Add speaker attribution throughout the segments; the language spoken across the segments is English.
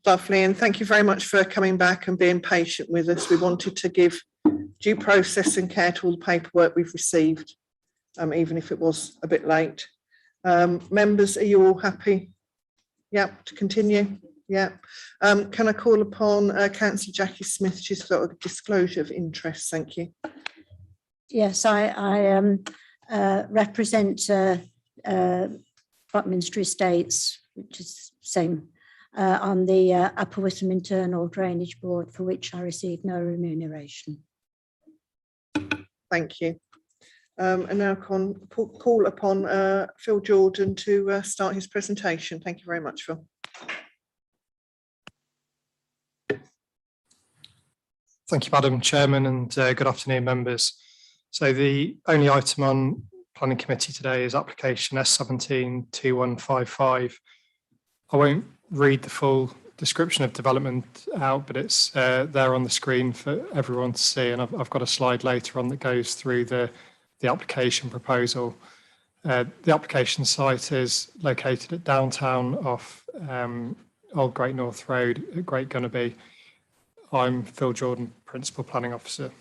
Speaker 1: Lovely, and thank you very much for coming back and being patient with us. We wanted to give due process and care to all the paperwork we've received, even if it was a bit late. Members, are you all happy? Yeah, to continue? Yeah. Can I call upon Councillor Jackie Smith? She's got a disclosure of interest. Thank you.
Speaker 2: Yes, I represent Buckminster Estates, which is the same, on the Upper Witham Internal Drainage Board, for which I received no remuneration.
Speaker 1: Thank you. And now call upon Phil Jordan to start his presentation. Thank you very much, Phil.
Speaker 3: Thank you, Madam Chairman, and good afternoon, members. So the only item on Planning Committee today is application S17-2155. I won't read the full description of development out, but it's there on the screen for everyone to see, and I've got a slide later on that goes through the application proposal. The application site is located at downtown off Old Great North Road at Great Gunnerby. I'm Phil Jordan, Principal Planning Officer.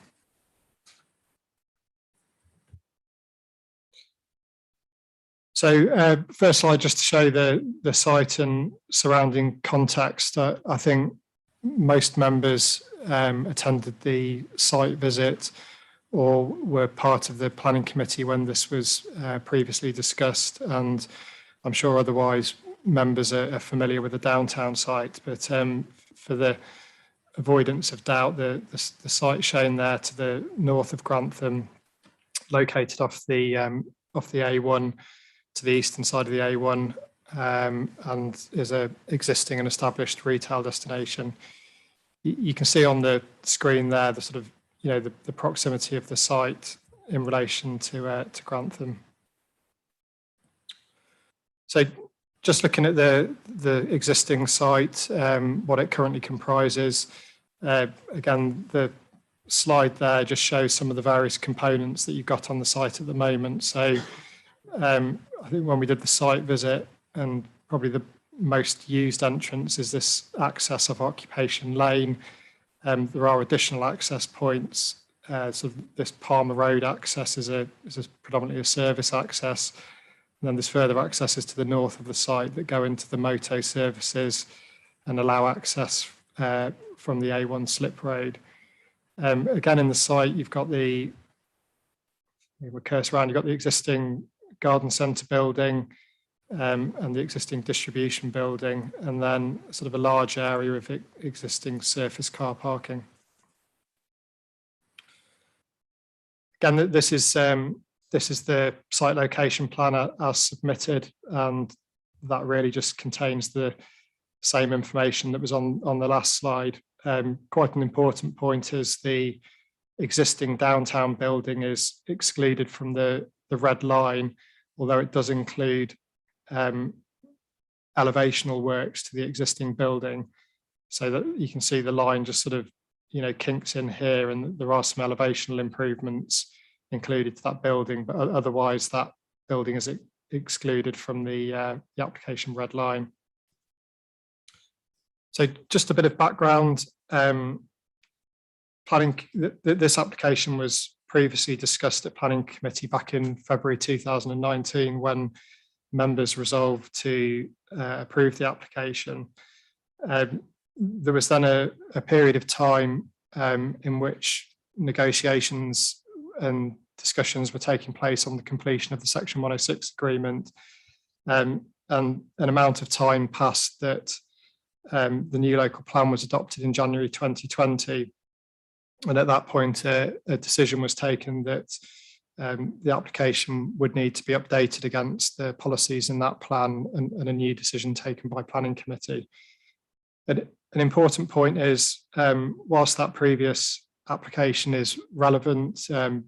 Speaker 3: So first slide, just to show the site and surrounding context. I think most members attended the site visit or were part of the planning committee when this was previously discussed, and I'm sure otherwise members are familiar with the downtown site, but for the avoidance of doubt, the site shown there to the north of Grantham, located off the A1 to the eastern side of the A1, and is a existing and established retail destination. You can see on the screen there the sort of, you know, the proximity of the site in relation to Grantham. So just looking at the existing site, what it currently comprises, again, the slide there just shows some of the various components that you've got on the site at the moment. So I think when we did the site visit, and probably the most used entrance is this access of Occupation Lane. There are additional access points. So this Palmer Road access is predominantly a service access. And then there's further accesses to the north of the site that go into the moto services and allow access from the A1 slip road. Again, in the site, you've got we'll curse around, you've got the existing garden centre building and the existing distribution building, and then sort of a large area of existing surface car parking. Again, this is the site location plan as submitted, and that really just contains the same information that was on the last slide. Quite an important point is the existing downtown building is excluded from the red line, although it does include elevational works to the existing building, so that you can see the line just sort of, you know, kinks in here, and there are some elevational improvements included to that building, but otherwise that building is excluded from the application red line. So just a bit of background. This application was previously discussed at Planning Committee back in February 2019, when members resolved to approve the application. There was then a period of time in which negotiations and discussions were taking place on the completion of the Section 106 agreement, and an amount of time passed that the new local plan was adopted in January 2020. And at that point, a decision was taken that the application would need to be updated against the policies in that plan, and a new decision taken by Planning Committee. And an important point is, whilst that previous application is relevant,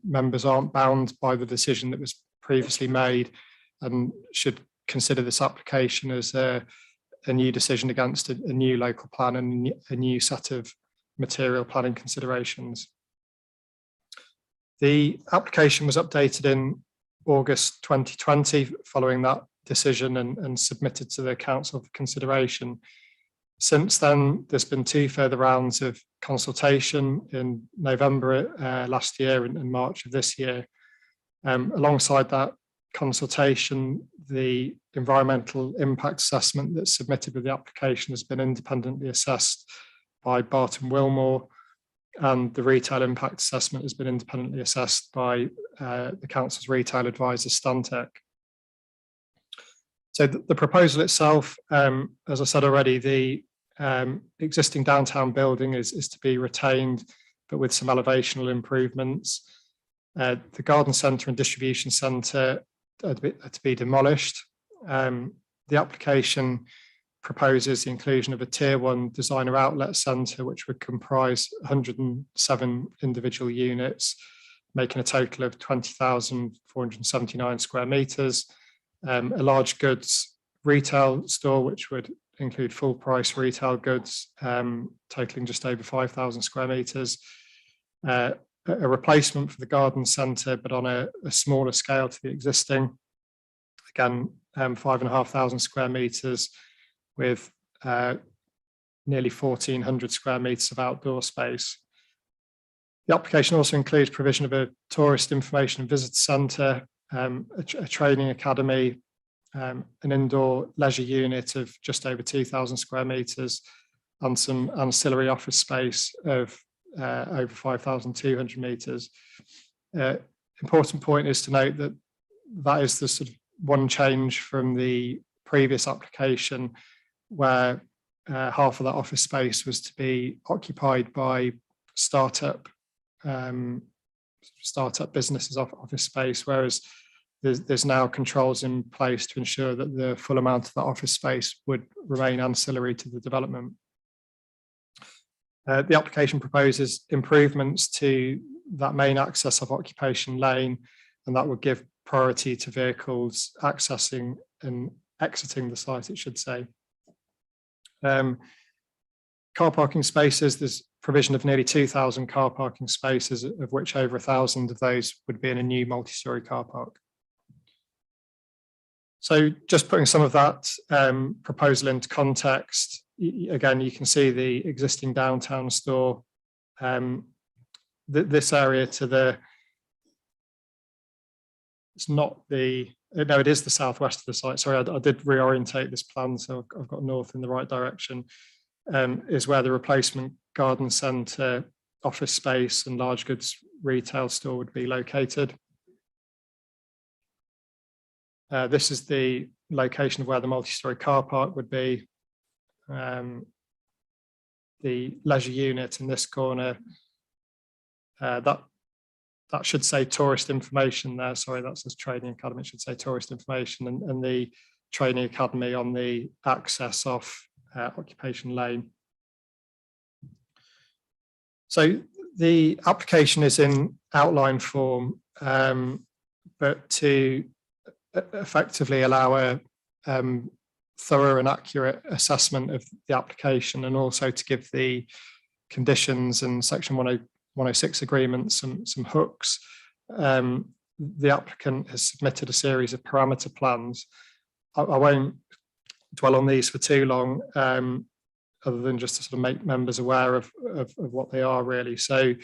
Speaker 3: members aren't bound by the decision that was previously made, and should consider this application as a new decision against a new local plan and a new set of material planning considerations. The application was updated in August 2020 following that decision, and submitted to the council for consideration. Since then, there's been 2 further rounds of consultation in November last year and March of this year. Alongside that consultation, the environmental impact assessment that's submitted with the application has been independently assessed by Barton Wilmore, and the retail impact assessment has been independently assessed by the council's retail advisor, Stantec. So the proposal itself, as I said already, the existing downtown building is to be retained, but with some elevational improvements. The garden centre and distribution centre are to be demolished. The application proposes the inclusion of a Tier 1 designer outlet centre, which would comprise 107 individual units, making a total of 20,479 square metres. A large goods retail store, which would include full price retail goods, totaling just over 5,000 square metres. A replacement for the garden centre, but on a smaller scale to the existing. Again, 5,500 square metres with nearly 1,400 square metres of outdoor space. The application also includes provision of a tourist information and visitor centre, a training academy, an indoor leisure unit of just over 2,000 square metres, and some ancillary office space of over 5,200 metres. Important point is to note that that is the sort of one change from the previous application, where half of that office space was to be occupied by startup businesses office space, whereas there's now controls in place to ensure that the full amount of that office space would remain ancillary to the development. The application proposes improvements to that main access of Occupation Lane, and that would give priority to vehicles accessing and exiting the site, it should say. Car parking spaces, there's provision of nearly 2,000 car parking spaces, of which over 1,000 of those would be in a new multi-storey car park. So just putting some of that proposal into context, again, you can see the existing downtown store. This area to the, it's not the, no, it is the southwest of the site. Sorry, I did reorientate this plan, so I've got north in the right direction, is where the replacement garden centre, office space and large goods retail store would be located. This is the location of where the multi-storey car park would be. The leisure unit in this corner, that should say tourist information there. Sorry, that says training academy. It should say tourist information, and the training academy on the access off Occupation Lane. So the application is in outline form, but to effectively allow a thorough and accurate assessment of the application, and also to give the conditions and section 106 agreements some hooks. The applicant has submitted a series of parameter plans. I won't dwell on these for too long, other than just to sort of make members aware of what they are really. So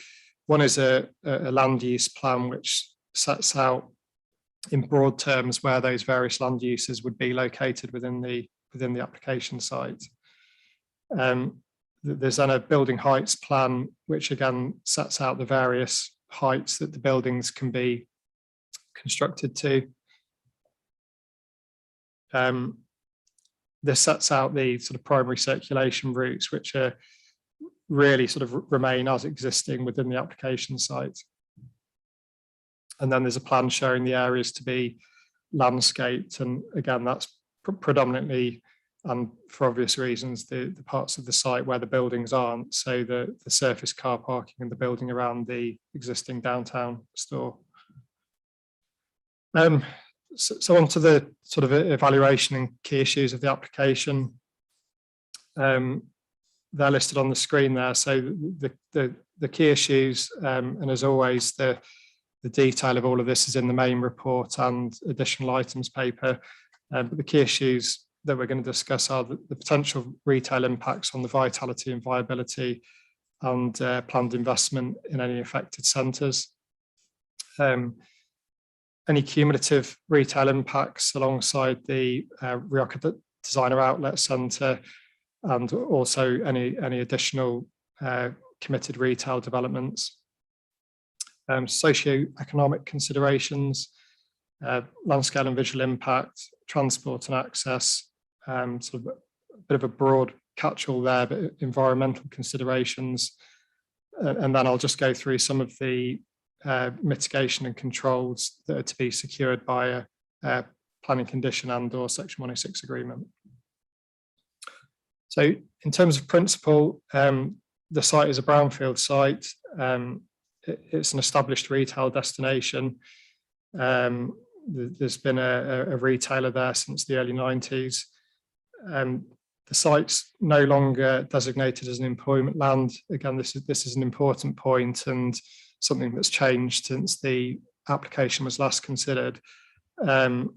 Speaker 3: one is a land use plan, which sets out in broad terms where those various land uses would be located within the application site. There's then a building heights plan, which again sets out the various heights that the buildings can be constructed to. This sets out the sort of primary circulation routes, which are really sort of remain as existing within the application site. And then there's a plan showing the areas to be landscaped, and again that's predominantly, and for obvious reasons, the parts of the site where the buildings aren't, so the surface car parking and the building around the existing downtown store. So on to the sort of evaluation and key issues of the application. They're listed on the screen there. So the key issues, and as always, the detail of all of this is in the main report and additional items paper. But the key issues that we're going to discuss are the potential retail impacts on the vitality and viability and planned investment in any affected centres. Any cumulative retail impacts alongside the Rioja Designer Outlet Centre, and also any additional committed retail developments. Socioeconomic considerations, land scale and visual impact, transport and access, sort of a bit of a broad catch-all there, but environmental considerations. And then I'll just go through some of the mitigation and controls that are to be secured by a planning condition and or Section 106 agreement. So in terms of principle, the site is a brownfield site. It's an established retail destination. There's been a retailer there since the early 90s. The site's no longer designated as an employment land. Again, this is an important point and something that's changed since the application was last considered. The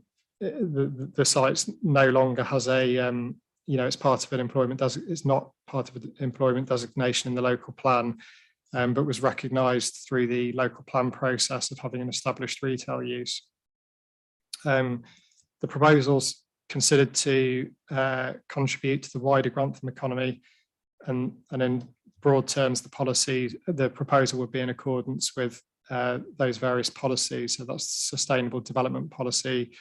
Speaker 3: site no longer has a, it's part of an employment, it's not part of an employment designation in the local plan, but was recognised through the local plan process of having an established retail use. The proposals considered to contribute to the wider Grantham economy, and in broad terms, the proposal would be in accordance with those various policies. So that's sustainable development policy,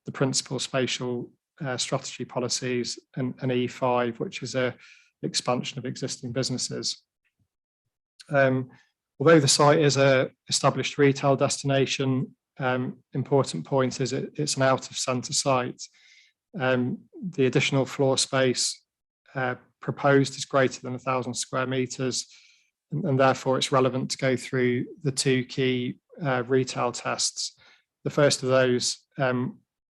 Speaker 3: the principal spatial strategy policies, and E5, which is an expansion of existing businesses. Although the site is an established retail destination, important point is it's an out of centre site. The additional floor space proposed is greater than 1,000 square metres, and therefore it's relevant to go through the two key retail tests. The first of those,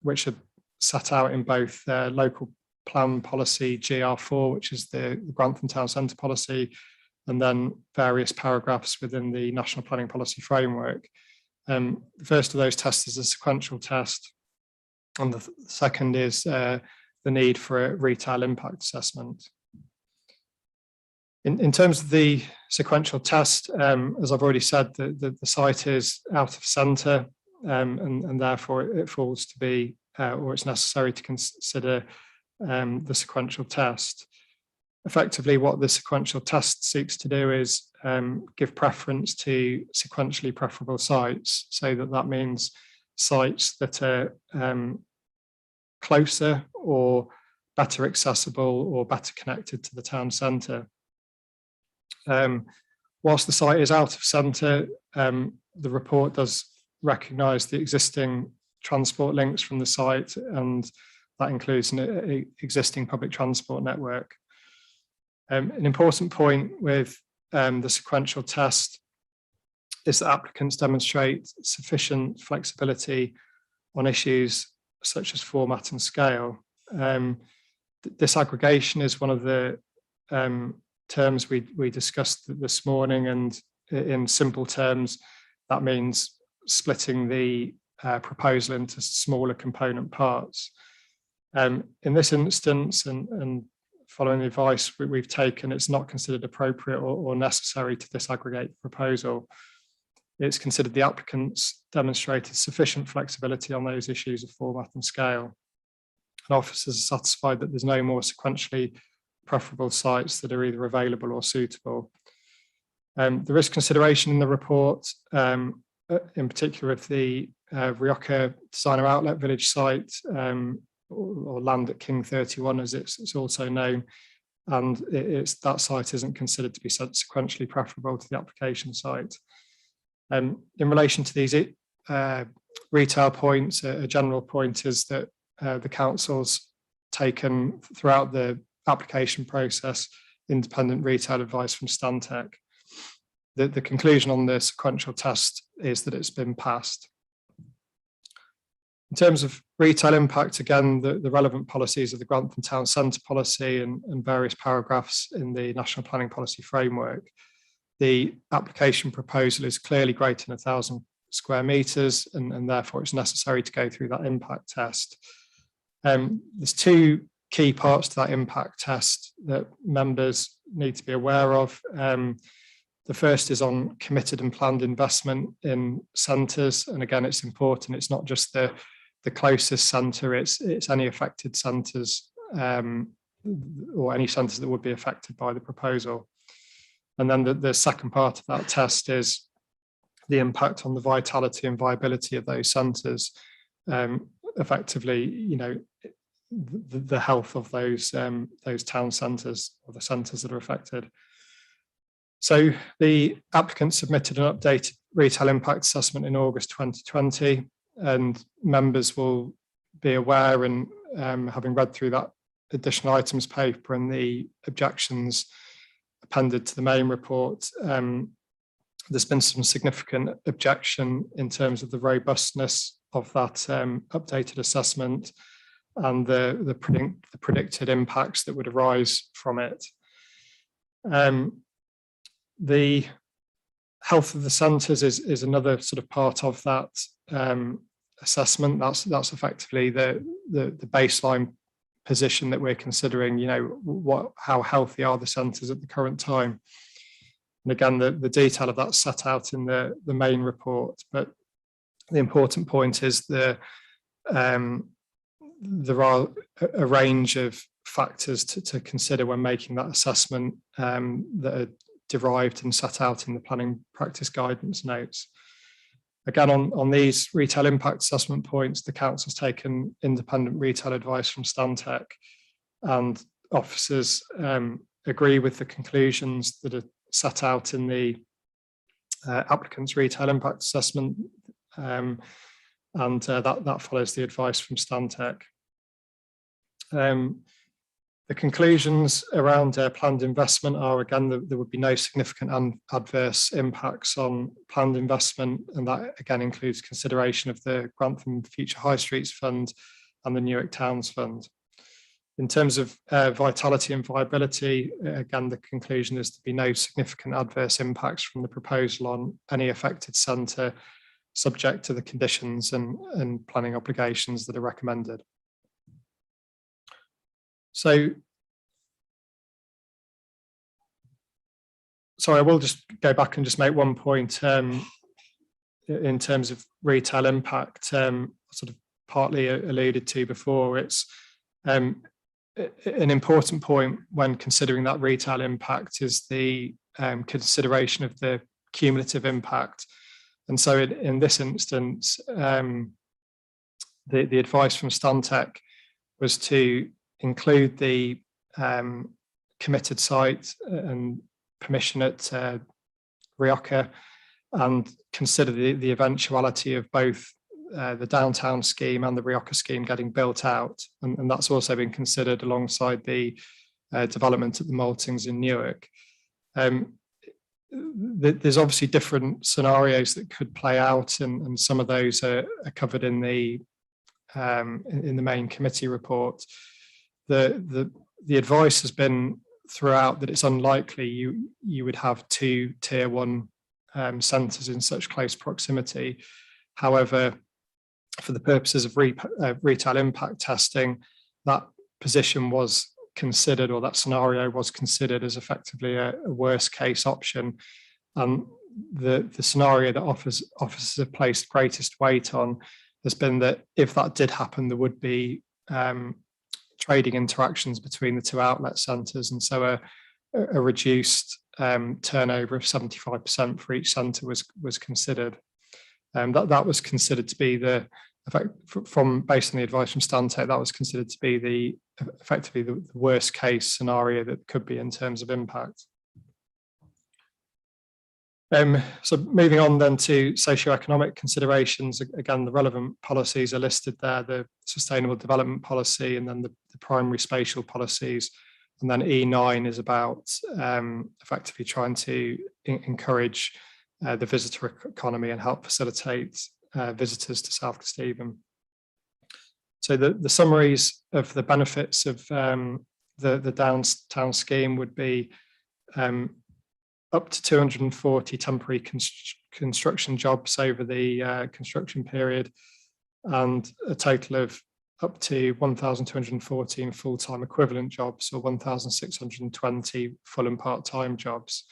Speaker 3: which are set out in both local plan policy GR4, which is the Grantham Town Centre policy, and then various paragraphs within the National Planning Policy Framework. The first of those tests is a sequential test, and the second is the need for a retail impact assessment. In terms of the sequential test, as I've already said, the site is out of centre, and therefore it falls to be, or it's necessary to consider the sequential test. Effectively, what the sequential test seeks to do is give preference to sequentially preferable sites, so that means sites that are closer or better accessible or better connected to the town centre. Whilst the site is out of centre, the report does recognise the existing transport links from the site, and that includes an existing public transport network. An important point with the sequential test is that applicants demonstrate sufficient flexibility on issues such as format and scale. Disaggregation is one of the terms we discussed this morning, and in simple terms, that means splitting the proposal into smaller component parts. In this instance, and following the advice we've taken, it's not considered appropriate or necessary to disaggregate the proposal. It's considered the applicants demonstrated sufficient flexibility on those issues of format and scale. And officers are satisfied that there's no more sequentially preferable sites that are either available or suitable. There is consideration in the report, in particular of the Rioja Designer Outlet Village site, or land at King 31 as it's also known, and that site isn't considered to be sequentially preferable to the application site. In relation to these retail points, a general point is that the council's taken throughout the application process independent retail advice from Stantec. The conclusion on the sequential test is that it's been passed. In terms of retail impact, again, the relevant policies of the Grantham Town Centre policy and various paragraphs in the National Planning Policy Framework. The application proposal is clearly greater than 1,000 square metres, and therefore it's necessary to go through that impact test. There's two key parts to that impact test that members need to be aware of. The first is on committed and planned investment in centres. And again, it's important. It's not just the closest centre, it's any affected centres or any centres that would be affected by the proposal. And then the second part of that test is the impact on the vitality and viability of those centres, effectively, you know, the health of those town centres or the centres that are affected. So the applicant submitted an updated retail impact assessment in August 2020, and members will be aware, and having read through that additional items paper and the objections appended to the main report, there's been some significant objection in terms of the robustness of that updated assessment and the predicted impacts that would arise from it. The health of the centres is another sort of part of that assessment. That's effectively the baseline position that we're considering. You know, how healthy are the centres at the current time? And again, the detail of that's set out in the main report. But the important point is there are a range of factors to consider when making that assessment that are derived and set out in the planning practice guidance notes. Again, on these retail impact assessment points, the council's taken independent retail advice from Stantec, and officers agree with the conclusions that are set out in the applicant's retail impact assessment, and that follows the advice from Stantec. The conclusions around planned investment are, again, there would be no significant adverse impacts on planned investment, and that again includes consideration of the Grantham Future High Streets Fund and the Newark Towns Fund. In terms of vitality and viability, again, the conclusion is to be no significant adverse impacts from the proposal on any affected centre, subject to the conditions and planning obligations that are recommended. So, sorry, I will just go back and just make one point in terms of retail impact, sort of partly alluded to before. It's an important point when considering that retail impact is the consideration of the cumulative impact. And so in this instance, the advice from Stantec was to include the committed site and permission at Rioja, and consider the eventuality of both the downtown scheme and the Rioja scheme getting built out. And that's also been considered alongside the development at the Maltings in Newark. There's obviously different scenarios that could play out, and some of those are covered in the main committee report. The advice has been throughout that it's unlikely you would have two tier one centres in such close proximity. However, for the purposes of retail impact testing, that position was considered, or that scenario was considered as effectively a worst case option. And the scenario that officers have placed greatest weight on has been that if that did happen, there would be trading interactions between the two outlet centres, and so a reduced turnover of 75% for each centre was considered. That was considered to be the effect based on the advice from Stantec. That was considered to be effectively the worst case scenario that could be in terms of impact. So moving on then to socioeconomic considerations, again, the relevant policies are listed there, the sustainable development policy, and then the primary spatial policies. And then E9 is about effectively trying to encourage the visitor economy and help facilitate visitors to South Kesteven. So the summaries of the benefits of the downtown scheme would be up to 240 temporary construction jobs over the construction period, and a total of up to 1,214 full-time equivalent jobs or 1,620 full and part-time jobs.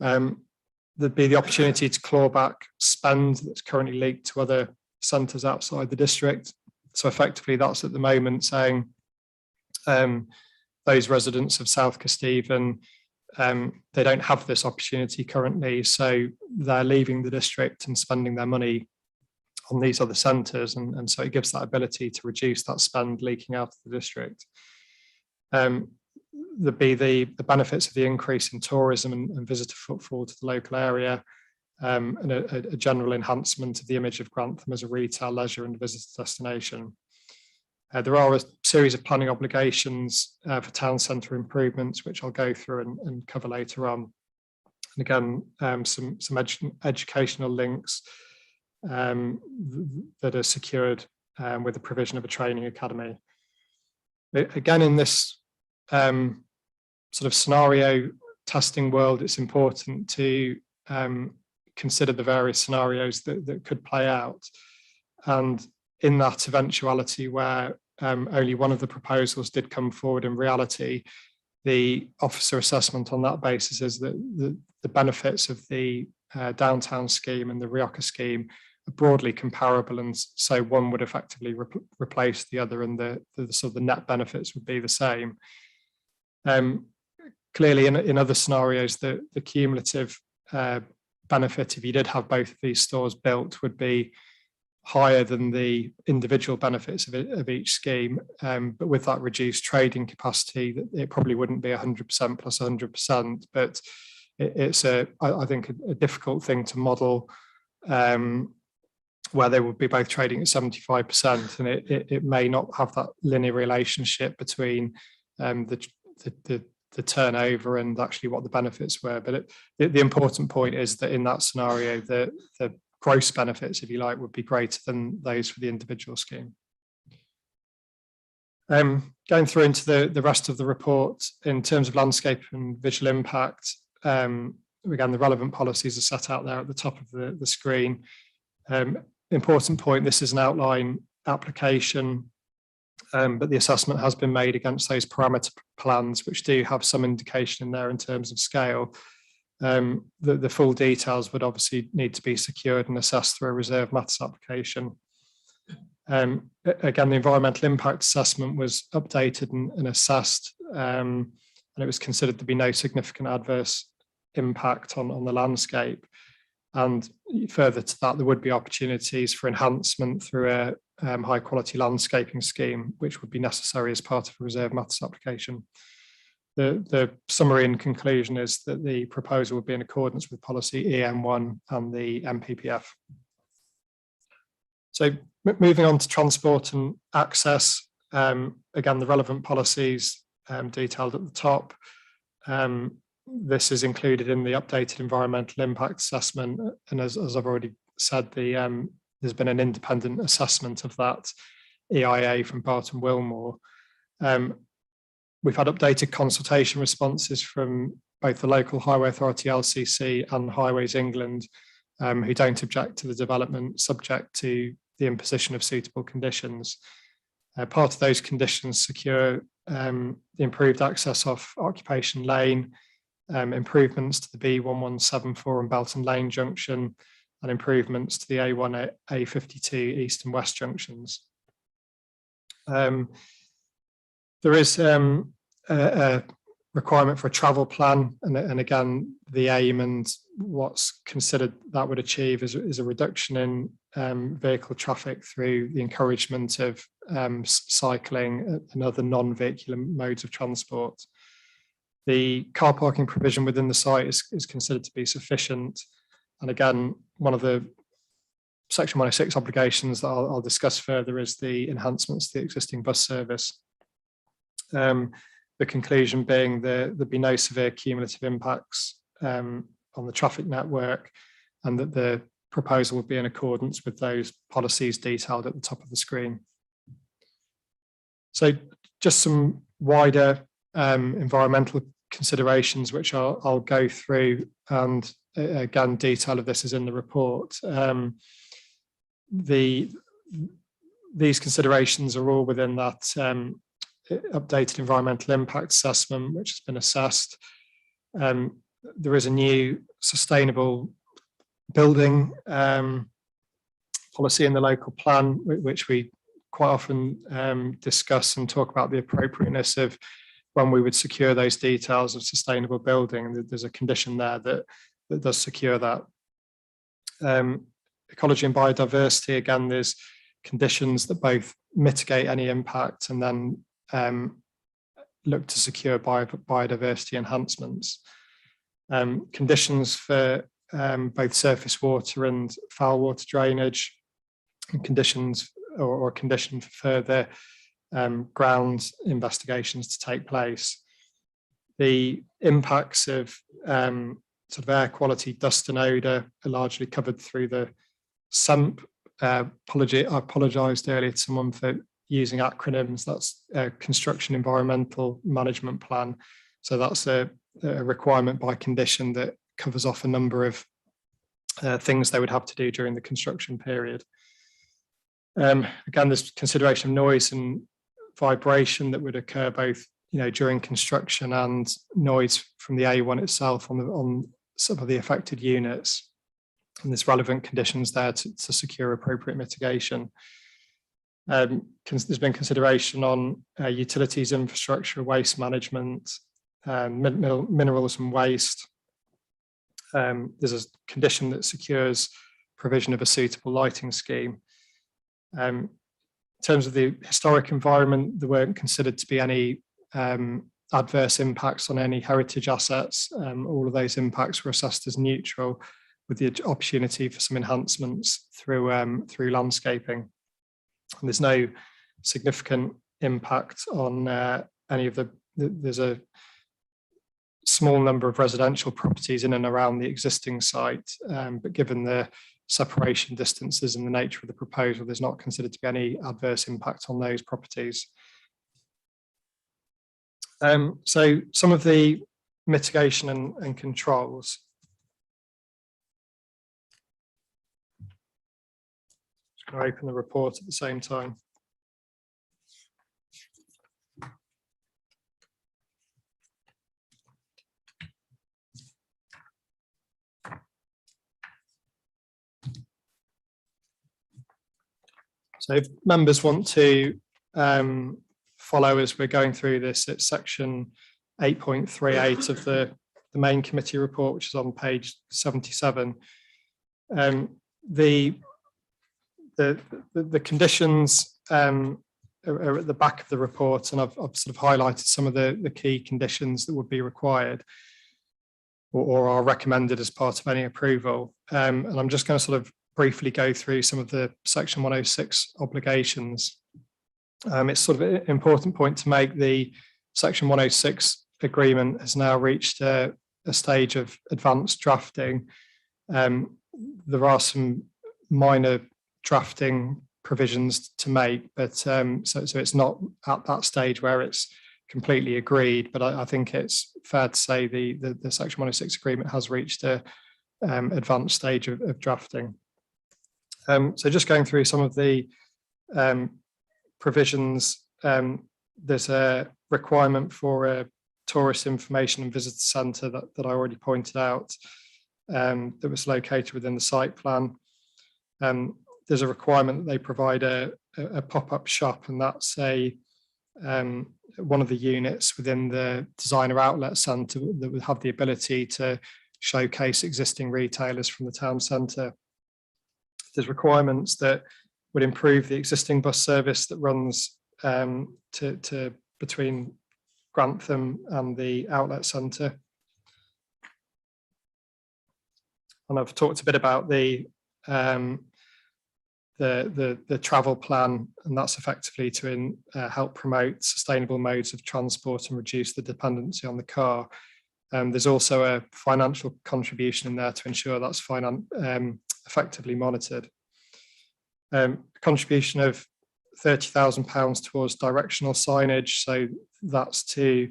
Speaker 3: There'd be the opportunity to claw back spend that's currently leaked to other centres outside the district. So effectively, that's at the moment saying those residents of South Kesteven, they don't have this opportunity currently, so they're leaving the district and spending their money on these other centres, and so it gives that ability to reduce that spend leaking out of the district. There'd be the benefits of the increase in tourism and visitor footfall to the local area, and a general enhancement of the image of Grantham as a retail, leisure and visitor destination. There are a series of planning obligations for town centre improvements, which I'll go through and cover later on. And again, some educational links that are secured with the provision of a training academy. Again, in this sort of scenario testing world, it's important to consider the various scenarios that could play out. And in that eventuality where only one of the proposals did come forward in reality, the officer assessment on that basis is that the benefits of the downtown scheme and the Rioja scheme are broadly comparable, and so one would effectively replace the other, and the sort of the net benefits would be the same. Clearly, in other scenarios, the cumulative benefit, if you did have both of these stores built, would be higher than the individual benefits of each scheme, but with that reduced trading capacity, it probably wouldn't be 100% plus 100%, but it's I think a difficult thing to model, where they would be both trading at 75%, and it may not have that linear relationship between the turnover and actually what the benefits were. But the important point is that in that scenario, the gross benefits, if you like, would be greater than those for the individual scheme. Going through into the rest of the report, in terms of landscape and visual impact, again, the relevant policies are set out there at the top of the screen. Important point, this is an outline application, but the assessment has been made against those parameter plans, which do have some indication in there in terms of scale. The full details would obviously need to be secured and assessed through a reserve matters application. Again, the environmental impact assessment was updated and assessed, and it was considered to be no significant adverse impact on the landscape. And further to that, there would be opportunities for enhancement through a high quality landscaping scheme, which would be necessary as part of a reserve matters application. The summary and conclusion is that the proposal would be in accordance with policy EM1 and the MPPF. So moving on to transport and access, again, the relevant policies detailed at the top. This is included in the updated environmental impact assessment, and as I've already said, there's been an independent assessment of that EIA from Barton Wilmore. We've had updated consultation responses from both the local highway authority LCC and Highways England, who don't object to the development subject to the imposition of suitable conditions. Part of those conditions secure the improved access off Occupation Lane, improvements to the B1174 and Belton Lane junction, and improvements to the A1, A52 East and West junctions. There is a requirement for a travel plan, and again, the aim and what's considered that would achieve is a reduction in vehicle traffic through the encouragement of cycling and other non-vehicular modes of transport. The car parking provision within the site is considered to be sufficient. And again, one of the Section 106 obligations that I'll discuss further is the enhancements to the existing bus service. The conclusion being there'd be no severe cumulative impacts on the traffic network, and that the proposal would be in accordance with those policies detailed at the top of the screen. So just some wider environmental considerations, which I'll go through, and again, detail of this is in the report. The these considerations are all within that updated environmental impact assessment, which has been assessed. There is a new sustainable building policy in the local plan, which we quite often discuss and talk about the appropriateness of when we would secure those details of sustainable building. And there's a condition there that does secure that. Ecology and biodiversity, again, there's conditions that both mitigate any impact and then look to secure biodiversity enhancements. Conditions for both surface water and foul water drainage, and conditions or a condition for further ground investigations to take place. The impacts of sort of air quality, dust and odour are largely covered through the SUMP. I apologised earlier to someone for using acronyms. That's a Construction Environmental Management Plan. So that's a requirement by condition that covers off a number of things they would have to do during the construction period. Again, there's consideration of noise and vibration that would occur both, during construction and noise from the A1 itself on some of the affected units. And there's relevant conditions there to secure appropriate mitigation. There's been consideration on utilities, infrastructure, waste management, minerals and waste. There's a condition that secures provision of a suitable lighting scheme. In terms of the historic environment, there weren't considered to be any adverse impacts on any heritage assets. All of those impacts were assessed as neutral, with the opportunity for some enhancements through landscaping. And there's no significant impact on any of there's a small number of residential properties in and around the existing site, but given the separation distances and the nature of the proposal, there's not considered to be any adverse impact on those properties. So some of the mitigation and controls. Just going to open the report at the same time. So if members want to follow as we're going through this, it's section 8.38 of the main committee report, which is on page 77. The conditions are at the back of the report, and I've sort of highlighted some of the key conditions that would be required or are recommended as part of any approval. And I'm just going to sort of briefly go through some of the section 106 obligations. It's sort of an important point to make. The section 106 agreement has now reached a stage of advanced drafting. There are some minor drafting provisions to make, but so it's not at that stage where it's completely agreed, but I think it's fair to say the section 106 agreement has reached a advanced stage of drafting. So just going through some of the provisions, there's a requirement for a tourist information and visitor centre that I already pointed out, that was located within the site plan. There's a requirement that they provide a pop-up shop, and that's one of the units within the designer outlet centre that would have the ability to showcase existing retailers from the town centre. There's requirements that would improve the existing bus service that runs to between Grantham and the outlet centre. And I've talked a bit about the travel plan, and that's effectively to help promote sustainable modes of transport and reduce the dependency on the car. There's also a financial contribution in there to ensure that's effectively monitored. Contribution of £30,000 towards directional signage, so that's to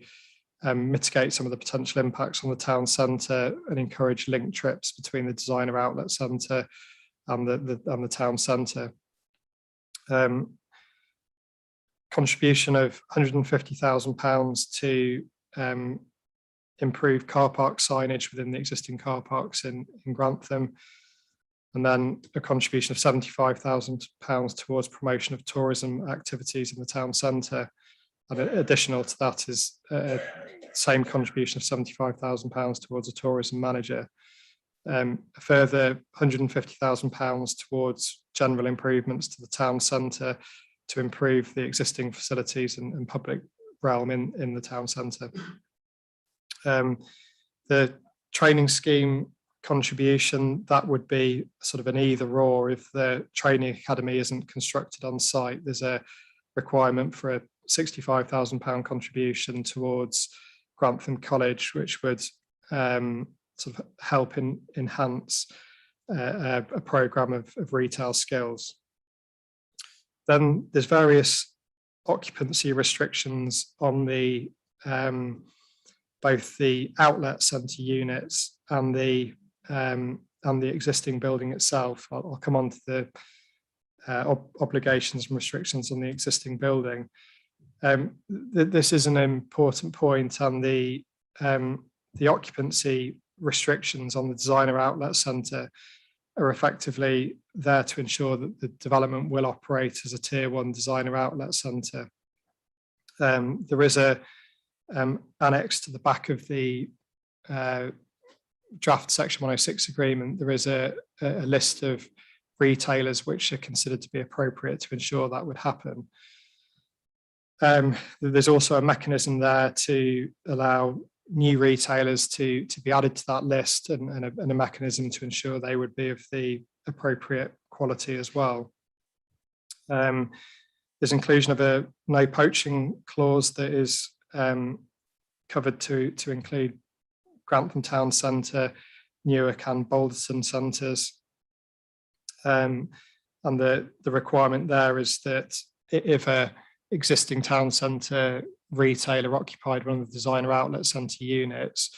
Speaker 3: mitigate some of the potential impacts on the town centre and encourage link trips between the designer outlet centre and the town centre. contribution of £150,000 to improve car park signage within the existing car parks in Grantham, and then a contribution of £75,000 towards promotion of tourism activities in the town centre. And additional to that is same contribution of £75,000 towards a tourism manager. A further £150,000 towards general improvements to the town centre to improve the existing facilities and public realm in the town centre. The training scheme contribution, that would be sort of an either or. If the training academy isn't constructed on site, there's a requirement for a £65,000 contribution towards Grantham College, which would sort of help enhance a programme of retail skills. Then there's various occupancy restrictions on the both the outlet centre units and the existing building itself. I'll come on to the obligations and restrictions on the existing building. This is an important point, and the occupancy restrictions on the designer outlet centre are effectively there to ensure that the development will operate as a tier 1 designer outlet centre. There is a annex to the back of the draft section 106 agreement. There is a list of retailers which are considered to be appropriate to ensure that would happen. There's also a mechanism there to allow new retailers to be added to that list, and a mechanism to ensure they would be of the appropriate quality as well. There's inclusion of a no poaching clause that is covered to include Grantham Town Centre, Newark and Balderton centres. And the requirement there is that if a existing town centre retailer occupied one of the designer outlet centre units,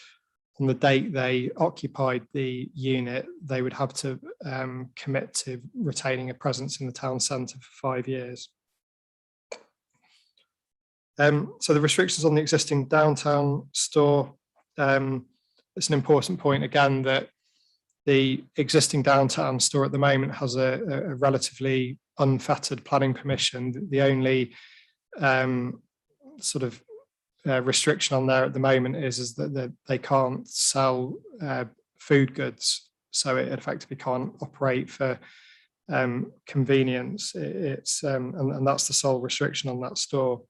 Speaker 3: on the date they occupied the unit, they would have to commit to retaining a presence in the town centre for 5 years. So the restrictions on the existing downtown store, it's an important point again that the existing downtown store at the moment has a relatively unfettered planning permission. The only sort of restriction on there at the moment is that they can't sell food goods, so it effectively can't operate for convenience. It's and that's the sole restriction on that store.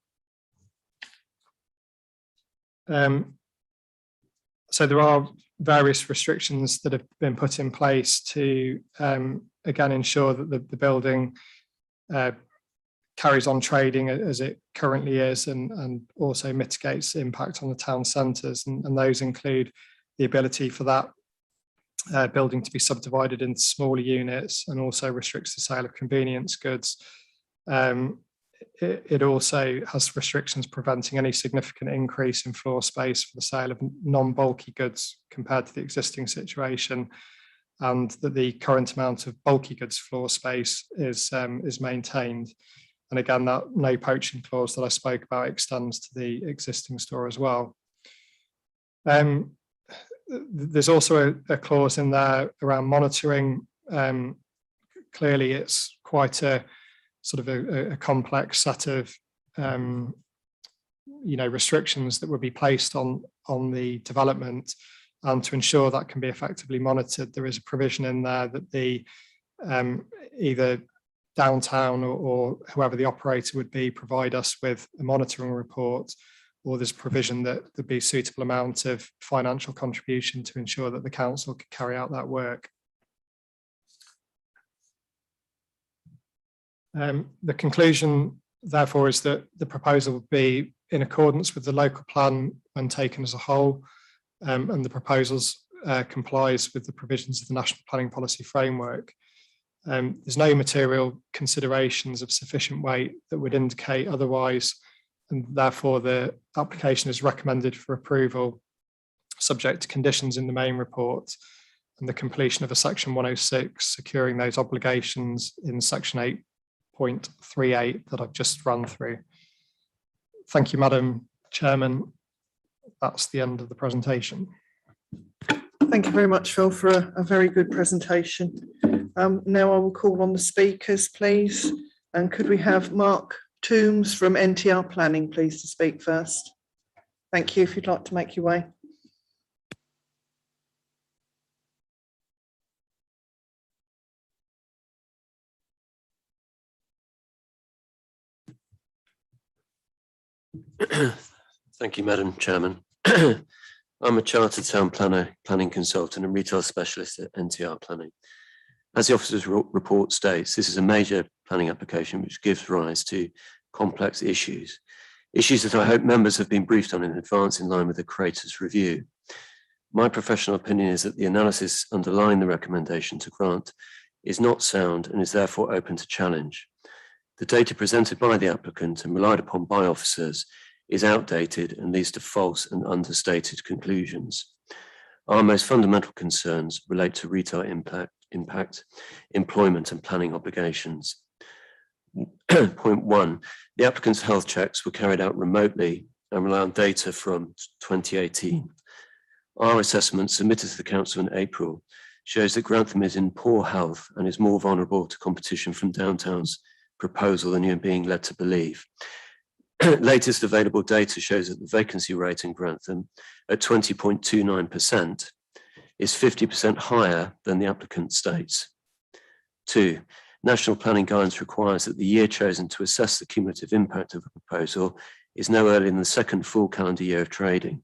Speaker 3: So there are various restrictions that have been put in place to again ensure that the building carries on trading as it currently is, and also mitigates impact on the town centres, and those include the ability for that building to be subdivided into smaller units, and also restricts the sale of convenience goods. It also has restrictions preventing any significant increase in floor space for the sale of non-bulky goods compared to the existing situation, and that the current amount of bulky goods floor space is maintained. And again, that no poaching clause that I spoke about extends to the existing store as well. There's also a clause in there around monitoring. Clearly, it's quite a sort of a complex set of restrictions that would be placed on the development, and to ensure that can be effectively monitored, there is a provision in there that the either downtown or whoever the operator would be provide us with a monitoring report, or there's provision that there'd be a suitable amount of financial contribution to ensure that the council could carry out that work. The conclusion, therefore, is that the proposal would be in accordance with the local plan when taken as a whole, and the proposals complies with the provisions of the National Planning Policy Framework. There's no material considerations of sufficient weight that would indicate otherwise, and therefore the application is recommended for approval, subject to conditions in the main report and the completion of a section 106 securing those obligations in section 8.38 that I've just run through. Thank you, Madam Chairman. That's the end of the presentation.
Speaker 1: Thank you very much, Phil, for a very good presentation. Now I will call on the speakers, please. And could we have Mark Toombs from NTR Planning, please, to speak first? Thank you, if you'd like to make your way.
Speaker 4: Thank you, Madam Chairman. I'm a chartered town planner, planning consultant and retail specialist at NTR Planning. As the officer's report states, this is a major planning application which gives rise to complex issues that I hope members have been briefed on in advance in line with the creator's review. My professional opinion is that the analysis underlying the recommendation to grant is not sound and is therefore open to challenge. The data presented by the applicant and relied upon by officers is outdated and leads to false and understated conclusions. Our most fundamental concerns relate to retail impact, employment and planning obligations. Point 1, the applicant's health checks were carried out remotely and rely on data from 2018. Our assessment submitted to the council in April shows that Grantham is in poor health and is more vulnerable to competition from downtown's proposal than you're being led to believe. Latest available data shows that the vacancy rate in Grantham at 20.29% is 50% higher than the applicant states. 2, national planning guidance requires that the year chosen to assess the cumulative impact of a proposal is no earlier than the second full calendar year of trading.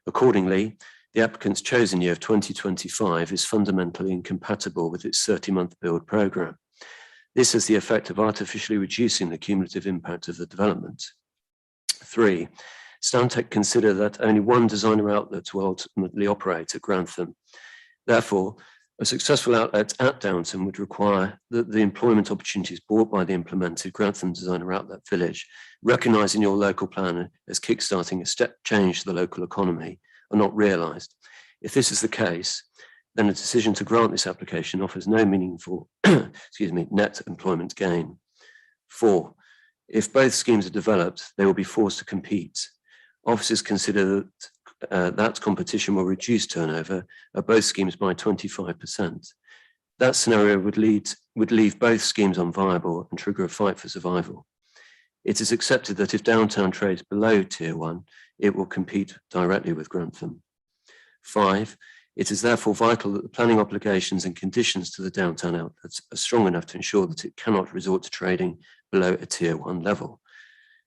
Speaker 4: Accordingly, the applicant's chosen year of 2025 is fundamentally incompatible with its 30-month build programme. This has the effect of artificially reducing the cumulative impact of the development. 3, Stantec consider that only one designer outlet will ultimately operate at Grantham. Therefore, a successful outlet at Downton would require that the employment opportunities brought by the implemented Grantham Designer Outlet Village, recognising your local plan as kickstarting a step change to the local economy, are not realised. If this is the case, then a decision to grant this application offers no meaningful net employment gain. 4, if both schemes are developed, they will be forced to compete. Officers consider that competition will reduce turnover of both schemes by 25%. That scenario would leave both schemes unviable and trigger a fight for survival. It is accepted that if downtown trades below Tier 1, it will compete directly with Grantham. 5, it is therefore vital that the planning obligations and conditions to the downtown outlets are strong enough to ensure that it cannot resort to trading below a Tier 1 level.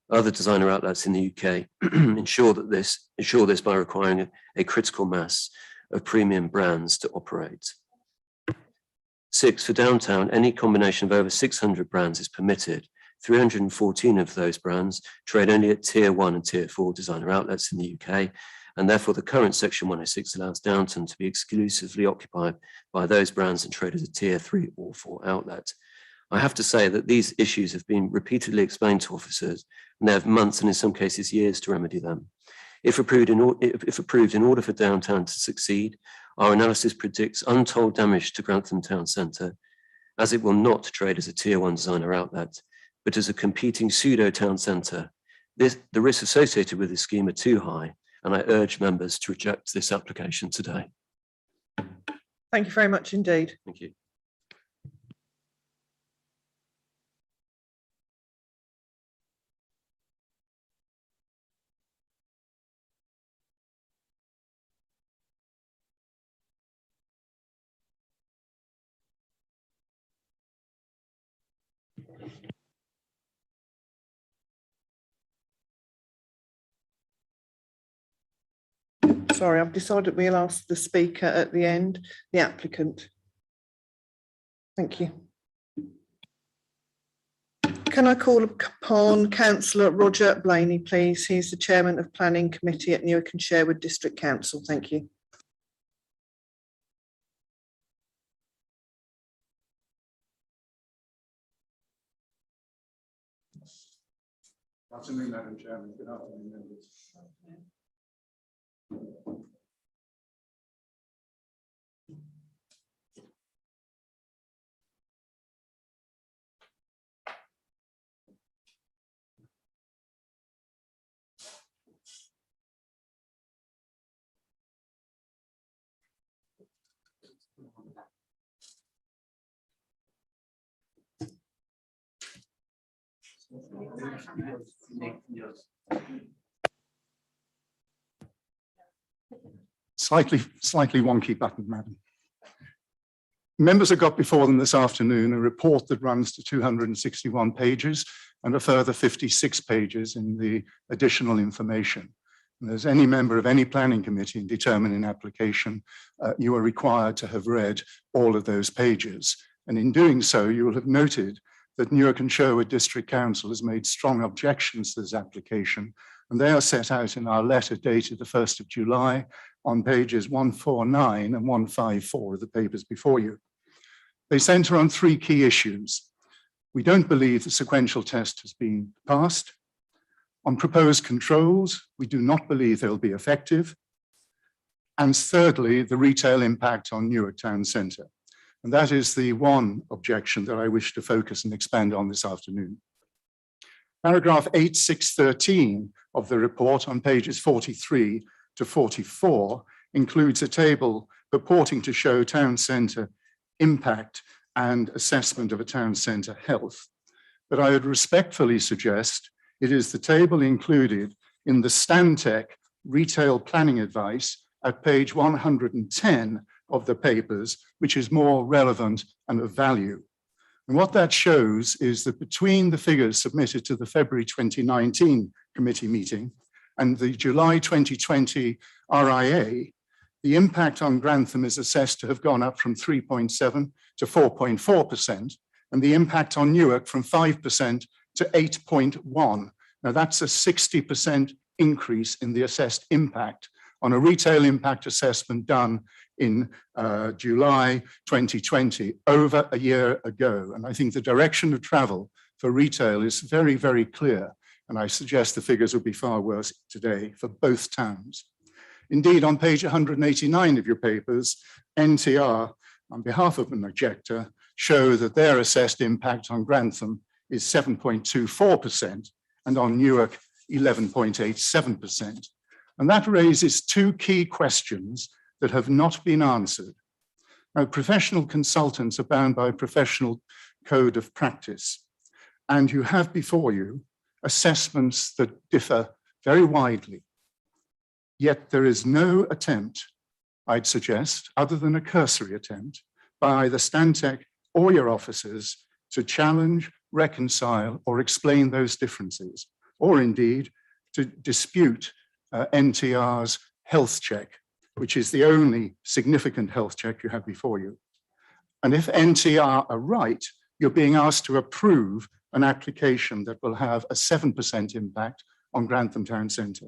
Speaker 4: Other designer outlets in the UK ensure this by requiring a critical mass of premium brands to operate. 6, for downtown, any combination of over 600 brands is permitted. 314 of those brands trade only at Tier 1 and Tier 4 designer outlets in the UK, and therefore the current Section 106 allows Downton to be exclusively occupied by those brands and trade as a Tier 3 or 4 outlet. I have to say that these issues have been repeatedly explained to officers, and they have months and in some cases years to remedy them. If approved, in order for downtown to succeed, our analysis predicts untold damage to Grantham Town Centre, as it will not trade as a Tier 1 designer outlet, but as a competing pseudo town centre. The risks associated with this scheme are too high, and I urge members to reject this application today.
Speaker 1: Thank you very much indeed.
Speaker 4: Thank you.
Speaker 1: Sorry, I've decided we'll ask the speaker at the end, the applicant. Thank you. Can I call upon Councillor Roger Blaney, please? He's the Chairman of Planning Committee at Newark and Sherwood District Council. Thank you.
Speaker 5: Good afternoon, Madam Chairman. Good afternoon, members. Slightly wonky button, madam. Members have got before them this afternoon a report that runs to 261 pages and a further 56 pages in the additional information. And as any member of any planning committee in determining application, you are required to have read all of those pages. And in doing so, you will have noted that Newark and Sherwood District Council has made strong objections to this application, and they are set out in our letter dated the 1st of July on pages 149 and 154 of the papers before you. They centre on three key issues. We don't believe the sequential test has been passed. On proposed controls, we do not believe they'll be effective. And thirdly, the retail impact on Newark Town Centre. And that is the one objection that I wish to focus and expand on this afternoon. Paragraph 8613 of the report on pages 43 to 44 includes a table purporting to show town centre impact and assessment of a town centre health. But I would respectfully suggest it is the table included in the Stantec retail planning advice at page 110 of the papers, which is more relevant and of value. And what that shows is that between the figures submitted to the February 2019 committee meeting and the July 2020 RIA, the impact on Grantham is assessed to have gone up from 3.7 to 4.4%, and the impact on Newark from 5% to 8.1. Now that's a 60% increase in the assessed impact on a retail impact assessment done in July 2020, over a year ago. And I think the direction of travel for retail is very, very clear. And I suggest the figures would be far worse today for both towns. Indeed, on page 189 of your papers, NTR, on behalf of an objector, show that their assessed impact on Grantham is 7.24% and on Newark, 11.87%. And that raises two key questions that have not been answered. Now, professional consultants are bound by a professional code of practice, and you have before you assessments that differ very widely. Yet there is no attempt, I'd suggest, other than a cursory attempt, by either Stantec or your officers to challenge, reconcile, or explain those differences, or indeed to dispute NTR's health check, which is the only significant health check you have before you. And if NTR are right, you're being asked to approve an application that will have a 7% impact on Grantham Town Centre.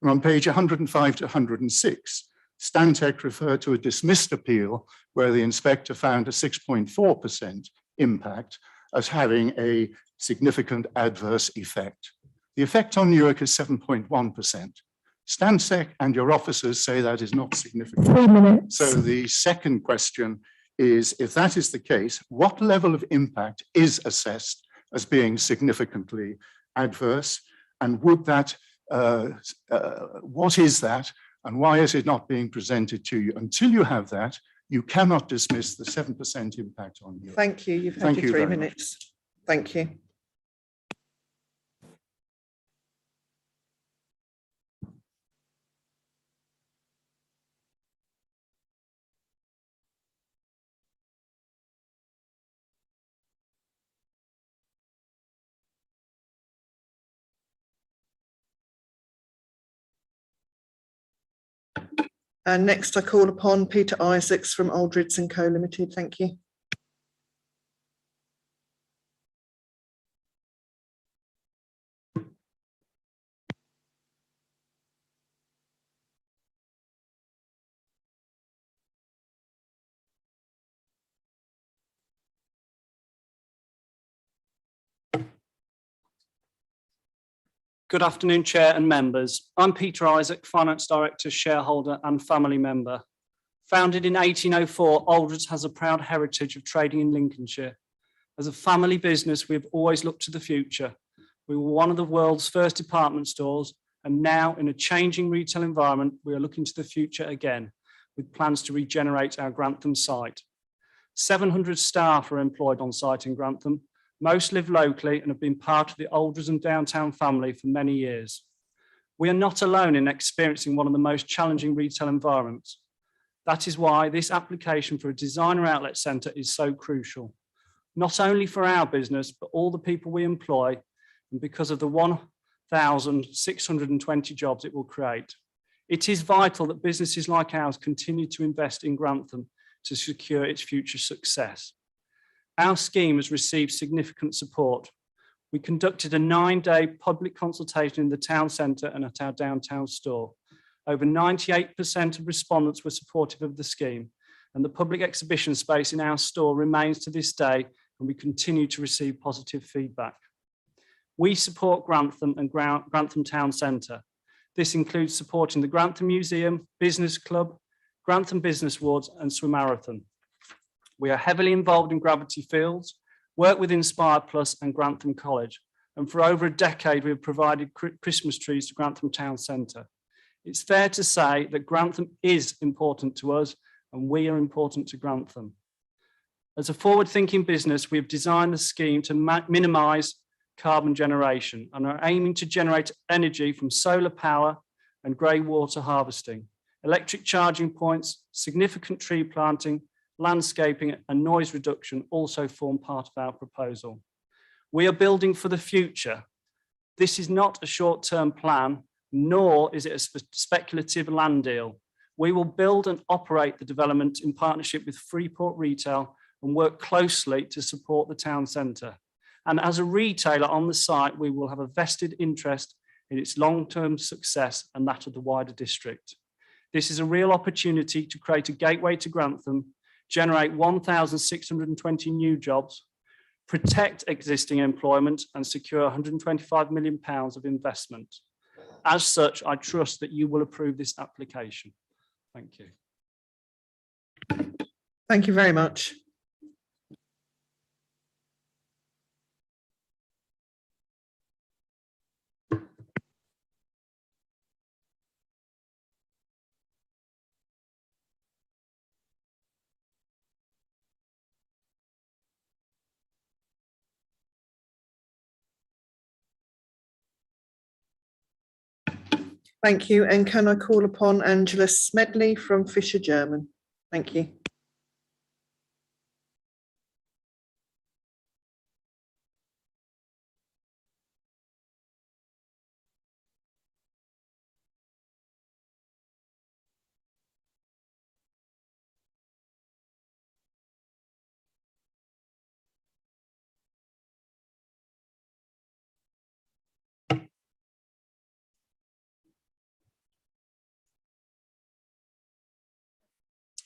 Speaker 5: And on page 105 to 106, Stantec referred to a dismissed appeal where the inspector found a 6.4% impact as having a significant adverse effect. The effect on Newark is 7.1%. Stantec and your officers say that is not significant.
Speaker 2: 3 minutes.
Speaker 5: So the second question is, if that is the case, what level of impact is assessed as being significantly adverse? And would that, what is that? And why is it not being presented to you? Until you have that, you cannot dismiss the 7% impact on you.
Speaker 1: Thank you. You've had
Speaker 5: Thank
Speaker 1: your
Speaker 5: you
Speaker 1: 3
Speaker 5: very
Speaker 1: minutes. Thank you. And next I call upon Peter Isaacs from Aldridge & Co Limited. Thank you.
Speaker 6: Good afternoon, Chair and members. I'm Peter Isaac, Finance Director, shareholder and family member. Founded in 1804, Aldridge has a proud heritage of trading in Lincolnshire. As a family business, we have always looked to the future. We were one of the world's first department stores, and now in a changing retail environment, we are looking to the future again, with plans to regenerate our Grantham site. 700 staff are employed on site in Grantham. Most live locally and have been part of the Aldridge and Downtown family for many years. We are not alone in experiencing one of the most challenging retail environments. That is why this application for a designer outlet centre is so crucial, not only for our business, but all the people we employ, and because of the 1,620 jobs it will create. It is vital that businesses like ours continue to invest in Grantham to secure its future success. Our scheme has received significant support. We conducted a 9-day public consultation in the town centre and at our downtown store. Over 98% of respondents were supportive of the scheme, and the public exhibition space in our store remains to this day, and we continue to receive positive feedback. We support Grantham and Grantham Town Centre. This includes supporting the Grantham Museum, Business Club, Grantham Business Wards and Swimarathon. We are heavily involved in Gravity Fields, work with Inspire Plus and Grantham College, and for over a decade we have provided Christmas trees to Grantham Town Centre. It's fair to say that Grantham is important to us and we are important to Grantham. As a forward-thinking business, we have designed the scheme to minimise carbon generation and are aiming to generate energy from solar power and grey water harvesting. Electric charging points, significant tree planting, landscaping and noise reduction also form part of our proposal. We are building for the future. This is not a short-term plan, nor is it a speculative land deal. We will build and operate the development in partnership with Freeport Retail and work closely to support the town centre. And as a retailer on the site, we will have a vested interest in its long-term success and that of the wider district. This is a real opportunity to create a gateway to Grantham, generate 1,620 new jobs, protect existing employment and secure £125 million of investment. As such, I trust that you will approve this application. Thank you.
Speaker 1: Thank you very much. Thank you. And can I call upon Angela Smedley from Fisher German? Thank you.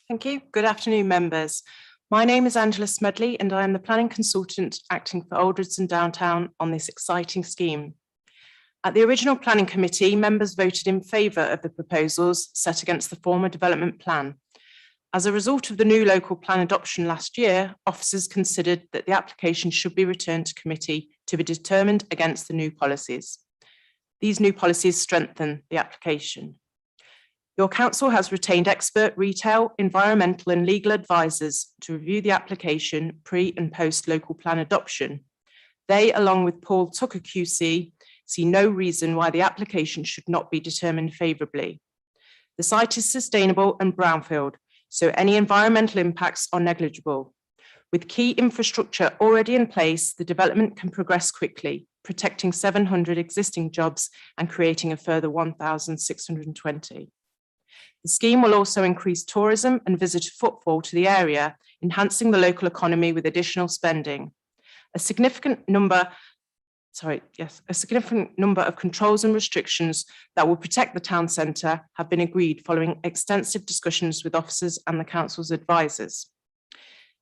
Speaker 7: Thank you. Good afternoon, members. My name is Angela Smedley and I am the planning consultant acting for Aldridge and Downtown on this exciting scheme. At the original planning committee, members voted in favour of the proposals set against the former development plan. As a result of the new local plan adoption last year, officers considered that the application should be returned to committee to be determined against the new policies. These new policies strengthen the application. Your council has retained expert retail, environmental and legal advisors to review the application pre and post local plan adoption. They, along with Paul Tucker QC, see no reason why the application should not be determined favourably. The site is sustainable and brownfield, so any environmental impacts are negligible. With key infrastructure already in place, the development can progress quickly, protecting 700 existing jobs and creating a further 1,620. The scheme will also increase tourism and visitor footfall to the area, enhancing the local economy with additional spending. A significant number of controls and restrictions that will protect the town centre have been agreed following extensive discussions with officers and the council's advisors.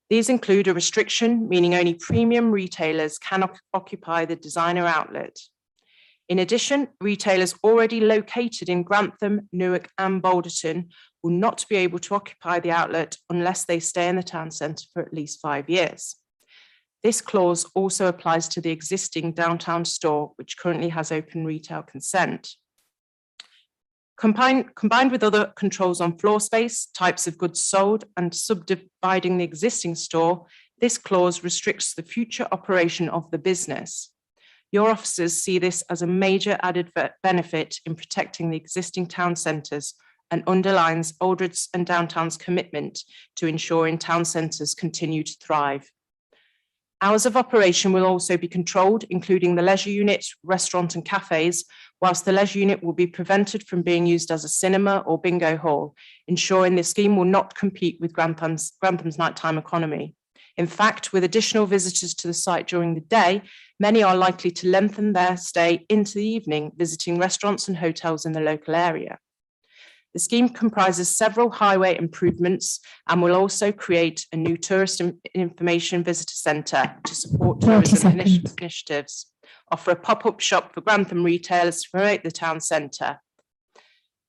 Speaker 7: These include a restriction, meaning only premium retailers can occupy the designer outlet. In addition, retailers already located in Grantham, Newark and Balderton will not be able to occupy the outlet unless they stay in the town centre for at least 5 years. This clause also applies to the existing downtown store, which currently has open retail consent. Combined with other controls on floor space, types of goods sold, and subdividing the existing store, this clause restricts the future operation of the business. Your officers see this as a major added benefit in protecting the existing town centres and underlines Aldred's and Downtown's commitment to ensuring town centres continue to thrive. Hours of operation will also be controlled, including the leisure unit, restaurant and cafes, whilst the leisure unit will be prevented from being used as a cinema or bingo hall, ensuring the scheme will not compete with Grantham's nighttime economy. In fact, with additional visitors to the site during the day, many are likely to lengthen their stay into the evening, visiting restaurants and hotels in the local area. The scheme comprises several highway improvements and will also create a new tourist information visitor centre to support tourism initiatives, offer a pop-up shop for Grantham retailers to promote the town centre.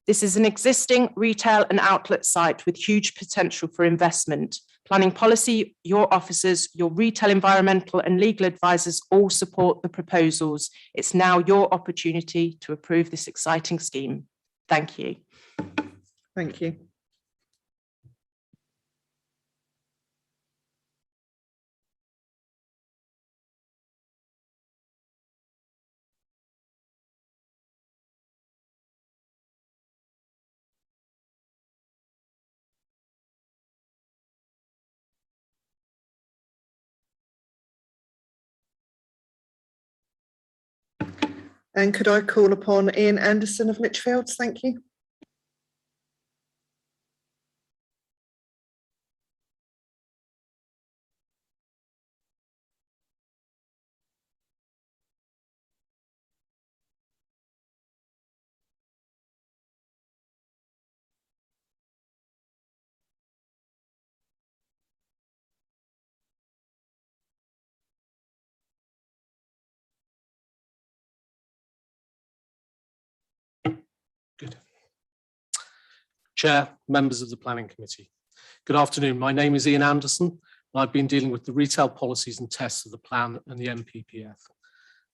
Speaker 7: This is an existing retail and outlet site with huge potential for investment. Planning policy, your officers, your retail, environmental and legal advisors all support the proposals. It's now your opportunity to approve this exciting scheme. Thank you.
Speaker 1: Thank you. And could I call upon Ian Anderson of Lichfields? Thank you.
Speaker 8: Good. Chair, members of the Planning Committee. Good afternoon. My name is Ian Anderson, and I've been dealing with the retail policies and tests of the plan and the MPPF.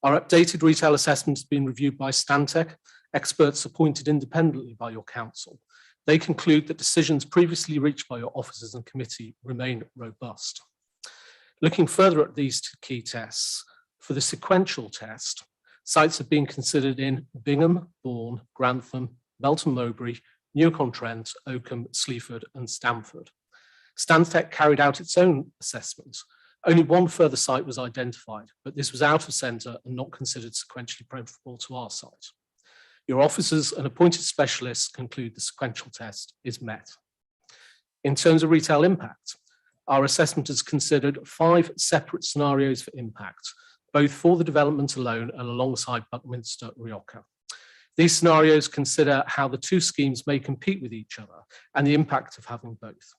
Speaker 8: Our updated retail assessment has been reviewed by Stantec, experts appointed independently by your council. They conclude that decisions previously reached by your officers and committee remain robust. Looking further at these two key tests, for the sequential test, sites have been considered in Bingham, Bourne, Grantham, Melton Mowbray, Newark-on-Trent, Oakham, Sleaford and Stamford. Stantec carried out its own assessment. Only one further site was identified, but this was out of centre and not considered sequentially preferable to our site. Your officers and appointed specialists conclude the sequential test is met. In terms of retail impact, our assessment has considered 5 separate scenarios for impact, both for the development alone and alongside Buckminster Rioja. These scenarios consider how the two schemes may compete with each other and the impact of having both.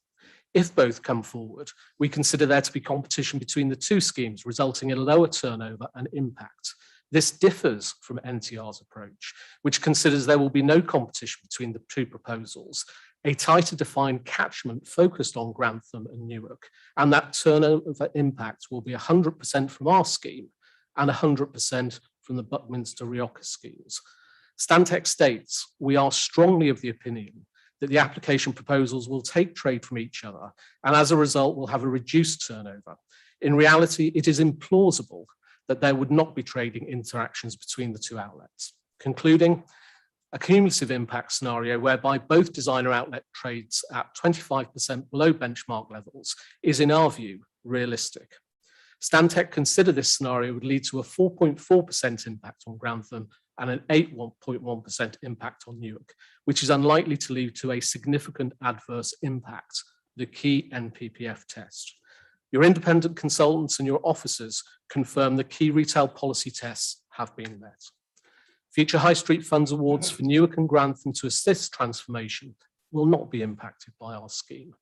Speaker 8: If both come forward, we consider there to be competition between the two schemes, resulting in lower turnover and impact. This differs from NTR's approach, which considers there will be no competition between the two proposals, a tighter defined catchment focused on Grantham and Newark, and that turnover impact will be 100% from our scheme and 100% from the Buckminster Rioja schemes. Stantec states, we are strongly of the opinion that the application proposals will take trade from each other and as a result will have a reduced turnover. In reality, it is implausible that there would not be trading interactions between the two outlets. Concluding, a cumulative impact scenario whereby both designer outlet trades at 25% below benchmark levels is, in our view, realistic. Stantec consider this scenario would lead to a 4.4% impact on Grantham and an 8.1% impact on Newark, which is unlikely to lead to a significant adverse impact, the key NPPF test. Your independent consultants and your officers confirm the key retail policy tests have been met. Future High Street Funds awards for Newark and Grantham to assist transformation will not be impacted by our scheme.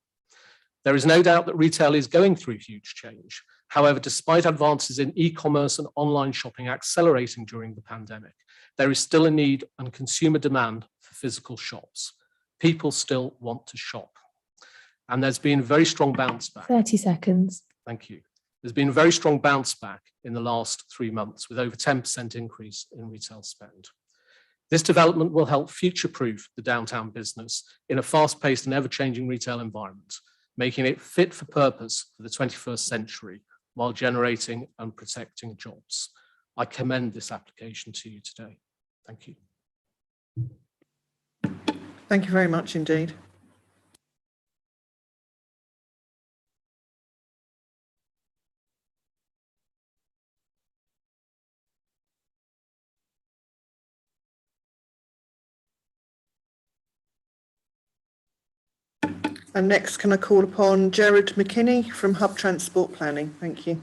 Speaker 8: There is no doubt that retail is going through huge change. However, despite advances in e-commerce and online shopping accelerating during the pandemic, there is still a need and consumer demand for physical shops. People still want to shop. And there's been a very strong bounce back.
Speaker 9: 30 seconds.
Speaker 8: Thank you. There's been a very strong bounce back in the last 3 months with over 10% increase in retail spend. This development will help future-proof the downtown business in a fast-paced and ever-changing retail environment, making it fit for purpose for the 21st century while generating and protecting jobs. I commend this application to you today. Thank you.
Speaker 1: Thank you very much indeed. And next, can I call upon Gerard McKinney from Hub Transport Planning? Thank you.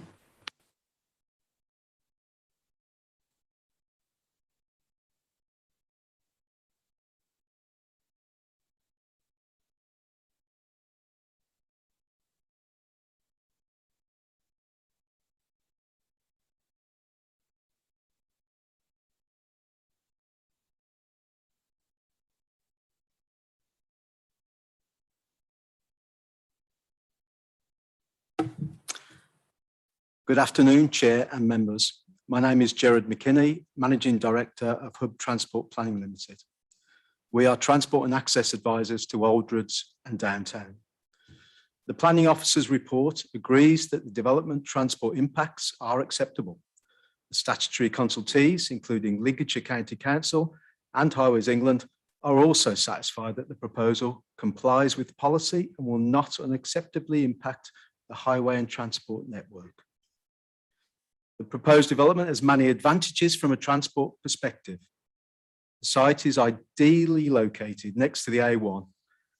Speaker 9: Good afternoon, Chair and members. My name is Gerard McKinney, Managing Director of Hub Transport Planning Limited. We are transport and access advisors to Aldredge and Downtown. The Planning Officer's report agrees that the development transport impacts are acceptable. The statutory consultees, including Lincolnshire County Council and Highways England, are also satisfied that the proposal complies with policy and will not unacceptably impact the highway and transport network. The proposed development has many advantages from a transport perspective. The site is ideally located next to the A1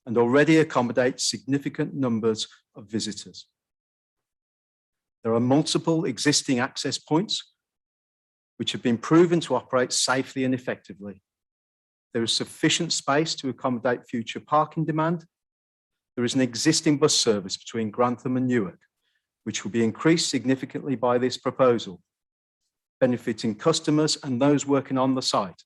Speaker 9: and already accommodates significant numbers of visitors. There are multiple existing access points which have been proven to operate safely and effectively. There is sufficient space to accommodate future parking demand. There is an existing bus service between Grantham and Newark, which will be increased significantly by this proposal, benefiting customers and those working on the site.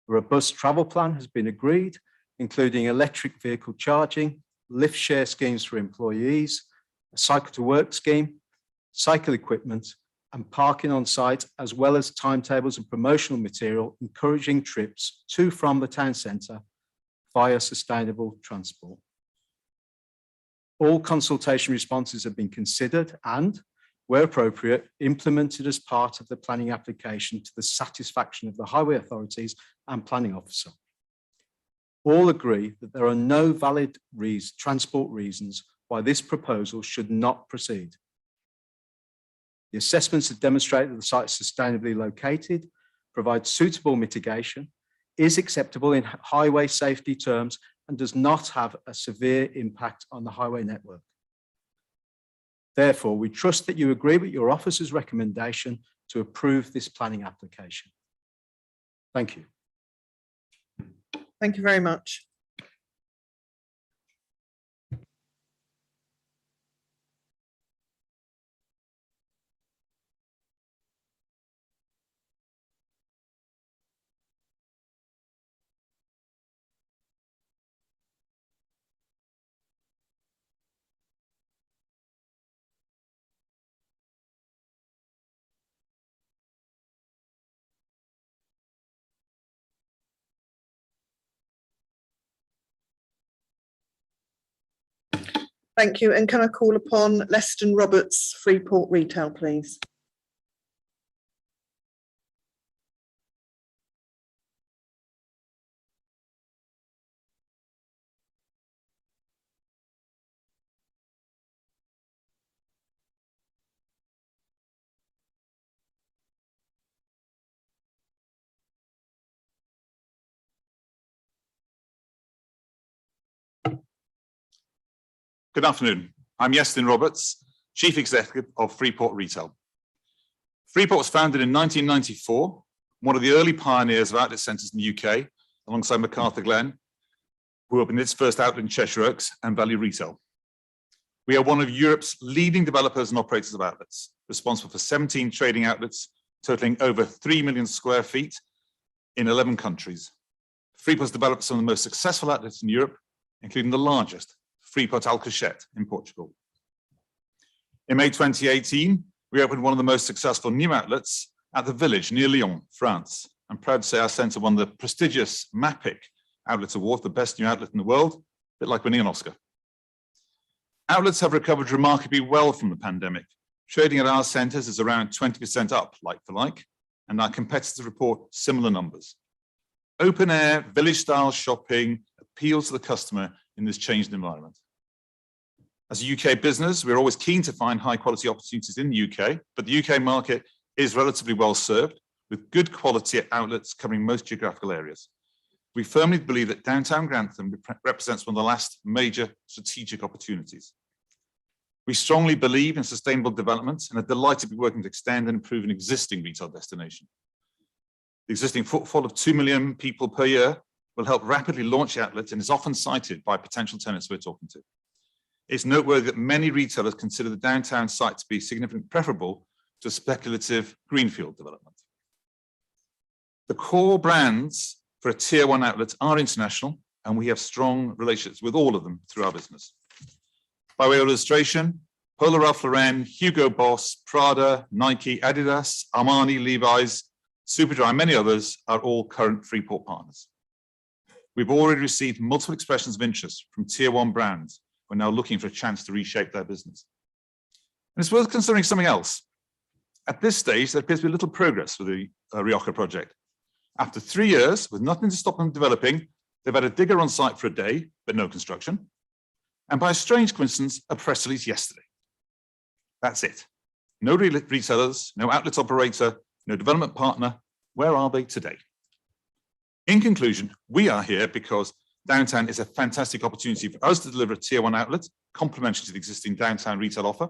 Speaker 9: A robust travel plan has been agreed, including electric vehicle charging, lift share schemes for employees, a cycle to work scheme, cycle equipment, and parking on site, as well as timetables and promotional material encouraging trips to from the town centre via sustainable transport. All consultation responses have been considered and, where appropriate, implemented as part of the planning application to the satisfaction of the highway authorities and planning officer. All agree that there are no valid transport reasons why this proposal should not proceed. The assessments have demonstrated that the site is sustainably located, provides suitable mitigation, is acceptable in highway safety terms, and does not have a severe impact on the highway network. Therefore, we trust that you agree with your officer's recommendation to approve this planning application. Thank you.
Speaker 1: Thank you very much. Thank you. And can I call upon Leston Roberts, Freeport Retail, please?
Speaker 10: Good afternoon. I'm Leston Roberts, Chief Executive of Freeport Retail. Freeport was founded in 1994, one of the early pioneers of outlet centres in the UK, alongside MacArthur Glen, who opened its first outlet in Cheshire Oaks and Valley Retail. We are one of Europe's leading developers and operators of outlets, responsible for 17 trading outlets, totaling over 3 million square feet in 11 countries. Freeport has developed some of the most successful outlets in Europe, including the largest, Freeport Alcochete in Portugal. In May 2018, we opened one of the most successful new outlets at the Village near Lyon, France, I'm proud to say our centre won the prestigious MAPIC Outlets Award, the best new outlet in the world, a bit like winning an Oscar. Outlets have recovered remarkably well from the pandemic. Trading at our centres is around 20% up, like for like, and our competitors report similar numbers. Open air, village style shopping appeals to the customer in this changed environment. As a UK business, we're always keen to find high quality opportunities in the UK, but the UK market is relatively well served with good quality outlets covering most geographical areas. We firmly believe that downtown Grantham represents one of the last major strategic opportunities. We strongly believe in sustainable development and are delighted to be working to extend and improve an existing retail destination. The existing footfall of 2 million people per year will help rapidly launch the outlet and is often cited by potential tenants we're talking to. It's noteworthy that many retailers consider the downtown site to be significantly preferable to speculative greenfield development. The core brands for a tier 1 outlet are international, and we have strong relationships with all of them through our business. By way of illustration, Polo Ralph Lauren, Hugo Boss, Prada, Nike, Adidas, Armani, Levi's, Superdry, and many others are all current Freeport partners. We've already received multiple expressions of interest from tier 1 brands who are now looking for a chance to reshape their business. And it's worth considering something else. At this stage, there appears to be little progress with the Rioja project. After 3 years, with nothing to stop them developing, they've had a digger on site for a day, but no construction. And by a strange coincidence, a press release yesterday. That's it. No retailers, no outlet operator, no development partner. Where are they today? In conclusion, we are here because downtown is a fantastic opportunity for us to deliver a tier 1 outlet, complementary to the existing downtown retail offer.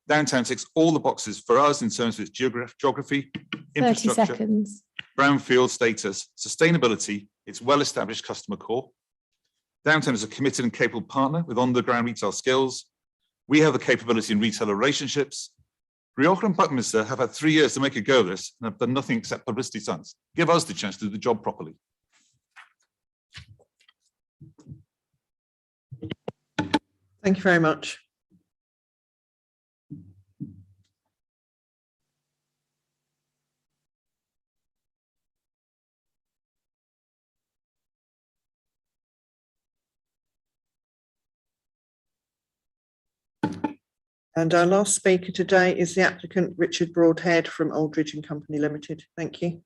Speaker 10: Downtown ticks all the boxes for us in terms of its geography,
Speaker 2: 30
Speaker 10: infrastructure,
Speaker 2: seconds.
Speaker 10: brownfield status, sustainability, its well-established customer core. Downtown is a committed and capable partner with on-the-ground retail skills. We have the capability in retailer relationships. Rioja and Buckminster have had 3 years to make a go of this and have done nothing except publicity stunts. Give us the chance to do the job properly.
Speaker 1: Thank you very much. And our last speaker today is the applicant Richard Broadhead from Aldridge and Company Limited. Thank you.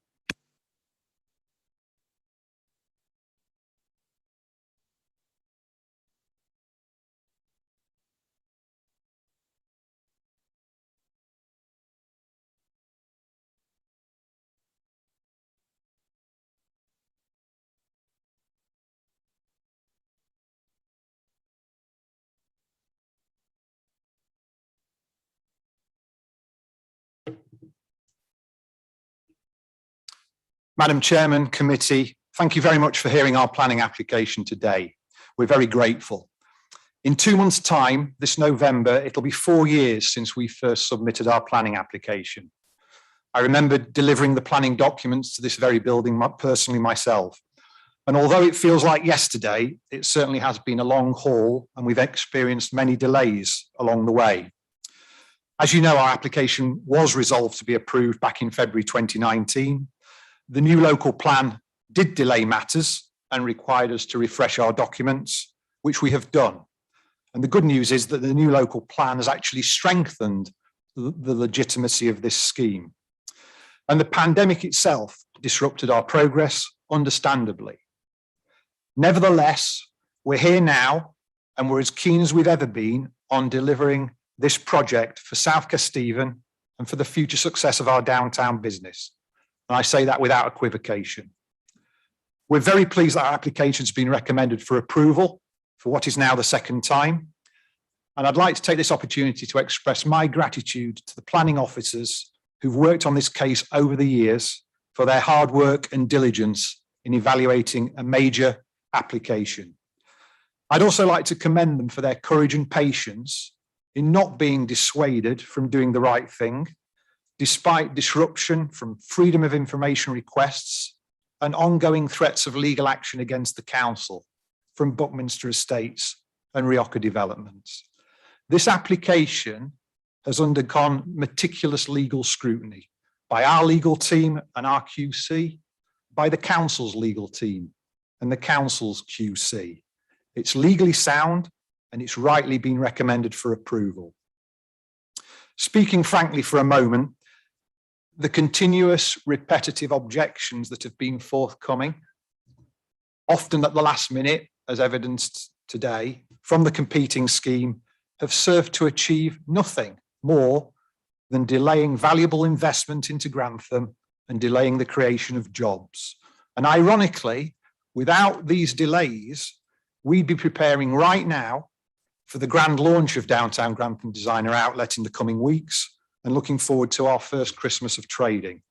Speaker 11: Madam Chairman, committee, thank you very much for hearing our planning application today. We're very grateful. In 2 months' time, this November, it'll be 4 years since we first submitted our planning application. I remember delivering the planning documents to this very building personally myself. And although it feels like yesterday, it certainly has been a long haul and we've experienced many delays along the way. As you know, our application was resolved to be approved back in February 2019. The new local plan did delay matters and required us to refresh our documents, which we have done. And the good news is that the new local plan has actually strengthened the legitimacy of this scheme. And the pandemic itself disrupted our progress, understandably. Nevertheless, we're here now and we're as keen as we've ever been on delivering this project for South Kesteven and for the future success of our downtown business. And I say that without equivocation. We're very pleased that our application has been recommended for approval for what is now the second time. And I'd like to take this opportunity to express my gratitude to the planning officers who've worked on this case over the years for their hard work and diligence in evaluating a major application. I'd also like to commend them for their courage and patience in not being dissuaded from doing the right thing, despite disruption from freedom of information requests and ongoing threats of legal action against the council from Buckminster Estates and Rioja Developments. This application has undergone meticulous legal scrutiny by our legal team and our QC, by the council's legal team and the council's QC. It's legally sound and it's rightly been recommended for approval. Speaking frankly for a moment, the continuous repetitive objections that have been forthcoming, often at the last minute, as evidenced today, from the competing scheme, have served to achieve nothing more than delaying valuable investment into Grantham and delaying the creation of jobs. And ironically, without these delays, we'd be preparing right now for the grand launch of Downtown Grantham Designer Outlet in the coming weeks and looking forward to our first Christmas of trading.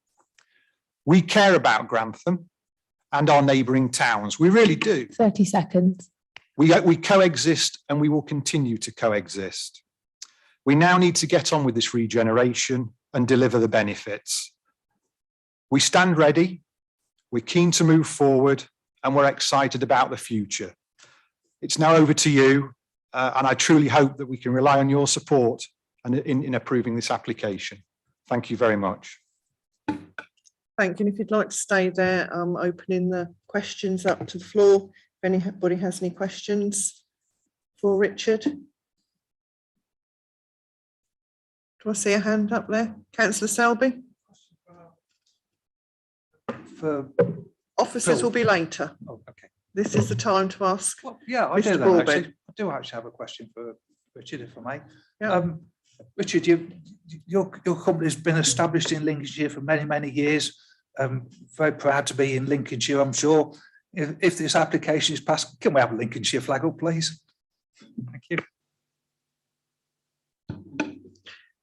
Speaker 11: We care about Grantham and our neighbouring towns. We really do.
Speaker 12: 30 seconds.
Speaker 11: We coexist and we will continue to coexist. We now need to get on with this regeneration and deliver the benefits. We stand ready, we're keen to move forward, and we're excited about the future. It's now over to you, and I truly hope that we can rely on your support in approving this application. Thank you very much.
Speaker 1: Thank you. And if you'd like to stay there, I'm opening the questions up to the floor. If anybody has any questions for Richard. Do I see a hand up there? Councillor Selby?
Speaker 13: For
Speaker 1: Officers will be later.
Speaker 13: Oh, okay.
Speaker 1: This is the time to ask.
Speaker 13: Well, yeah, I
Speaker 1: Mr.
Speaker 13: do that
Speaker 1: Broadbent.
Speaker 13: actually. I do actually have a question for Richard, if I may.
Speaker 1: Yeah.
Speaker 13: Richard, your company's been established in Lincolnshire for many, many years. Very proud to be in Lincolnshire, I'm sure. If this application is passed, can we have a Lincolnshire flag up, please? Thank you.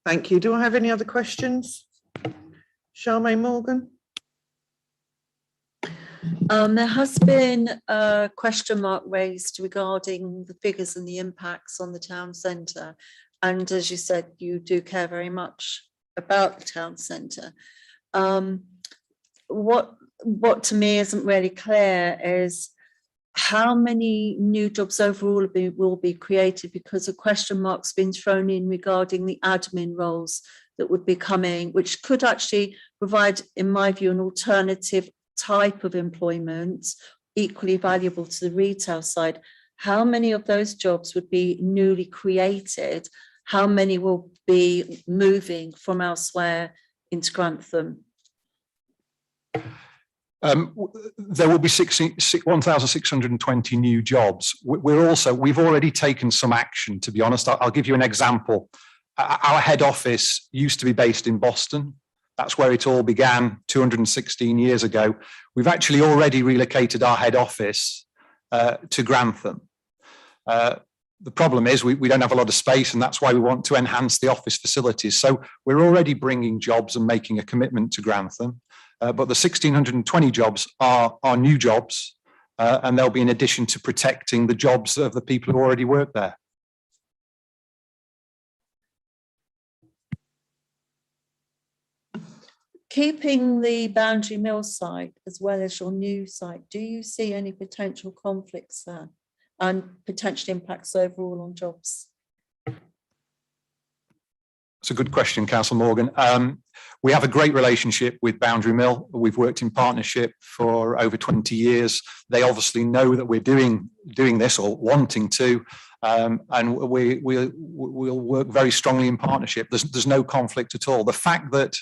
Speaker 1: Thank you. Do I have any other questions? Charmaine Morgan?
Speaker 14: There has been a question mark raised regarding the figures and the impacts on the town centre. And as you said, you do care very much about the town centre. What to me isn't really clear is how many new jobs overall will be created, because a question mark's been thrown in regarding the admin roles that would be coming, which could actually provide, in my view, an alternative type of employment equally valuable to the retail side. How many of those jobs would be newly created? How many will be moving from elsewhere into Grantham?
Speaker 11: There will be 1,620 new jobs. We've already taken some action, to be honest. I'll give you an example. Our head office used to be based in Boston. That's where it all began 216 years ago. We've actually already relocated our head office to Grantham. The problem is we don't have a lot of space, and that's why we want to enhance the office facilities. So we're already bringing jobs and making a commitment to Grantham. But the 1,620 jobs are new jobs, and they'll be in addition to protecting the jobs of the people who already work there.
Speaker 14: Keeping the Boundary Mill site as well as your new site, do you see any potential conflicts there and potential impacts overall on jobs?
Speaker 11: It's a good question, Councillor Morgan. We have a great relationship with Boundary Mill. We've worked in partnership for over 20 years. They obviously know that we're doing this or wanting to, and we'll work very strongly in partnership. There's no conflict at all. The fact that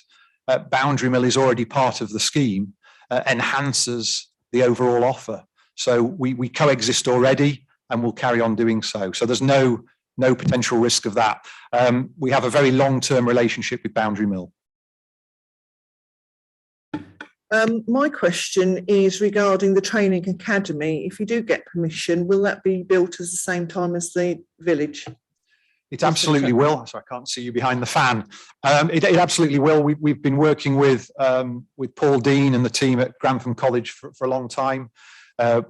Speaker 11: Boundary Mill is already part of the scheme enhances the overall offer. So we coexist already, and we'll carry on doing so. So there's no potential risk of that. We have a very long-term relationship with Boundary Mill.
Speaker 1: My question is regarding the training academy. If you do get permission, will that be built at the same time as the village?
Speaker 11: It absolutely will. So I can't see you behind the fan. It absolutely will. We've been working with Paul Dean and the team at Grantham College for a long time.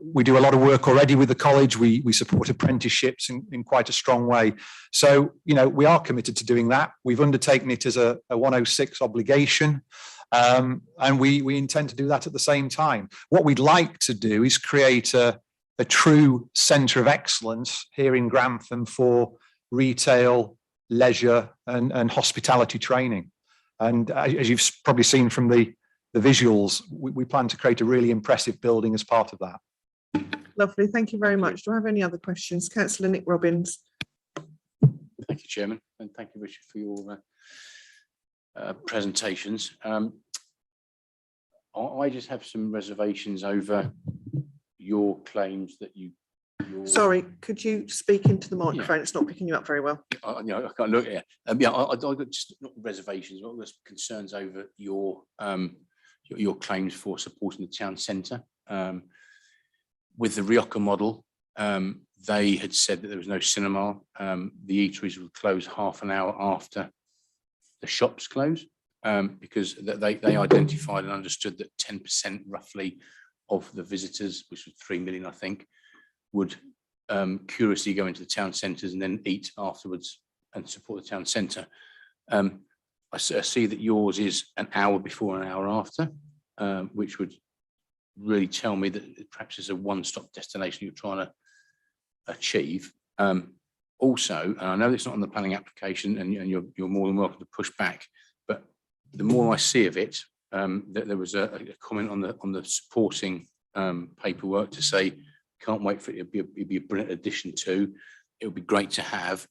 Speaker 11: We do a lot of work already with the college. We support apprenticeships in quite a strong way. So, we are committed to doing that. We've undertaken it as a 106 obligation, and we intend to do that at the same time. What we'd like to do is create a true centre of excellence here in Grantham for retail, leisure and hospitality training. And as you've probably seen from the visuals, we plan to create a really impressive building as part of that.
Speaker 1: Lovely, thank you very much. Do I have any other questions? Councillor Nick Robbins.
Speaker 12: Thank you, Chairman, and thank you, Richard, for your presentations. I just have some reservations over your claims that
Speaker 1: Sorry, could you speak into the microphone? It's not picking you up very well.
Speaker 12: I can't look at it. I got just not reservations, but there's concerns over your claims for supporting the town centre. With the Rioja model, they had said that there was no cinema. The eateries would close half an hour after the shops close, because they identified and understood that 10% roughly of the visitors, which was 3 million, I think, would curiously go into the town centres and then eat afterwards and support the town centre. I see that yours is an hour before, an hour after, which would really tell me that perhaps it's a one-stop destination you're trying to achieve. Also, and I know it's not on the planning application, and you're more than welcome to push back, but the more I see of it, there was a comment on the supporting paperwork to say, can't wait for it. It'd be a brilliant addition to. It would be great to have.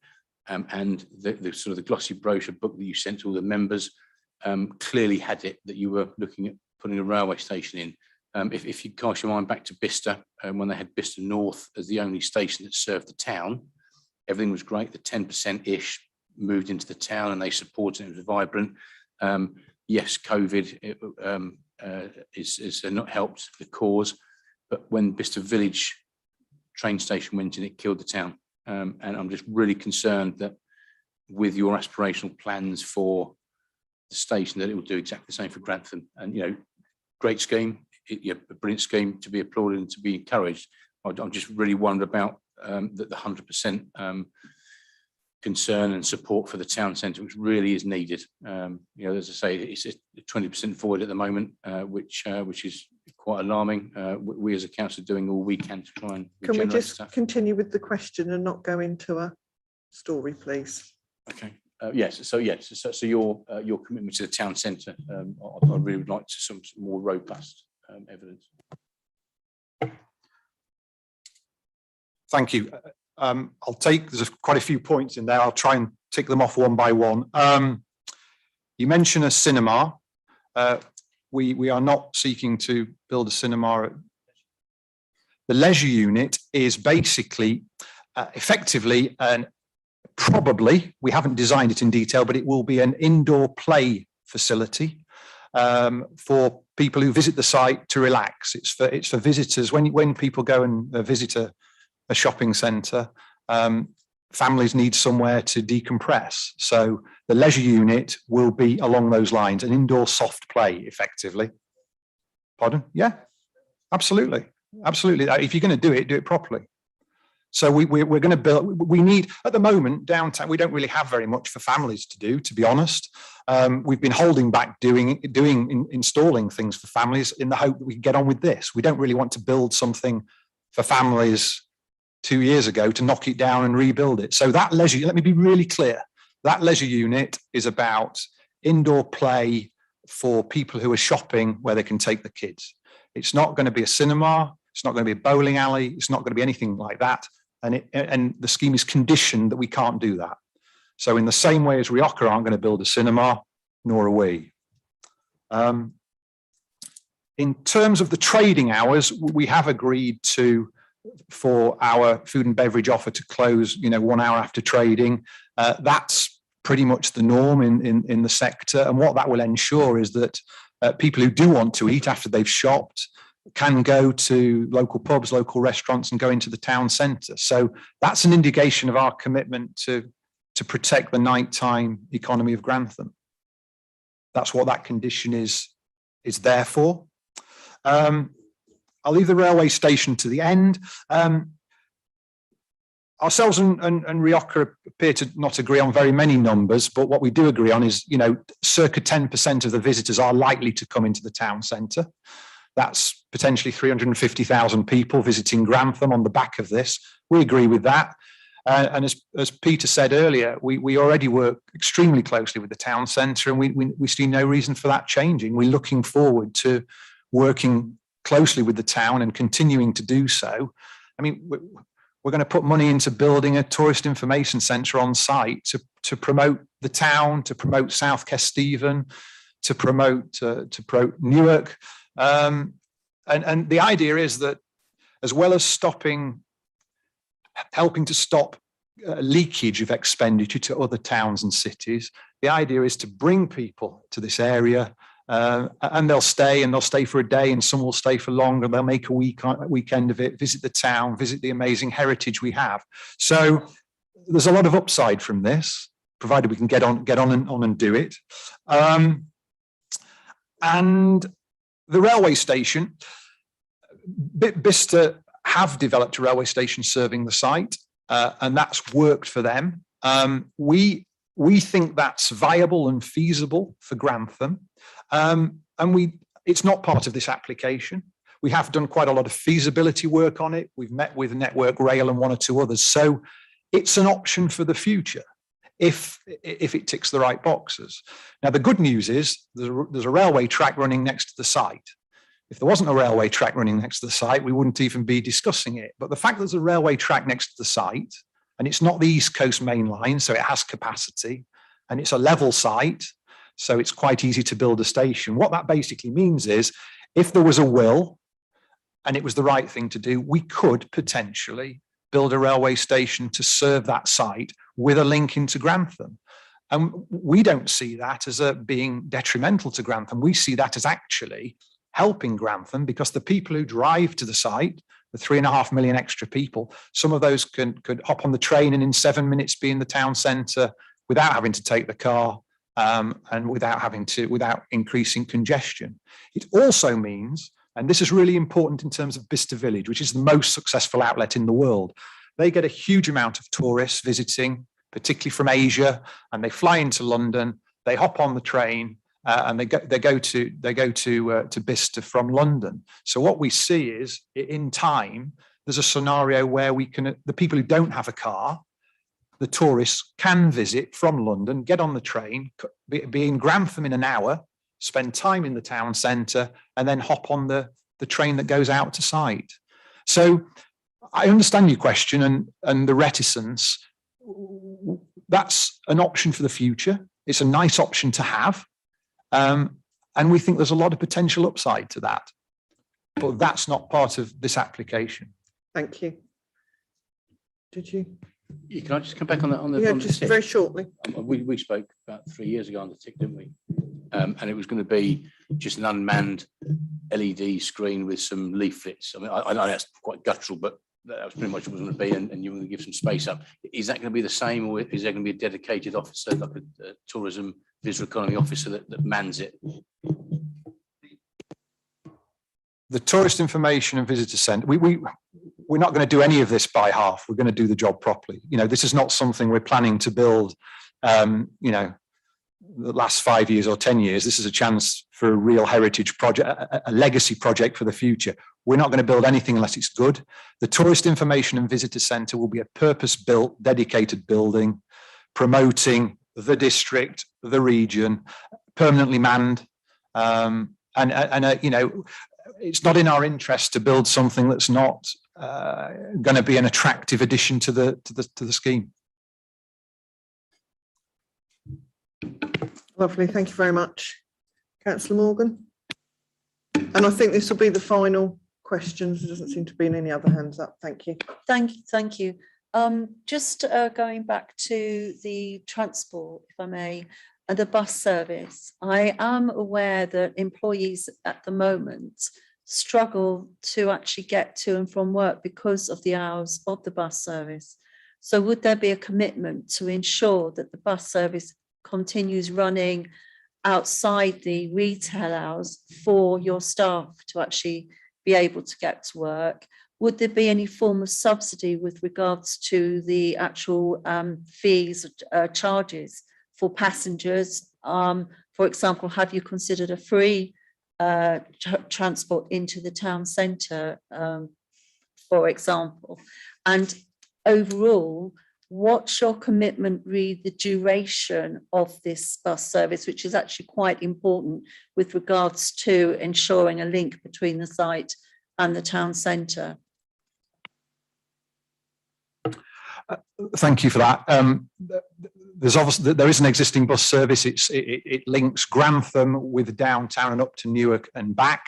Speaker 12: And the sort of the glossy brochure book that you sent to all the members clearly had it that you were looking at putting a railway station in. If you cast your mind back to Bicester, when they had Bicester North as the only station that served the town, everything was great. The 10%-ish moved into the town and they supported it. It was vibrant. Yes, COVID is not helped the cause, but when Bicester Village train station went in, it killed the town. And I'm just really concerned that with your aspirational plans for the station, that it will do exactly the same for Grantham. And, great scheme, a brilliant scheme to be applauded and to be encouraged. I'm just really worried about the 100% concern and support for the town centre, which really is needed. As I say, it's 20% void at the moment, which is quite alarming. We as a council are doing all we can to try and
Speaker 1: Can we just
Speaker 12: stuff.
Speaker 1: continue with the question and not go into a story, please?
Speaker 12: Okay. Yes. So your commitment to the town centre, I really would like some more robust evidence.
Speaker 11: Thank you. There's quite a few points in there. I'll try and tick them off one by one. You mentioned a cinema. We are not seeking to build a cinema. The leisure unit is basically effectively and probably, we haven't designed it in detail, but it will be an indoor play facility for people who visit the site to relax. It's for visitors. When people go and visit a shopping centre, families need somewhere to decompress. So the leisure unit will be along those lines, an indoor soft play, effectively. Pardon? Yeah, absolutely. Absolutely. If you're going to do it properly. So we're going to build, we need, at the moment, downtown, we don't really have very much for families to do, to be honest. We've been holding back installing things for families in the hope that we can get on with this. We don't really want to build something for families 2 years ago to knock it down and rebuild it. So that leisure, let me be really clear, that leisure unit is about indoor play for people who are shopping where they can take the kids. It's not going to be a cinema. It's not going to be a bowling alley. It's not going to be anything like that. And the scheme is conditioned that we can't do that. So in the same way as Rioja aren't going to build a cinema, nor are we. In terms of the trading hours, we have agreed for our food and beverage offer to close, 1 hour after trading. That's pretty much the norm in the sector. And what that will ensure is that people who do want to eat after they've shopped can go to local pubs, local restaurants, and go into the town centre. So that's an indication of our commitment to protect the nighttime economy of Grantham. That's what that condition is there for. I'll leave the railway station to the end. Ourselves and Rioja appear to not agree on very many numbers, but what we do agree on is, circa 10% of the visitors are likely to come into the town centre. That's potentially 350,000 people visiting Grantham on the back of this. We agree with that. And as Peter said earlier, we already work extremely closely with the town centre, and we see no reason for that changing. We're looking forward to working closely with the town and continuing to do so. I mean, we're going to put money into building a tourist information centre on site to promote the town, to promote South Kesteven, to promote Newark. And the idea is that, as well as helping to stop leakage of expenditure to other towns and cities, the idea is to bring people to this area, and they'll stay for a day, and some will stay for longer. They'll make a weekend of it, visit the town, visit the amazing heritage we have. So there's a lot of upside from this, provided we can get on and do it. And the railway station, Bicester have developed a railway station serving the site, and that's worked for them. We think that's viable and feasible for Grantham, and it's not part of this application. We have done quite a lot of feasibility work on it. We've met with Network Rail and one or two others, so it's an option for the future if it ticks the right boxes. Now, the good news is there's a railway track running next to the site. If there wasn't a railway track running next to the site, we wouldn't even be discussing it. But the fact that there's a railway track next to the site, and it's not the East Coast Main Line, so it has capacity, and it's a level site, so it's quite easy to build a station. What that basically means is, if there was a will, and it was the right thing to do, we could potentially build a railway station to serve that site with a link into Grantham. And we don't see that as being detrimental to Grantham. We see that as actually helping Grantham, because the people who drive to the site, the 3.5 million extra people, some of those could hop on the train and in 7 minutes be in the town centre without having to take the car, and without increasing congestion. It also means, and this is really important in terms of Bicester Village, which is the most successful outlet in the world, they get a huge amount of tourists visiting, particularly from Asia, and they fly into London, they hop on the train, and they go to Bicester from London. So what we see is, in time, there's a scenario where the people who don't have a car, the tourists can visit from London, get on the train, be in Grantham in an hour, spend time in the town centre, and then hop on the train that goes out to site. So I understand your question and the reticence. That's an option for the future. It's a nice option to have. And we think there's a lot of potential upside to that, but that's not part of this application.
Speaker 1: Thank you. Did you?
Speaker 12: Yeah, can I just come back on the
Speaker 1: Yeah,
Speaker 12: on the
Speaker 1: just
Speaker 12: tick?
Speaker 1: very shortly.
Speaker 12: We spoke about 3 years ago on the tick, didn't we? And it was going to be just an unmanned LED screen with some leaflets. I mean, I know that's quite guttural, but that was pretty much what it was going to be, and you were going to give some space up. Is that going to be the same, or is there going to be a dedicated officer, like a tourism visitor economy officer that mans it?
Speaker 11: The Tourist Information and Visitor Centre, we're not going to do any of this by half. We're going to do the job properly. You know, this is not something we're planning to build, you know, the last 5 years or 10 years. This is a chance for a real heritage project, a legacy project for the future. We're not going to build anything unless it's good. The Tourist Information and Visitor Centre will be a purpose-built, dedicated building, promoting the district, the region, permanently manned. You know, it's not in our interest to build something that's not going to be an attractive addition to the scheme.
Speaker 1: Lovely, thank you very much. Councillor Morgan. And I think this will be the final questions. There doesn't seem to be any other hands up. Thank you.
Speaker 14: Thank you. Just going back to the transport, if I may, and the bus service. I am aware that employees at the moment struggle to actually get to and from work because of the hours of the bus service. So would there be a commitment to ensure that the bus service continues running outside the retail hours for your staff to actually be able to get to work? Would there be any form of subsidy with regards to the actual fees, charges for passengers? For example, have you considered a free transport into the town centre, for example? And overall, what's your commitment re the duration of this bus service, which is actually quite important with regards to ensuring a link between the site and the town centre?
Speaker 11: Thank you for that. There is an existing bus service. It links Grantham with downtown and up to Newark and back.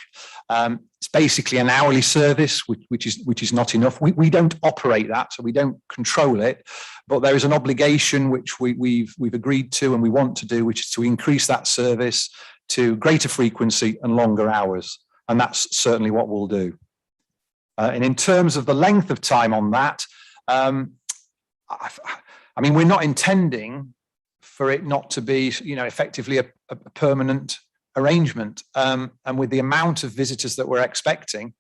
Speaker 11: It's basically an hourly service, which is not enough. We don't operate that, so we don't control it. But there is an obligation which we've agreed to and we want to do, which is to increase that service to greater frequency and longer hours, and that's certainly what we'll do. And in terms of the length of time on that, I mean, we're not intending for it not to be, effectively a permanent arrangement. And with the amount of visitors that we're expecting,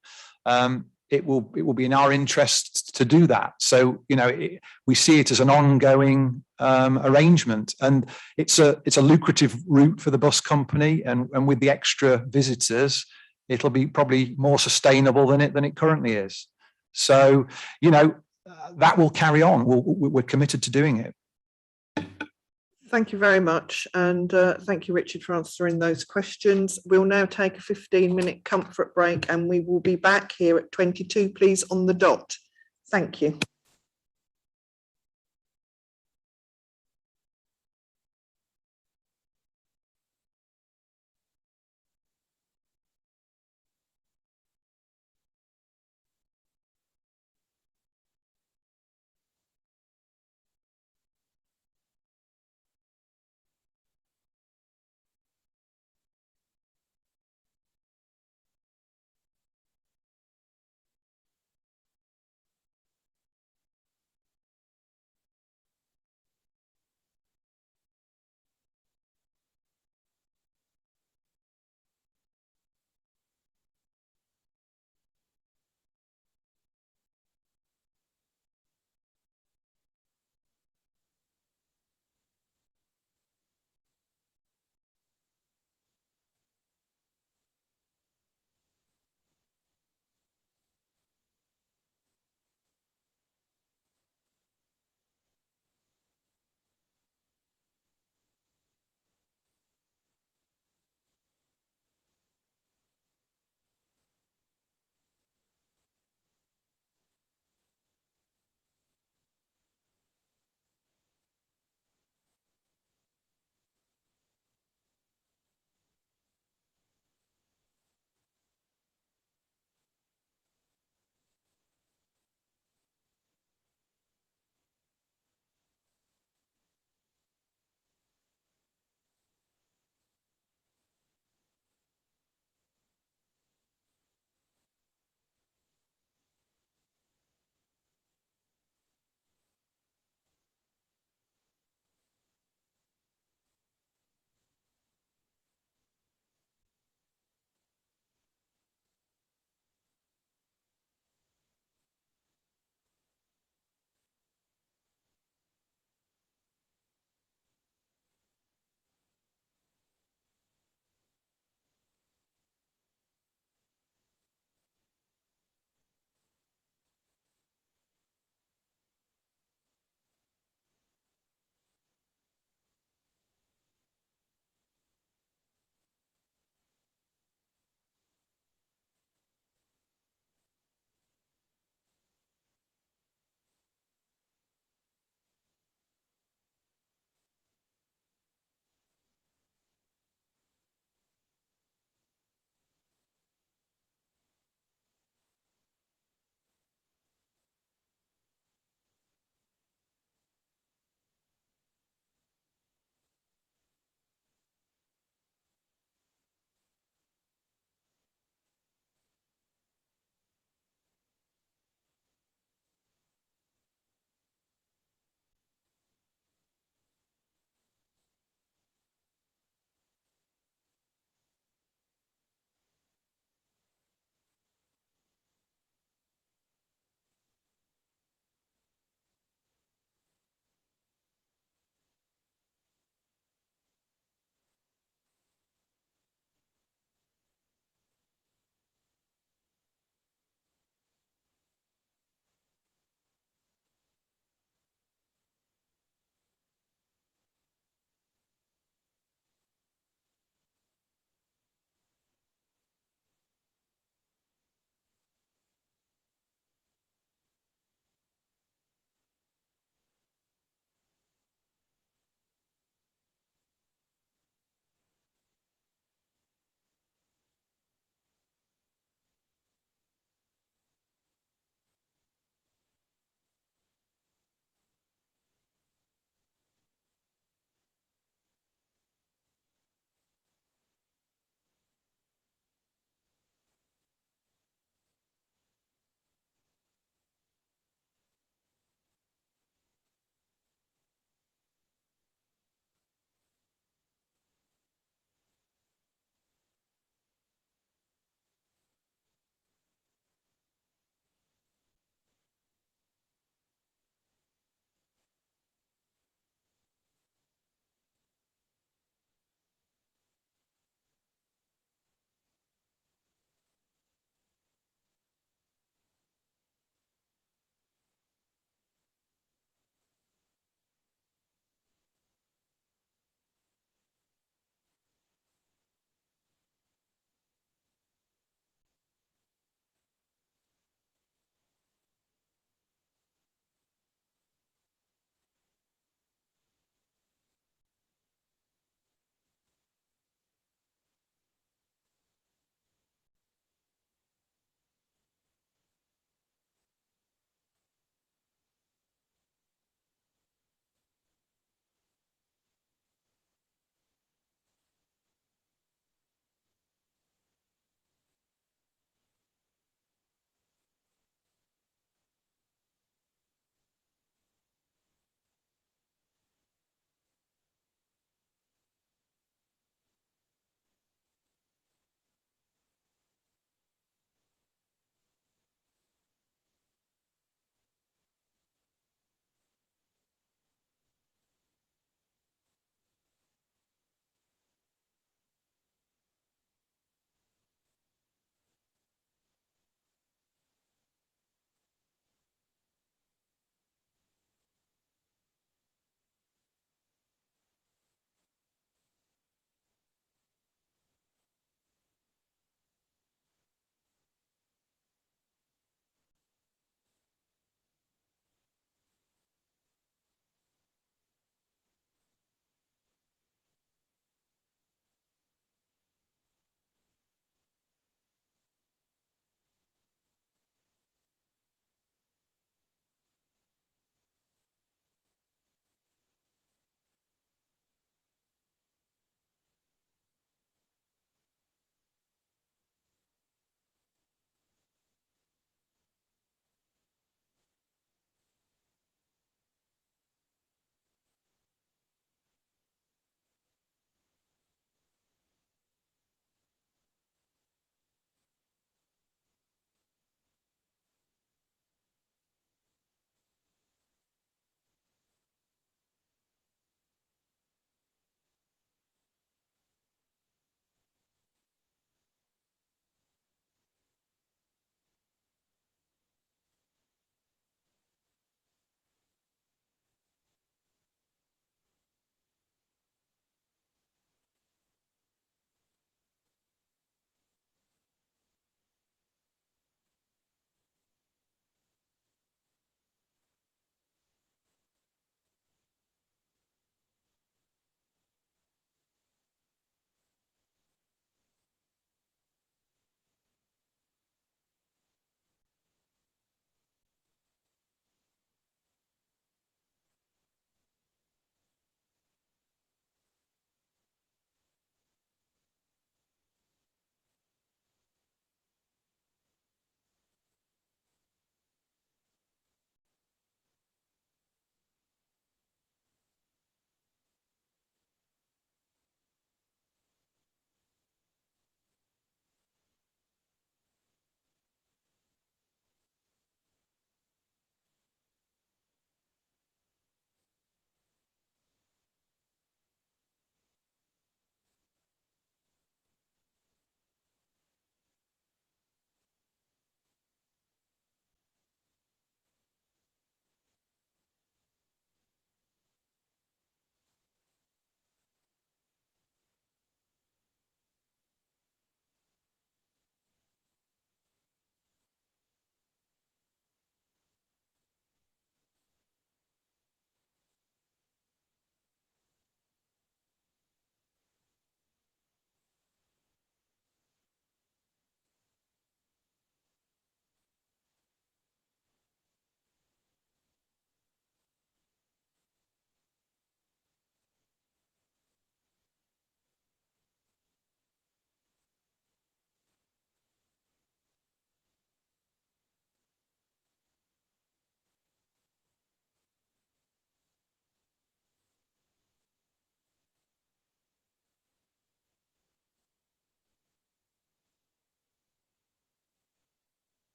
Speaker 11: it will be in our interest to do that. So, we see it as an ongoing arrangement, and it's a lucrative route for the bus company. And with the extra visitors, it'll be probably more sustainable than it currently is. So, that will carry on. We're committed to doing it.
Speaker 1: Thank you very much. And thank you, Richard, for answering those questions. We'll now take a 15-minute comfort break and we will be back here at 22, please, on the dot. Thank you.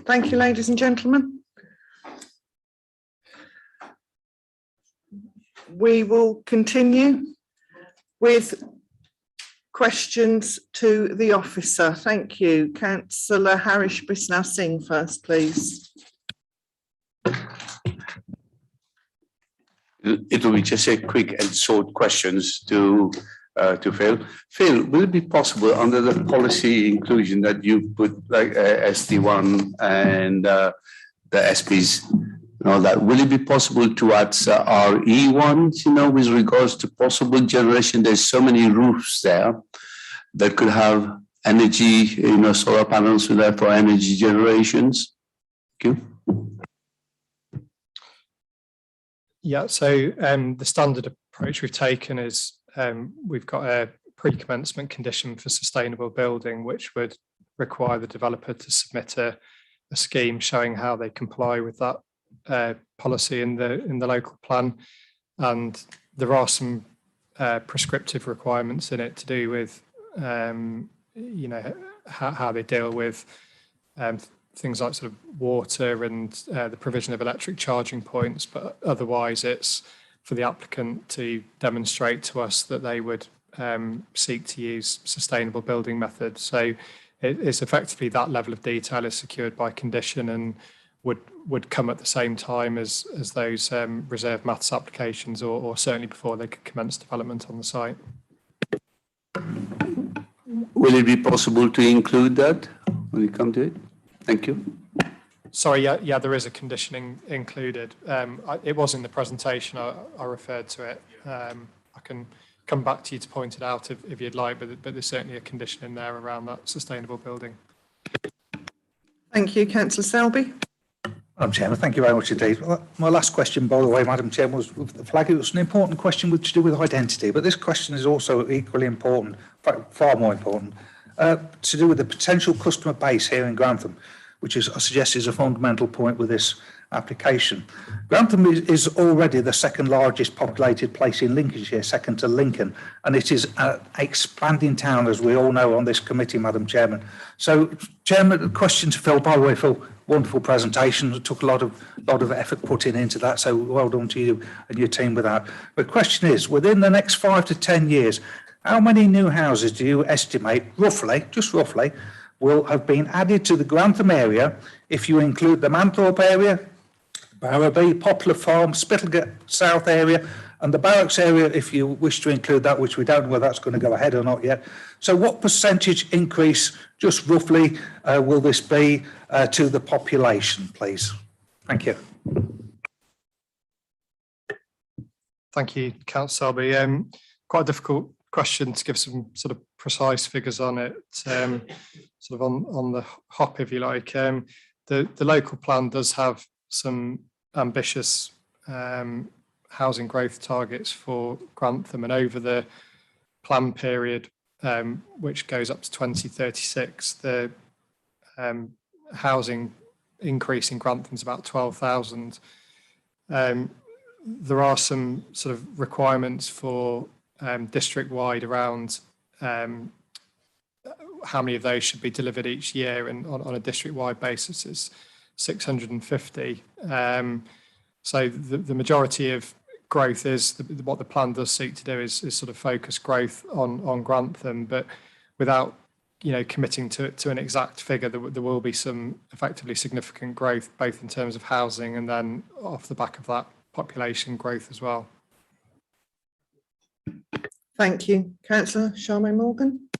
Speaker 1: Thank you, ladies and gentlemen. We will continue with questions to the officer. Thank you. Councillor Harish Bisnow Singh first, please.
Speaker 12: It will be just a quick and short questions to Phil. Phil, will it be possible under the policy inclusion that you put like SD1 and the SPs and all that, will it be possible to add RE ones, you know, with regards to possible generation? There's so many roofs there that could have energy, you know, solar panels there for energy generations. Thank you.
Speaker 3: Yeah, so the standard approach we've taken is we've got a pre-commencement condition for sustainable building, which would require the developer to submit a scheme showing how they comply with that policy in the local plan. And there are some prescriptive requirements in it to do with, you know, how they deal with things like sort of water and the provision of electric charging points, but otherwise it's for the applicant to demonstrate to us that they would seek to use sustainable building methods. So it's effectively that level of detail is secured by condition and would come at the same time as those reserved maths applications or certainly before they could commence development on the site.
Speaker 12: Will it be possible to include that when you come to it? Thank you.
Speaker 3: Sorry, yeah, there is a conditioning included. It was in the presentation, I referred to it. I can come back to you to point it out if you'd like, but there's certainly a condition in there around that sustainable building.
Speaker 1: Thank you, Councillor Selby.
Speaker 13: Madam Chairman, thank you very much indeed. My last question, by the way, Madam Chairman, was with the flag. It was an important question to do with identity, but this question is also equally important, far more important, to do with the potential customer base here in Grantham, which is, I suggest, is a fundamental point with this application. Grantham is already the second largest populated place in Lincolnshire, second to Lincoln, and it is an expanding town, as we all know on this committee, Madam Chairman. So, Chairman, a question to Phil. By the way, Phil, wonderful presentation. It took a lot of effort putting into that, so well done to you and your team with that. But the question is, within the next 5 to 10 years, how many new houses do you estimate, roughly, just roughly, will have been added to the Grantham area if you include the Manthorpe area, Barrowby, Poplar Farm, Spittlegate South area, and the Barracks area, if you wish to include that, which we don't know whether that's going to go ahead or not yet. So what percentage increase, just roughly, will this be to the population, please? Thank you.
Speaker 3: Thank you, Councillor Selby. Quite a difficult question to give some sort of precise figures on it, sort of on the hop, if you like. The local plan does have some ambitious housing growth targets for Grantham, and over the plan period, which goes up to 2036, the housing increase in Grantham is about 12,000. There are some sort of requirements for district-wide around how many of those should be delivered each year, and on a district-wide basis is 650. So the majority of growth is what the plan does seek to do is sort of focus growth on Grantham, but without, you know, committing to an exact figure. There will be some effectively significant growth, both in terms of housing and then off the back of that, population growth as well.
Speaker 1: Thank you. Councillor Charmaine Morgan.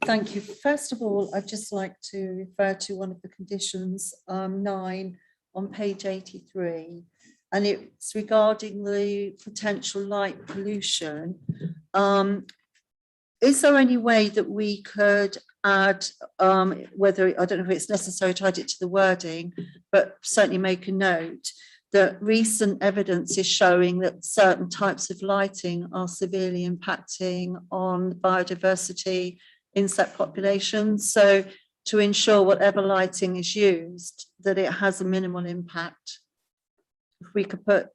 Speaker 14: Thank you. First of all, I'd just like to refer to one of the conditions, 9 on page 83, and it's regarding the potential light pollution. Is there any way that we could add, whether, I don't know if it's necessary to add it to the wording, but certainly make a note that recent evidence is showing that certain types of lighting are severely impacting on biodiversity, insect populations. So to ensure whatever lighting is used, that it has a minimal impact. If we could put,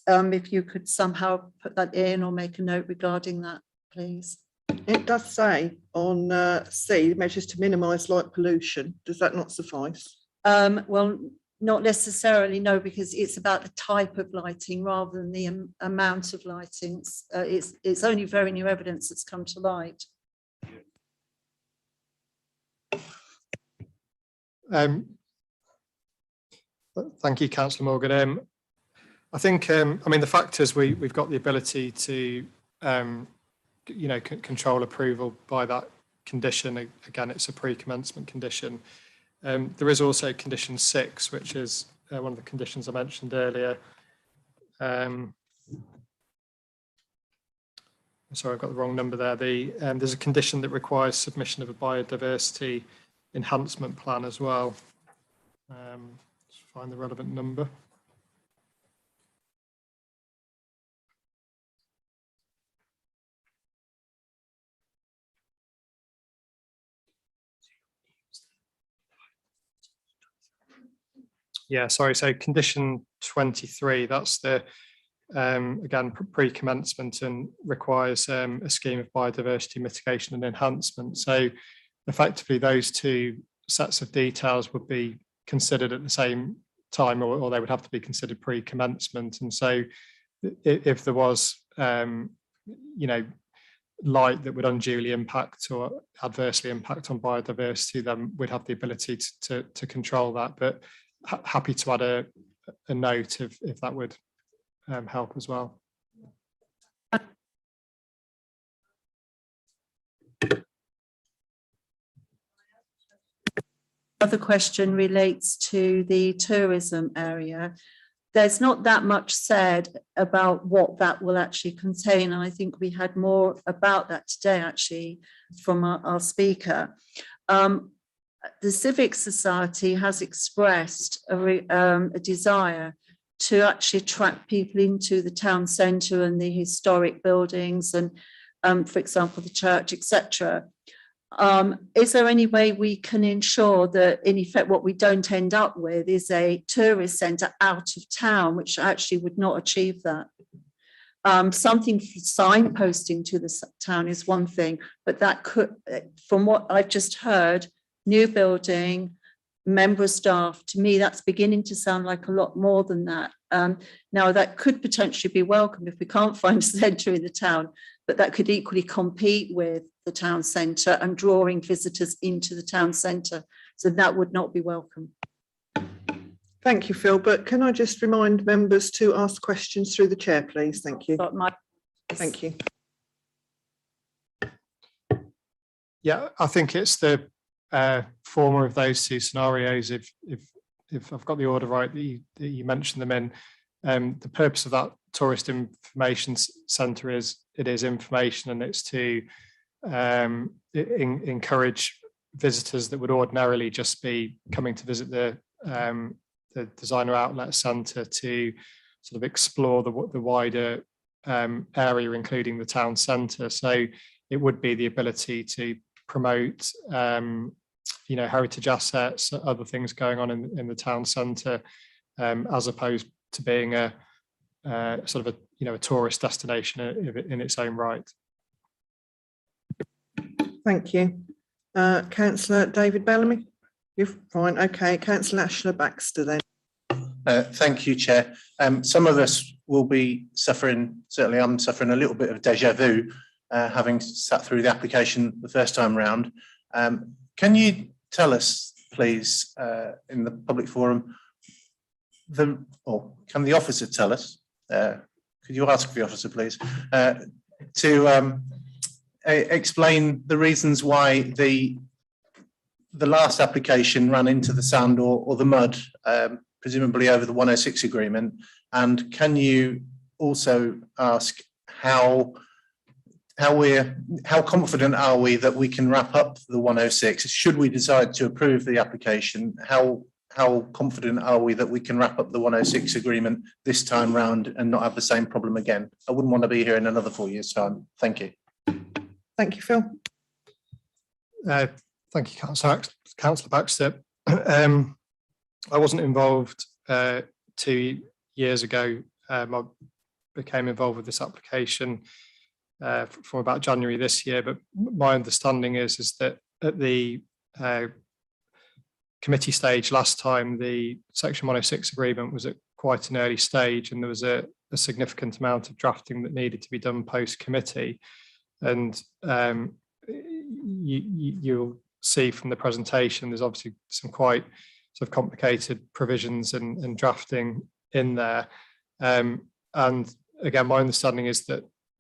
Speaker 14: if you could somehow put that in or make a note regarding that, please.
Speaker 1: It does say on C, measures to minimise light pollution. Does that not suffice?
Speaker 14: Well, not necessarily, no, because it's about the type of lighting rather than the amount of lighting. It's only very new evidence that's come to light.
Speaker 3: Thank you, Councillor Morgan. I think, I mean, the fact is we've got the ability to, control approval by that condition. Again, it's a pre-commencement condition. There is also condition 6, which is one of the conditions I mentioned earlier. Sorry, I've got the wrong number there. There's a condition that requires submission of a biodiversity enhancement plan as well. Let's find the relevant number. Yeah, sorry. So condition 23, that's the, again, pre-commencement and requires a scheme of biodiversity mitigation and enhancement. So effectively those two sets of details would be considered at the same time, or they would have to be considered pre-commencement. And so if there was, light that would unduly impact or adversely impact on biodiversity, then we'd have the ability to control that. But happy to add a note if that would help as well.
Speaker 14: Other question relates to the tourism area. There's not that much said about what that will actually contain, and I think we had more about that today actually from our speaker. The Civic Society has expressed a desire to actually attract people into the town centre and the historic buildings and, for example, the church, etc. Is there any way we can ensure that, in effect, what we don't end up with is a tourist centre out of town, which actually would not achieve that? Something for signposting to the town is one thing, but that could, from what I've just heard, new building, member of staff, to me, that's beginning to sound like a lot more than that. Now, that could potentially be welcome if we can't find a centre in the town, but that could equally compete with the town centre and drawing visitors into the town centre. So that would not be welcome.
Speaker 1: Thank you, Phil. But can I just remind members to ask questions through the chair, please? Thank you. Thank you.
Speaker 3: Yeah, I think it's the former of those two scenarios. If I've got the order right that you mentioned them in, the purpose of that tourist information centre is information, and it's to encourage visitors that would ordinarily just be coming to visit the designer outlet centre to sort of explore the wider area, including the town centre. So it would be the ability to promote heritage assets, other things going on in the town centre, as opposed to being a sort of a tourist destination in its own right.
Speaker 1: Thank you. Councillor David Bellamy. You're fine. Okay. Councillor Ashler Baxter then.
Speaker 15: Thank you, Chair. Some of us will be suffering, certainly I'm suffering a little bit of deja vu, having sat through the application the first time round. Can you tell us, please, in the public forum, or can the officer tell us, could you ask the officer, please, to explain the reasons why the last application ran into the sand or the mud, presumably over the 106 agreement, and can you also ask how confident are we that we can wrap up the 106? Should we decide to approve the application, how confident are we that we can wrap up the 106 agreement this time round and not have the same problem again? I wouldn't want to be here in another 4 years' time. Thank you.
Speaker 1: Thank you, Phil.
Speaker 3: Thank you, Councillor Baxter. I wasn't involved 2 years ago. I became involved with this application from about January this year. But my understanding is that at the committee stage last time, the Section 106 agreement was at quite an early stage, and there was a significant amount of drafting that needed to be done post committee. And you'll see from the presentation, there's obviously some quite sort of complicated provisions and drafting in there. And again, my understanding is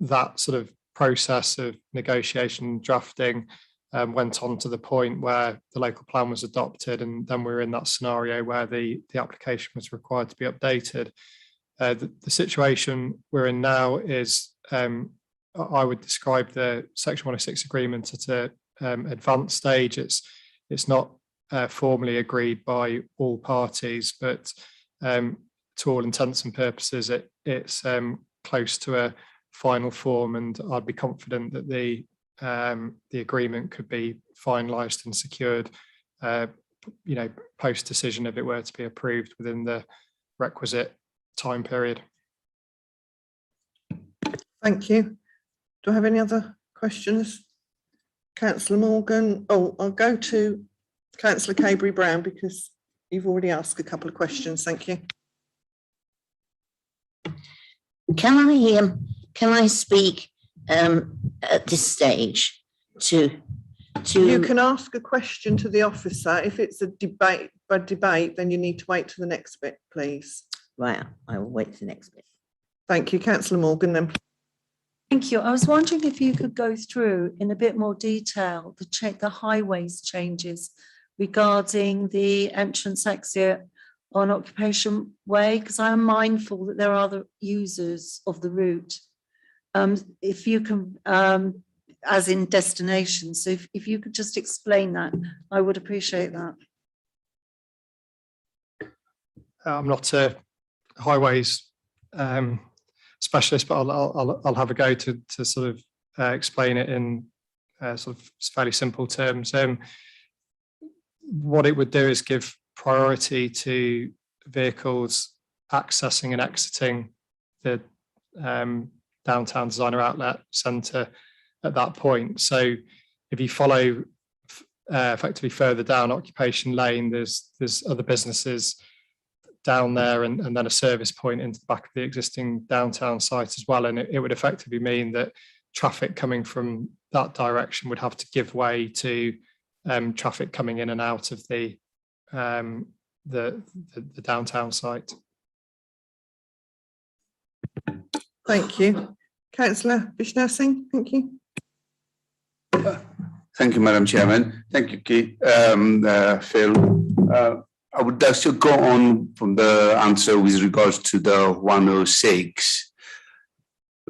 Speaker 3: that sort of process of negotiation and drafting went on to the point where the local plan was adopted, and then we were in that scenario where the application was required to be updated. The situation we're in now is, I would describe the Section 106 agreement at an advanced stage. It's not formally agreed by all parties, but to all intents and purposes, it's close to a final form, and I'd be confident that the agreement could be finalised and secured, post decision if it were to be approved within the requisite time period.
Speaker 1: Thank you. Do I have any other questions? Councillor Morgan. Oh, I'll go to Councillor Cabery-Brown because you've already asked a couple of questions. Thank you.
Speaker 16: Can I speak at this stage to
Speaker 1: You can ask a question to the officer. If it's a debate, then you need to wait to the next bit, please.
Speaker 16: Right, I will wait for the next bit.
Speaker 1: Thank you. Councillor Morgan then.
Speaker 14: Thank you. I was wondering if you could go through in a bit more detail the highways changes regarding the entrance exit on Occupation Way, because I am mindful that there are other users of the route. If you can, as in destinations, so if you could just explain that, I would appreciate that.
Speaker 3: I'm not a highways specialist, but I'll have a go to sort of explain it in sort of fairly simple terms. What it would do is give priority to vehicles accessing and exiting the downtown designer outlet centre at that point. So if you follow effectively further down Occupation Lane, there's other businesses down there and then a service point into the back of the existing downtown site as well. And it would effectively mean that traffic coming from that direction would have to give way to traffic coming in and out of the downtown site.
Speaker 1: Thank you. Councillor Vishnu Singh, thank you.
Speaker 17: Thank you, Madam Chairman. Thank you, Keith, Phil. I would also go on from the answer with regards to the 106.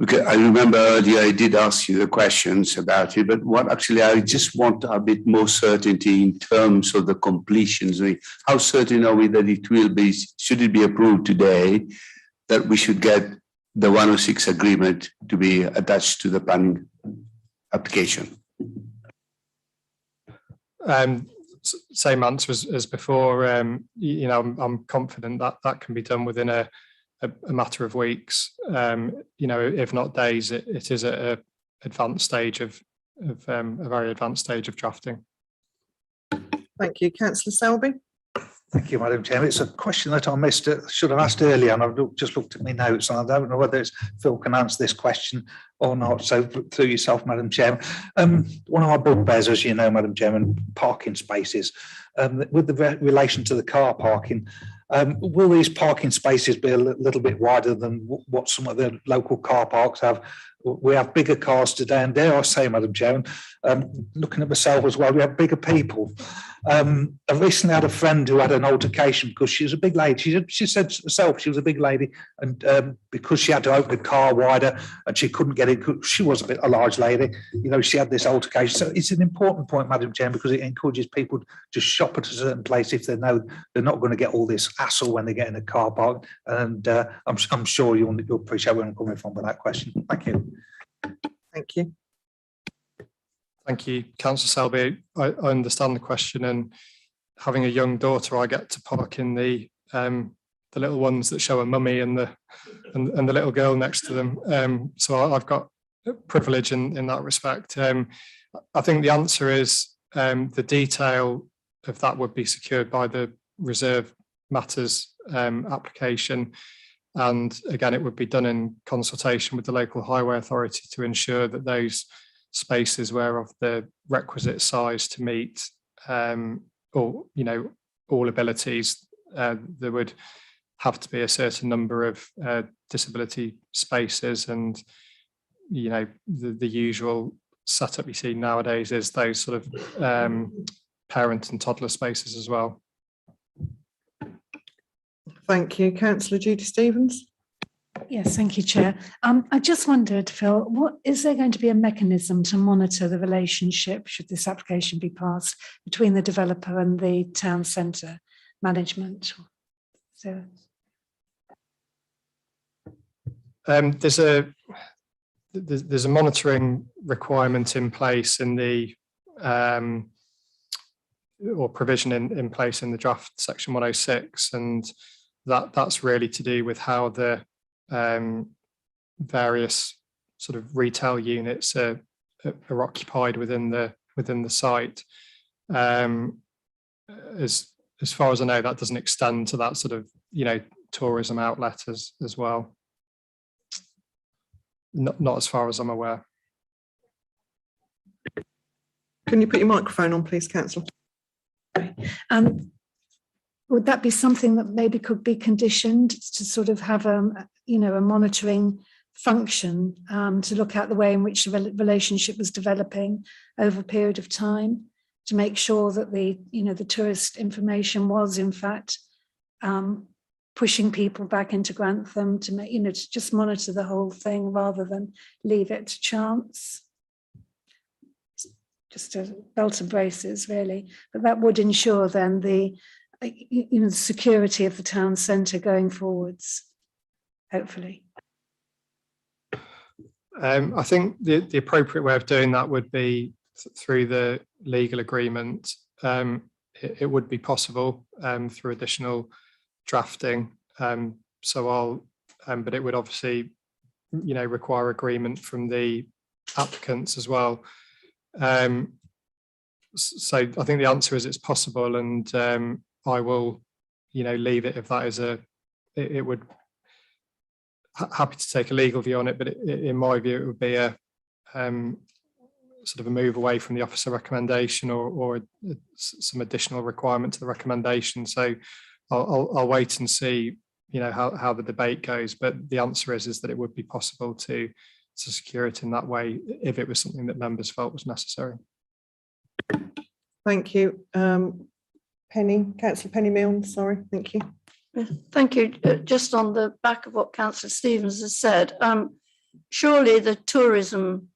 Speaker 17: Okay, I remember earlier I did ask you the questions about it, but what actually I just want a bit more certainty in terms of the completions. I mean, how certain are we that it will be, should it be approved today, that we should get the 106 agreement to be attached to the planning application?
Speaker 3: Same answer as before. I'm confident that that can be done within a matter of weeks. If not days, it is at an advanced stage of a very advanced stage of drafting.
Speaker 1: Thank you, Councillor Selby.
Speaker 13: Thank you, Madam Chairman. It's a question that I missed, should have asked earlier, and I've just looked at my notes, and I don't know whether Phil can answer this question or not. So through yourself, Madam Chairman. One of my bugbears, as you know, Madam Chairman, parking spaces. With the relation to the car parking, will these parking spaces be a little bit wider than what some of the local car parks have? We have bigger cars today, and dare I say, Madam Chairman, looking at myself as well, we have bigger people. I recently had a friend who had an altercation because she was a big lady. She said herself she was a big lady, and because she had to open the car wider and she couldn't get in, she was a large lady. She had this altercation. So it's an important point, Madam Chairman, because it encourages people to shop at a certain place if they know they're not going to get all this hassle when they get in a car park. And I'm sure you'll appreciate where I'm coming from with that question. Thank you.
Speaker 1: Thank you.
Speaker 3: Thank you, Councillor Selby. I understand the question, and having a young daughter, I get to park in the little ones that show a mummy and the little girl next to them. So I've got privilege in that respect. I think the answer is the detail of that would be secured by the reserve matters application. And again, it would be done in consultation with the local highway authority to ensure that those spaces were of the requisite size to meet all abilities. There would have to be a certain number of disability spaces, and the usual setup you see nowadays is those sort of parent and toddler spaces as well.
Speaker 1: Thank you. Councillor Judy Stevens.
Speaker 18: Yes, thank you, Chair. I just wondered, Phil, is there going to be a mechanism to monitor the relationship, should this application be passed, between the developer and the town centre management? So,
Speaker 3: there's a monitoring requirement in place in the or provision in place in the draft section 106, and that's really to do with how the various sort of retail units are occupied within the site. As far as I know, that doesn't extend to that sort of tourism outlet as well. Not as far as I'm aware.
Speaker 1: Can you put your microphone on, please, Councillor?
Speaker 18: Would that be something that maybe could be conditioned to sort of have a monitoring function to look at the way in which the relationship was developing over a period of time, to make sure that the tourist information was in fact pushing people back into Grantham, to make to just monitor the whole thing rather than leave it to chance? Just a belt and braces, really, but that would ensure then the the security of the town centre going forwards, hopefully.
Speaker 3: I think the appropriate way of doing that would be through the legal agreement. It would be possible through additional drafting. But it would obviously, require agreement from the applicants as well. So I think the answer is it's possible, and I will, leave it if that is it would. Happy to take a legal view on it, but in my view, it would be a sort of a move away from the officer recommendation or some additional requirement to the recommendation. So I'll wait and see, how the debate goes. But the answer is that it would be possible to secure it in that way if it was something that members felt was necessary.
Speaker 1: Thank you, Councillor Penny Milne. Sorry, thank you.
Speaker 14: Thank you. Just on the back of what Councillor Stevens has said, surely the tourism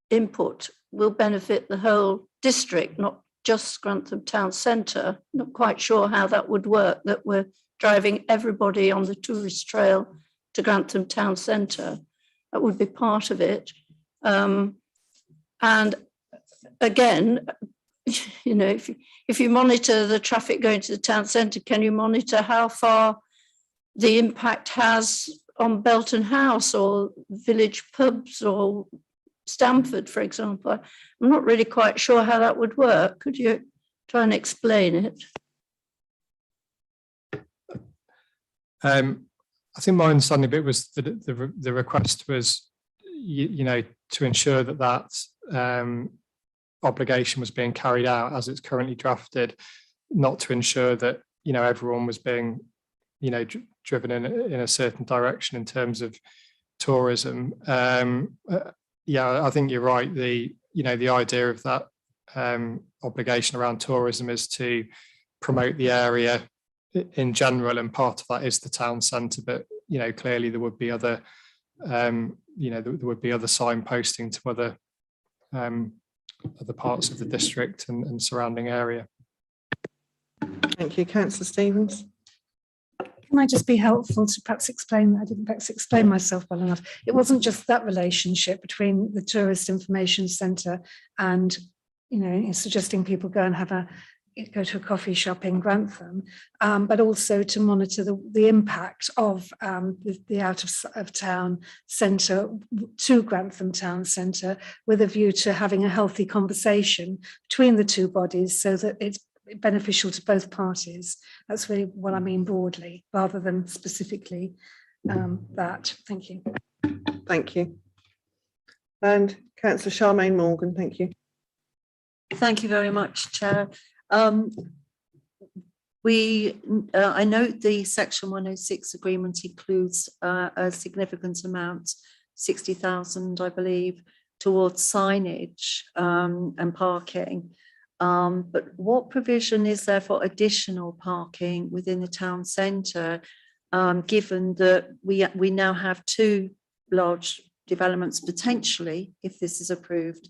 Speaker 14: input will benefit the whole district, not just Grantham Town Centre. Not quite sure how that would work, that we're driving everybody on the tourist trail to Grantham Town Centre. That would be part of it. And again, if you monitor the traffic going to the town centre, can you monitor how far the impact has on Belton House or village pubs or Stamford, for example? I'm not really quite sure how that would work. Could you try and explain it?
Speaker 3: I think my understanding of it was that the request was, to ensure that obligation was being carried out as it's currently drafted, not to ensure that everyone was being driven in a certain direction in terms of tourism. I think you're right. The idea of that obligation around tourism is to promote the area in general, and part of that is the town centre. But clearly there would be other there would be other signposting to other parts of the district and surrounding area.
Speaker 1: Thank you, Councillor Stevens.
Speaker 18: Can I just be helpful to perhaps explain? I didn't perhaps explain myself well enough. It wasn't just that relationship between the Tourist Information Centre and, suggesting people go and have a go to a coffee shop in Grantham, but also to monitor the impact of the out of town centre to Grantham town centre, with a view to having a healthy conversation between the two bodies so that it's beneficial to both parties. That's really what I mean broadly, rather than specifically that. Thank you.
Speaker 1: Thank you. And Councillor Charmaine Morgan, thank you.
Speaker 14: Thank you very much, Chair. I note the Section 106 agreement includes a significant amount, 60,000, I believe, towards signage and parking. But what provision is there for additional parking within the town centre, given that we now have two large developments potentially, if this is approved,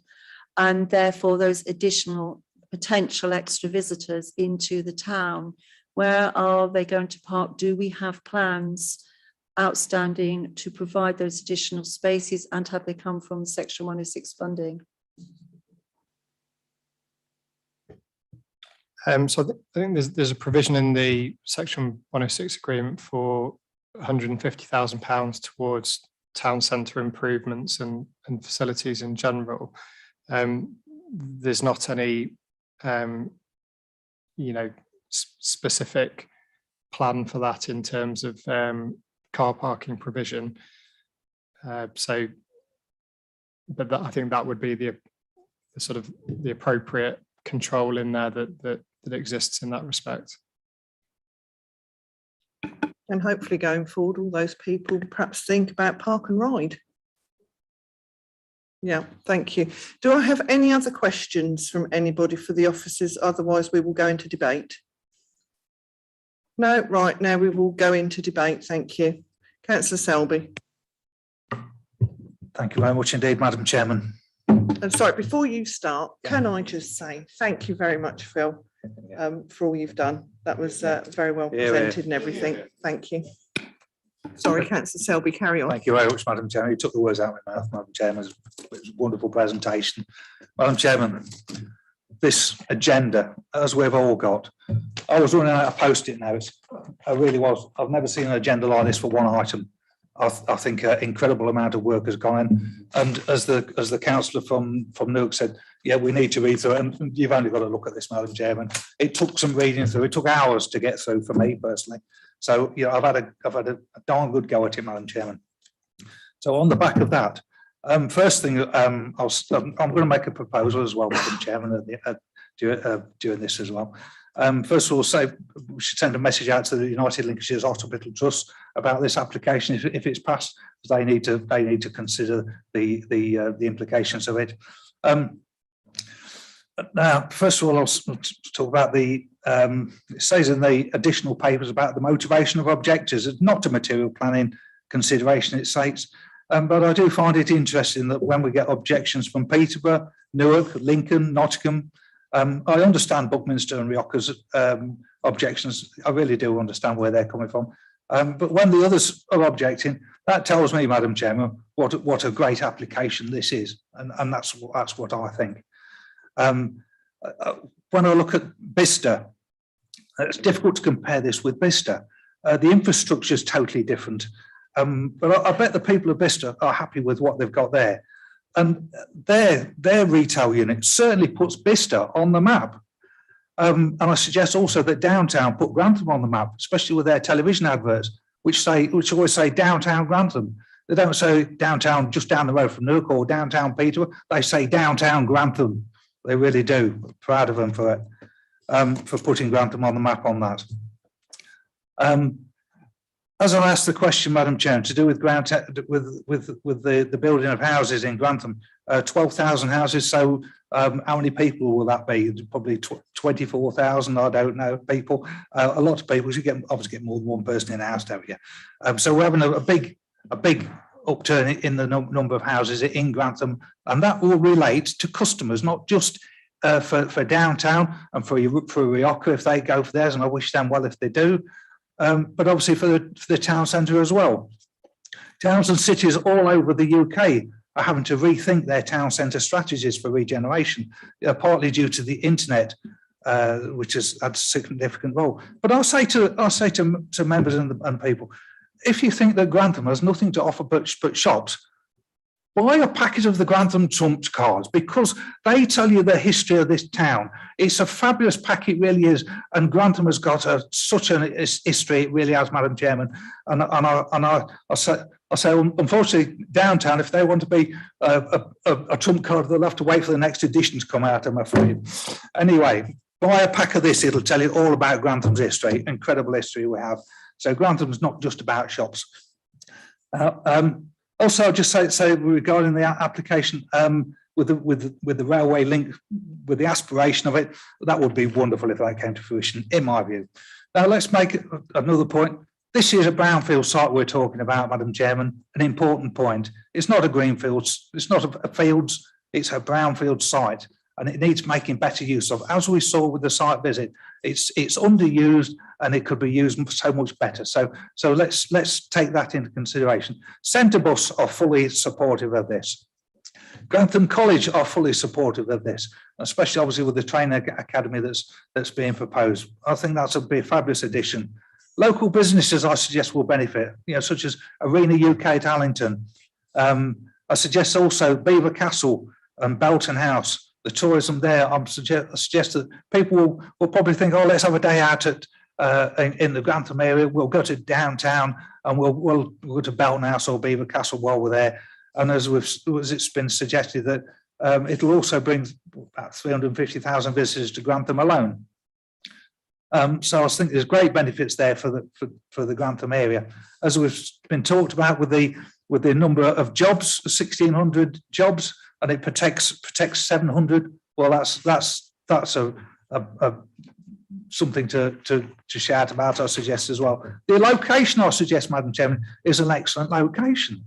Speaker 14: and therefore those additional potential extra visitors into the town? Where are they going to park? Do we have plans outstanding to provide those additional spaces, and have they come from Section 106 funding?
Speaker 3: So I think there's a provision in the Section 106 agreement for £150,000 towards town centre improvements and facilities in general. There's not any specific plan for that in terms of car parking provision. But I think that would be the sort of the appropriate control in there that exists in that respect.
Speaker 1: And hopefully going forward, all those people perhaps think about park and ride. Yeah, thank you. Do I have any other questions from anybody for the officers? Otherwise, we will go into debate. No, right, now we will go into debate. Thank you. Councillor Selby.
Speaker 13: Thank you very much indeed, Madam Chairman.
Speaker 1: And sorry, before you start, can I just say thank you very much, Phil, for all you've done. That was very well presented and everything. Thank you. Sorry, Councillor Selby, carry on.
Speaker 13: Thank you very much, Madam Chairman. You took the words out of my mouth, Madam Chairman. It was a wonderful presentation. Madam Chairman, this agenda, as we've all got, I was running out of Post-it notes. I really was. I've never seen an agenda like this for one item. I think an incredible amount of work has gone in. And as the councillor from Newark said, yeah, we need to read through it. And you've only got to look at this, Madam Chairman. It took some reading through. It took hours to get through for me personally. So, you know, I've had a darn good go at it, Madam Chairman. So on the back of that, first thing, I'm going to make a proposal as well, Madam Chairman, during this as well. First of all, say we should send a message out to the United Lincolnshire's Hospital Trust about this application if it's passed, because they need to consider the implications of it. Now, first of all, I'll talk about the. It says in the additional papers about the motivation of objectors. It's not a material planning consideration, it states. But I do find it interesting that when we get objections from Peterborough, Newark, Lincoln, Nottingham, I understand Buckminster and Rioja's objections. I really do understand where they're coming from. But when the others are objecting, that tells me, Madam Chairman, what a great application this is, and that's what I think. When I look at Bicester, it's difficult to compare this with Bicester. The infrastructure is totally different, but I bet the people of Bicester are happy with what they've got there. And their retail unit certainly puts Bicester on the map. And I suggest also that downtown put Grantham on the map, especially with their television adverts, which always say downtown Grantham. They don't say downtown just down the road from Newark or downtown Peterborough. They say downtown Grantham. They really do. Proud of them for it, for putting Grantham on the map on that. As I asked the question, Madam Chair, to do with the building of houses in Grantham, 12,000 houses. So how many people will that be? Probably 24,000. I don't know. People, a lot of people. You obviously get more than one person in a house, don't you? So we're having a big upturn in the number of houses in Grantham, and that will relate to customers, not just for downtown and for Rioja if they go for theirs, and I wish them well if they do. But obviously for the town centre as well. Towns and cities all over the UK are having to rethink their town centre strategies for regeneration, partly due to the internet. which has had a significant role. But I'll say to members and people, if you think that Grantham has nothing to offer but shops, buy a packet of the Grantham Trumps cards, because they tell you the history of this town. It's a fabulous packet, really is, and Grantham has got such a history, it really has, Madam Chairman. And I say, unfortunately, downtown, if they want to be a Trump card, they'll have to wait for the next edition to come out, I'm afraid. Anyway, buy a pack of this, it'll tell you all about Grantham's history, incredible history we have. So Grantham's not just about shops. Also, I'll just say regarding the application with the railway link, with the aspiration of it, that would be wonderful if that came to fruition, in my view. Now, let's make another point. This is a brownfield site we're talking about, Madam Chairman, an important point. It's not a greenfield, it's not a fields, it's a brownfield site, and it needs making better use of. As we saw with the site visit, it's underused and it could be used so much better. So let's take that into consideration. Centrebus are fully supportive of this. Grantham College are fully supportive of this, especially obviously with the training academy that's being proposed. I think that's be a fabulous addition. Local businesses, I suggest, will benefit, such as Arena UK at Allington. I suggest also Beaver Castle and Belton House. The tourism there, I suggest that people will probably think, oh, let's have a day out in the Grantham area. We'll go to downtown and we'll go to Belton House or Beaver Castle while we're there. And as it's been suggested that it'll also bring about 350,000 visitors to Grantham alone. So I think there's great benefits there for the Grantham area, as we've been talked about with the number of jobs, 1,600 jobs, and it protects 700. Well, that's something to shout about, I suggest as well. The location, I suggest, Madam Chairman, is an excellent location.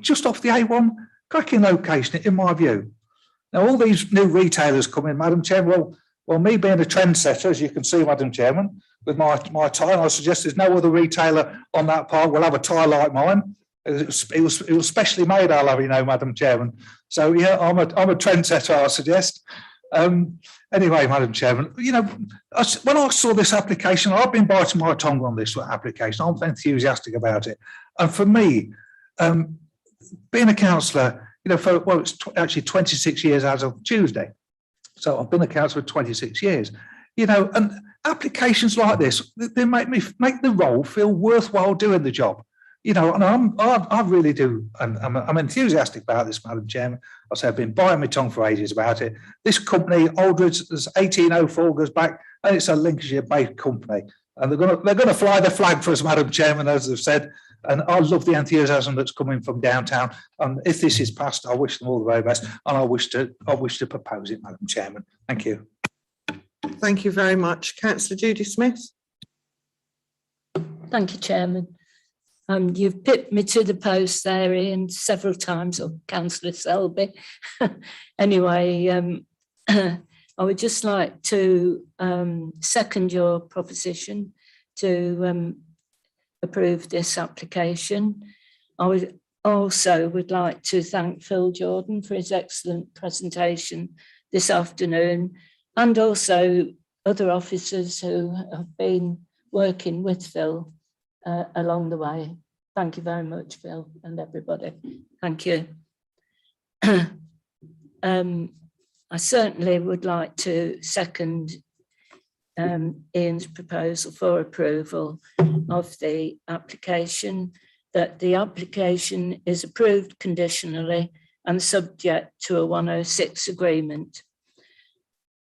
Speaker 13: Just off the A1, cracking location, in my view. Now, all these new retailers come in, Madam Chairman. Well, me being a trendsetter, as you can see, Madam Chairman, with my tie, I suggest there's no other retailer on that park will have a tie like mine. It was specially made, I'll have you know, Madam Chairman. So yeah, I'm a trendsetter, I suggest. Anyway, Madam Chairman, when I saw this application, I've been biting my tongue on this application. I'm enthusiastic about it, and for me, being a councillor, it's actually 26 years as of Tuesday. So I've been a councillor for 26 years. And applications like this, they make the role feel worthwhile doing the job. And I really do, and I'm enthusiastic about this, Madam Chairman. I say I've been biting my tongue for ages about it. This company, Aldridge, is 1804, goes back, and it's a Lincolnshire-based company, and they're gonna fly the flag for us, Madam Chairman, as they've said. And I love the enthusiasm that's coming from downtown. And if this is passed, I wish them all the very best, and I wish to propose it, Madam Chairman. Thank you.
Speaker 1: Thank you very much, Councillor Judy Smith.
Speaker 19: Thank you, Chairman. You've pipped me to the post there, Ian, several times, or Councillor Selby. Anyway, I would just like to second your proposition to approve this application. I would like to thank Phil Jordan for his excellent presentation this afternoon, and also other officers who have been working with Phil along the way. Thank you very much, Phil, and everybody. Thank you. I certainly would like to second Ian's proposal for approval of the application, that the application is approved conditionally and subject to a 106 agreement.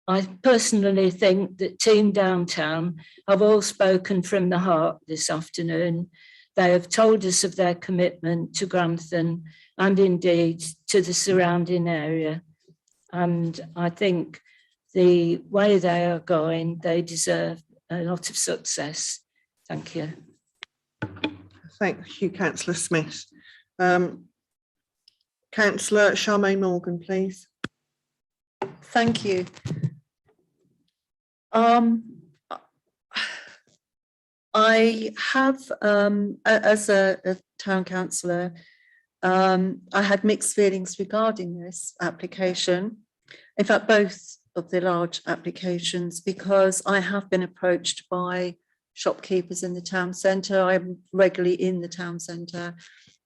Speaker 19: I personally think that Team Downtown have all spoken from the heart this afternoon. They have told us of their commitment to Grantham and indeed to the surrounding area. And I think the way they are going, they deserve a lot of success. Thank you.
Speaker 1: Thank you, Councillor Smith. Councillor Charmaine Morgan, please.
Speaker 14: Thank you. I have, as a town councillor, I had mixed feelings regarding this application. in fact, both of the large applications, because I have been approached by shopkeepers in the town centre. I'm regularly in the town centre,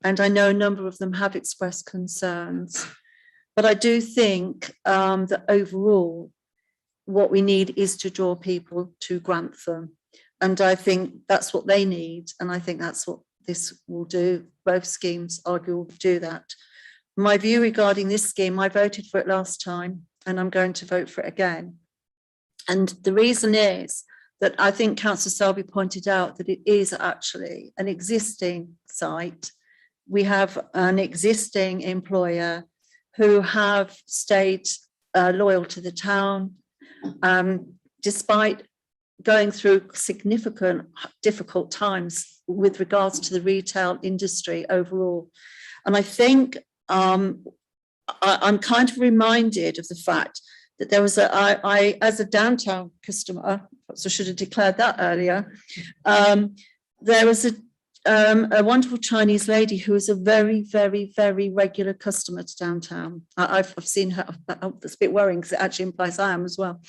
Speaker 14: and I know a number of them have expressed concerns. But I do think that overall, what we need is to draw people to Grantham. And I think that's what they need. And I think that's what this will do. Both schemes argue will do that. My view regarding this scheme, I voted for it last time, and I'm going to vote for it again. And the reason is that I think Councillor Selby pointed out that it is actually an existing site. We have an existing employer who have stayed loyal to the town, despite going through significant difficult times with regards to the retail industry overall. And I think I'm kind of reminded of the fact that there was I as a downtown customer, so I should have declared that earlier, there was a wonderful Chinese lady who is a very, very, very regular customer to downtown. I've seen her, that's a bit worrying because it actually implies I am as well.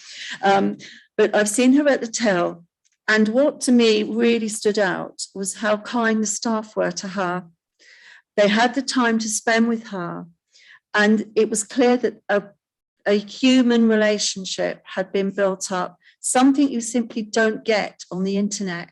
Speaker 14: But I've seen her at the till, and what to me really stood out was how kind the staff were to her. They had the time to spend with her, and it was clear that a human relationship had been built up, something you simply don't get on the internet.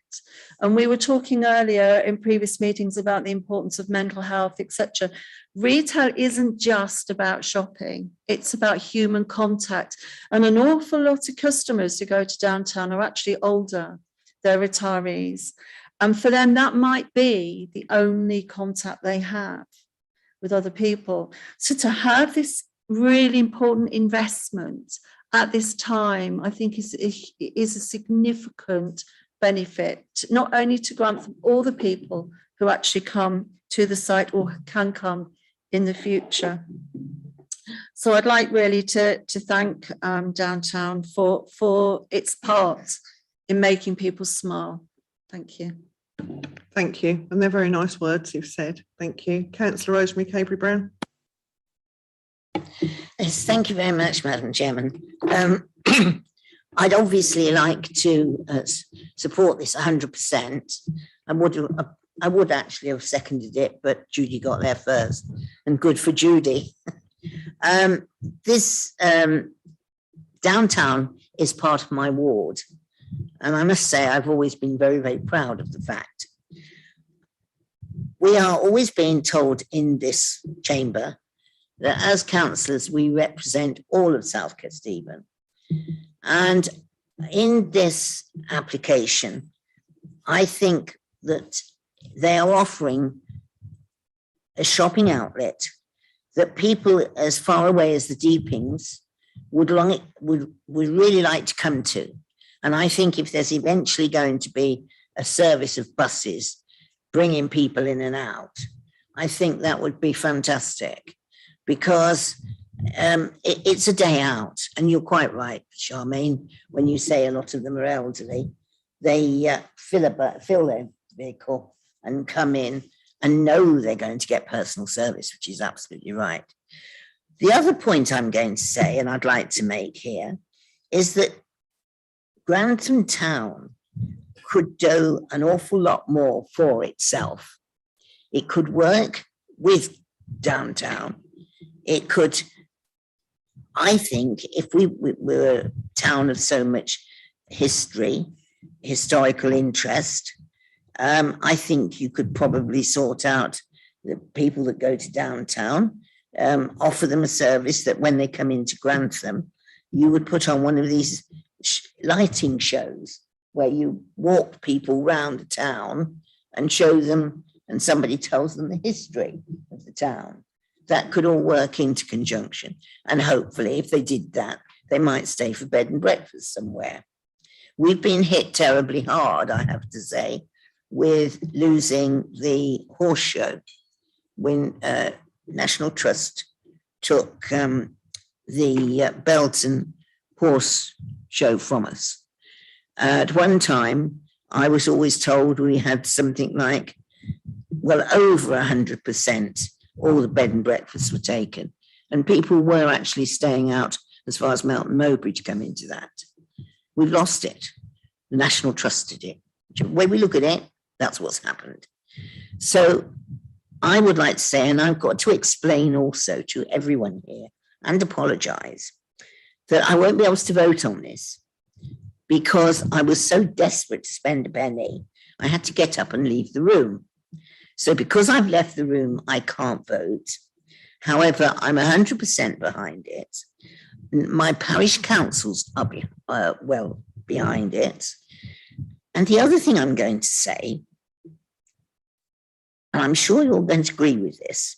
Speaker 14: And we were talking earlier in previous meetings about the importance of mental health, etc. Retail isn't just about shopping, it's about human contact. And an awful lot of customers who go to downtown are actually older, they're retirees. And for them, that might be the only contact they have with other people. So to have this really important investment at this time, I think is a significant benefit, not only to Grantham, all the people who actually come to the site or can come in the future. So I'd like really to thank Downtown for its part in making people smile. Thank you.
Speaker 1: Thank you. And they're very nice words you've said. Thank you. Councillor Rosemary Cabery-Brown.
Speaker 16: Yes, thank you very much, Madam Chairman. I'd obviously like to support this 100%. I would actually have seconded it, but Judy got there first, and good for Judy. This downtown is part of my ward, and I must say I've always been very, very proud of the fact. We are always being told in this chamber that as councillors, we represent all of South Kesteven. And in this application, I think that they are offering a shopping outlet that people as far away as the Deepings would really like to come to. And I think if there's eventually going to be a service of buses bringing people in and out, I think that would be fantastic. Because it's a day out, and you're quite right, Charmaine, when you say a lot of them are elderly. They fill their vehicle and come in and know they're going to get personal service, which is absolutely right. The other point I'm going to say, and I'd like to make here, is that Grantham Town could do an awful lot more for itself. It could work with downtown. It could, I think, if we were a town of so much history, historical interest, I think you could probably sort out the people that go to downtown, offer them a service that when they come into Grantham, you would put on one of these lighting shows where you walk people round the town and show them, and somebody tells them the history of the town. That could all work into conjunction. And hopefully, if they did that, they might stay for bed and breakfast somewhere. We've been hit terribly hard, I have to say, with losing the horse show when National Trust took the Belton horse show from us. At one time, I was always told we had something like, well, over 100%. All the bed and breakfasts were taken, and people were actually staying out as far as Melton Mowbray to come into that. We've lost it. The National Trust did it. When we look at it, that's what's happened. So I would like to say, and I've got to explain also to everyone here and apologise, that I won't be able to vote on this because I was so desperate to spend a penny, I had to get up and leave the room. So because I've left the room, I can't vote. However, I'm 100% behind it. My parish councils are well behind it. And the other thing I'm going to say, and I'm sure you're going to agree with this,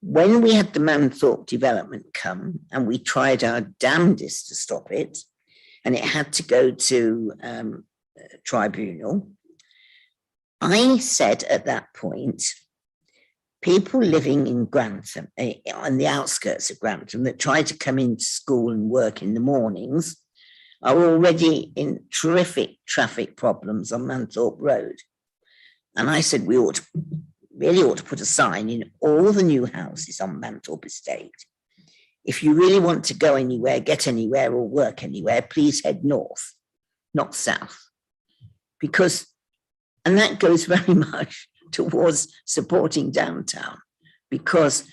Speaker 16: when we had the Manthorpe development come and we tried our damnedest to stop it, and it had to go to tribunal, I said at that point, people living in Grantham, on the outskirts of Grantham, that try to come into school and work in the mornings are already in terrific traffic problems on Manthorpe Road. And I said we really ought to put a sign in all the new houses on Manthorpe Estate. If you really want to go anywhere, get anywhere or work anywhere, please head north, not south. Because, and that goes very much towards supporting downtown, because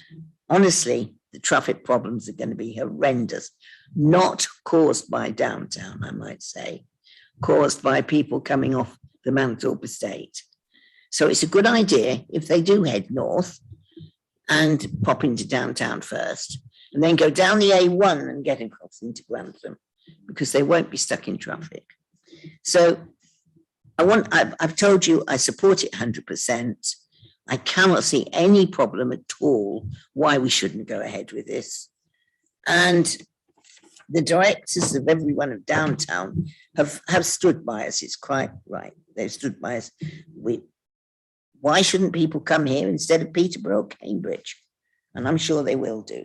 Speaker 16: honestly, the traffic problems are going to be horrendous, not caused by downtown, I might say, caused by people coming off the Manthorpe Estate. So it's a good idea if they do head north and pop into downtown first, and then go down the A1 and get across into Grantham, because they won't be stuck in traffic. So I've told you I support it 100%. I cannot see any problem at all why we shouldn't go ahead with this. And the directors of every one of downtown have stood by us. It's quite right. They've stood by us. Why shouldn't people come here instead of Peterborough or Cambridge? And I'm sure they will do.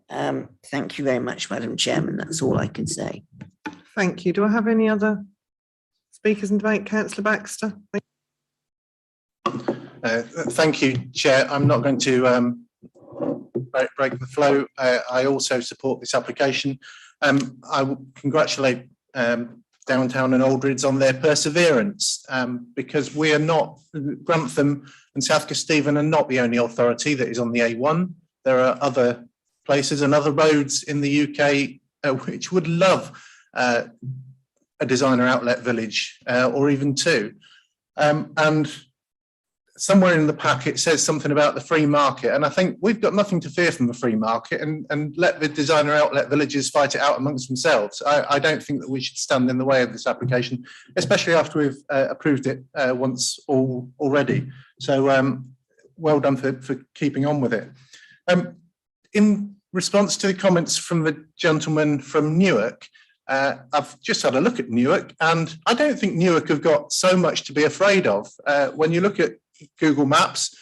Speaker 16: Thank you very much, Madam Chairman. That's all I can say.
Speaker 1: Thank you. Do I have any other speakers in debate? Councillor Baxter.
Speaker 15: Thank you, Chair. I'm not going to break the flow. I also support this application. I will congratulate Downtown and Aldridge on their perseverance, because we are not, Grantham and South Kesteven are not the only authority that is on the A1. There are other places and other roads in the UK which would love a designer outlet village, or even two. And somewhere in the pack it says something about the free market, and I think we've got nothing to fear from the free market, and let the designer outlet villages fight it out amongst themselves. I don't think that we should stand in the way of this application, especially after we've approved it once already. So well done for keeping on with it. In response to the comments from the gentleman from Newark, I've just had a look at Newark, and I don't think Newark have got so much to be afraid of. When you look at Google Maps,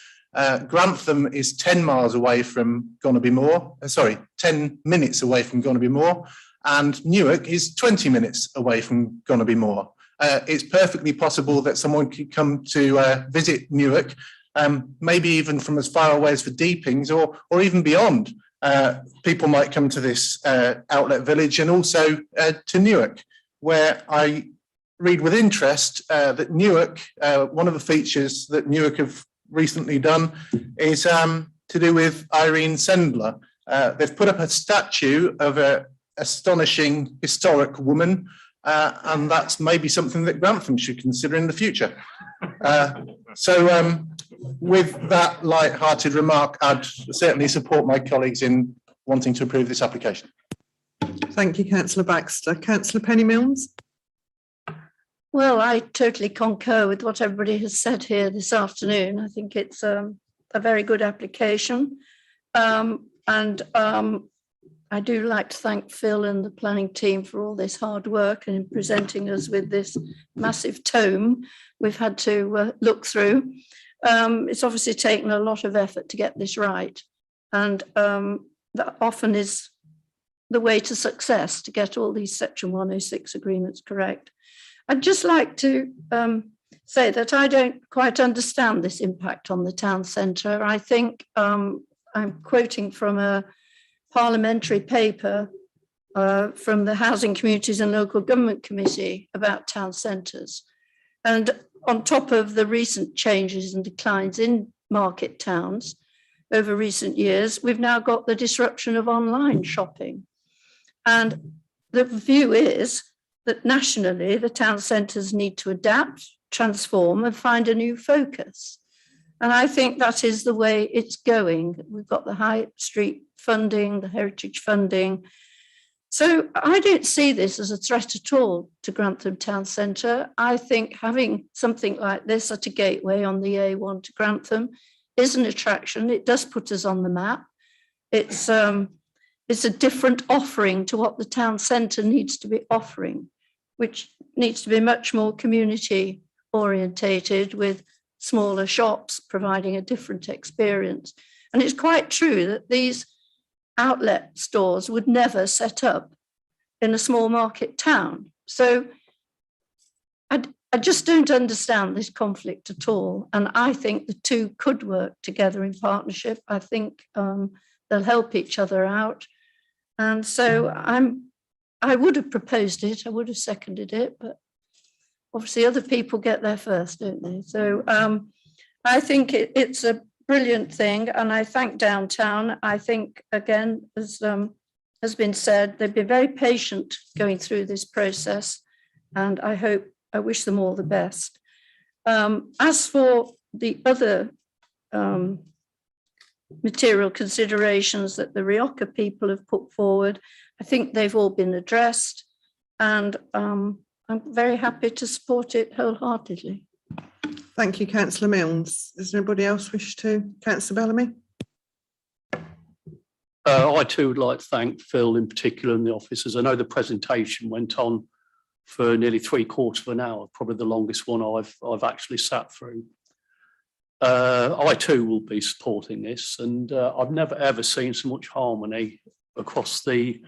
Speaker 15: Grantham is 10 miles away from 10 minutes away from Gonnaby Moor, and Newark is 20 minutes away from Gonnaby Moor. It's perfectly possible that someone could come to visit Newark, maybe even from as far away as the Deepings or even beyond. People might come to this outlet village and also to Newark, where I read with interest that Newark, one of the features that Newark have recently done is to do with Irene Sendler. They've put up a statue of an astonishing historic woman, and that's maybe something that Grantham should consider in the future. With that light-hearted remark, I'd certainly support my colleagues in wanting to approve this application.
Speaker 1: Thank you, Councillor Baxter. Councillor Penny-Milnes.
Speaker 2: Well, I totally concur with what everybody has said here this afternoon. I think it's a very good application. I do like to thank Phil and the planning team for all this hard work and in presenting us with this massive tome we've had to look through. It's obviously taken a lot of effort to get this right. And that often is the way to success, to get all these Section 106 agreements correct. I'd just like to say that I don't quite understand this impact on the town centre. I think I'm quoting from a parliamentary paper from the Housing, Communities and Local Government Committee about town centres. And on top of the recent changes and declines in market towns over recent years, we've now got the disruption of online shopping. And the view is that nationally, the town centres need to adapt, transform and find a new focus. And I think that is the way it's going. We've got the High Street funding, the heritage funding. So I don't see this as a threat at all to Grantham Town Centre. I think having something like this at a gateway on the A1 to Grantham is an attraction. It does put us on the map. It's a different offering to what the town centre needs to be offering, which needs to be much more community orientated with smaller shops providing a different experience. And it's quite true that these outlet stores would never set up in a small market town. So I just don't understand this conflict at all. And I think the two could work together in partnership. I think they'll help each other out. And so I would have proposed it, I would have seconded it, but obviously other people get there first, don't they? So I think it's a brilliant thing, and I thank Downtown. I think, again, as has been said, they've been very patient going through this process, and I wish them all the best. As for the other material considerations that the Rioja people have put forward, I think they've all been addressed, and I'm very happy to support it wholeheartedly.
Speaker 1: Thank you, Councillor Milnes. Does anybody else wish to? Councillor Bellamy?
Speaker 20: I too would like to thank Phil in particular and the officers. I know the presentation went on for nearly 3/4 of an hour, probably the longest one I've actually sat through. I too will be supporting this, and I've never ever seen so much harmony across the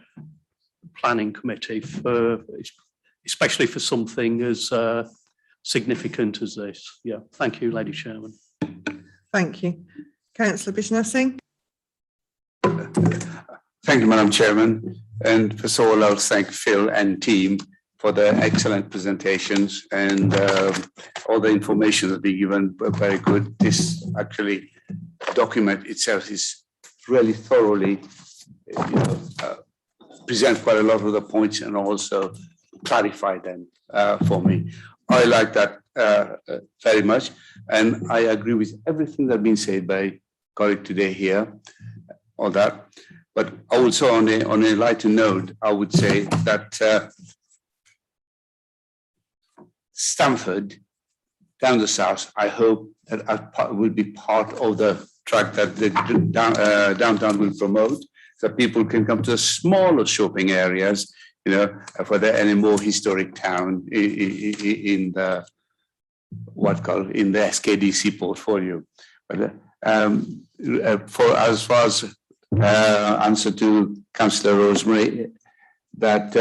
Speaker 20: planning committee, especially for something as significant as this. Yeah, thank you, Lady Chairman.
Speaker 1: Thank you. Councillor Bishnasing?
Speaker 17: Thank you, Madam Chairman. And first of all, I'll thank Phil and team for the excellent presentations and all the information that they given. Very good. This actually document itself is really thoroughly, present quite a lot of the points and also clarify them for me. I like that very much, and I agree with everything that's been said by colleague today here, all that. But also on a lighter note, I would say that Stamford down the south, I hope that will be part of the track that the downtown will promote, so people can come to the smaller shopping areas, for any more historic town in the in the SKDC portfolio. But for as far as answer to Councillor Rosemary, that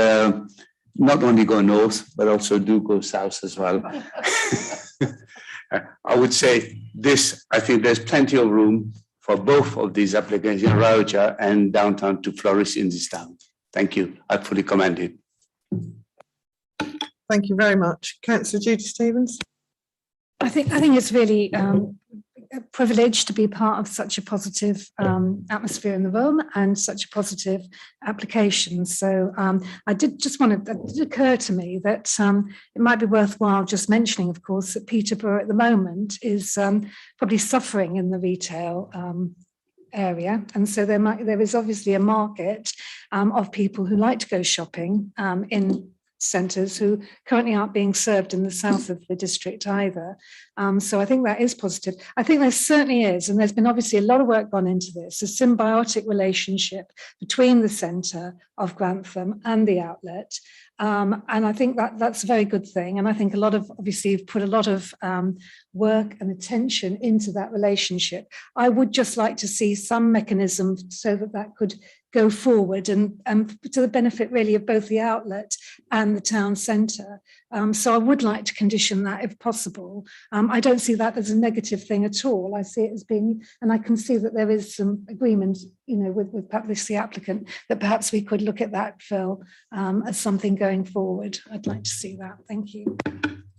Speaker 17: not only go north but also do go south as well. I would say this. I think there's plenty of room for both of these applications, Rioja and downtown, to flourish in this town. Thank you. I fully commend it.
Speaker 1: Thank you very much. Councillor Judy Stevens?
Speaker 18: I think it's really a privilege to be part of such a positive atmosphere in the room and such a positive application. So I did just want to, it did occur to me that it might be worthwhile just mentioning, of course, that Peterborough at the moment is probably suffering in the retail area, and so there is obviously a market of people who like to go shopping in centres who currently aren't being served in the south of the district either. So I think that is positive. I think there certainly is, and there's been obviously a lot of work gone into this, a symbiotic relationship between the centre of Grantham and the outlet. And I think that's a very good thing. And I think obviously you've put a lot of work and attention into that relationship. I would just like to see some mechanism so that could go forward and to the benefit really of both the outlet and the town centre. So I would like to condition that if possible. I don't see that as a negative thing at all. I see it as being, and I can see that there is some agreement, you know, with perhaps the applicant that perhaps we could look at that, Phil, as something going forward. I'd like to see that. Thank you.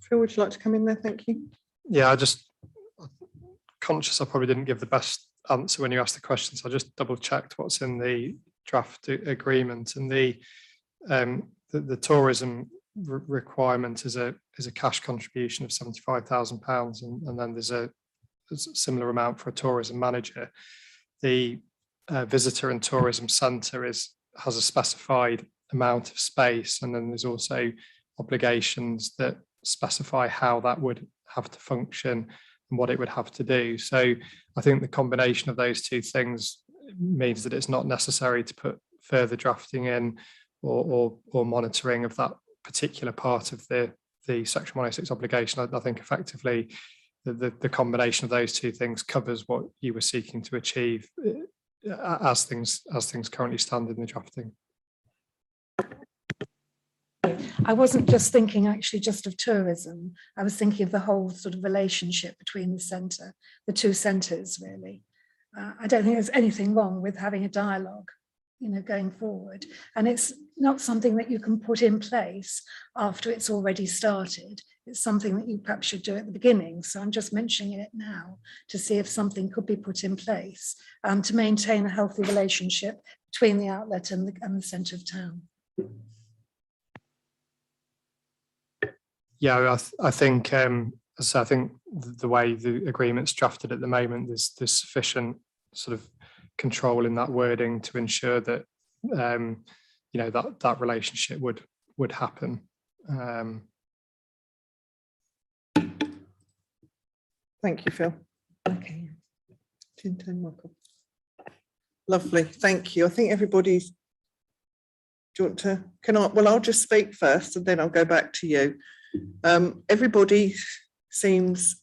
Speaker 1: Phil, would you like to come in there? Thank you.
Speaker 3: Yeah, conscious I probably didn't give the best answer when you asked the questions. I just double checked what's in the draft agreement, and the tourism requirement is a cash contribution of £75,000, and then there's a similar amount for a tourism manager. The visitor and tourism centre has a specified amount of space, and then there's also obligations that specify how that would have to function and what it would have to do. So I think the combination of those two things means that it's not necessary to put further drafting in or monitoring of that particular part of the Section 106 obligation. I think effectively the combination of those two things covers what you were seeking to achieve as things currently stand in the drafting.
Speaker 18: I wasn't just thinking actually just of tourism. I was thinking of the whole sort of relationship between the centre, the two centres really. I don't think there's anything wrong with having a dialogue, you know, going forward. And it's not something that you can put in place after it's already started. It's something that you perhaps should do at the beginning. So I'm just mentioning it now to see if something could be put in place to maintain a healthy relationship between the outlet and the centre of town.
Speaker 3: Yeah, I think so I think the way the agreement's drafted at the moment, there's sufficient sort of control in that wording to ensure that you know that relationship would happen.
Speaker 1: Thank you, Phil. Okay. Lovely, thank you. I think everybody's. Do you want to? Well, I'll just speak first, and then I'll go back to you. Everybody seems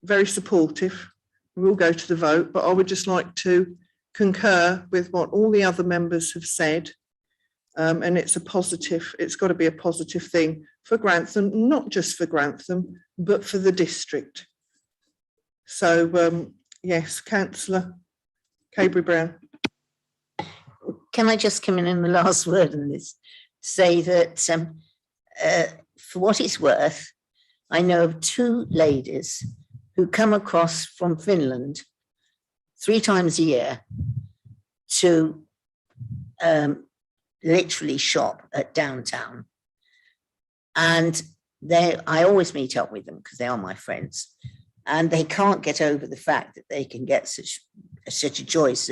Speaker 1: very supportive. We'll go to the vote, but I would just like to concur with what all the other members have said. And it's got to be a positive thing for Grantham, not just for Grantham, but for the district. So, yes, Councillor Cabry-Brown.
Speaker 16: Can I just come in the last word on this? Say that for what it's worth, I know of two ladies who come across from Finland 3 times a year to literally shop at downtown. And I always meet up with them because they are my friends. And they can't get over the fact that they can get such a choice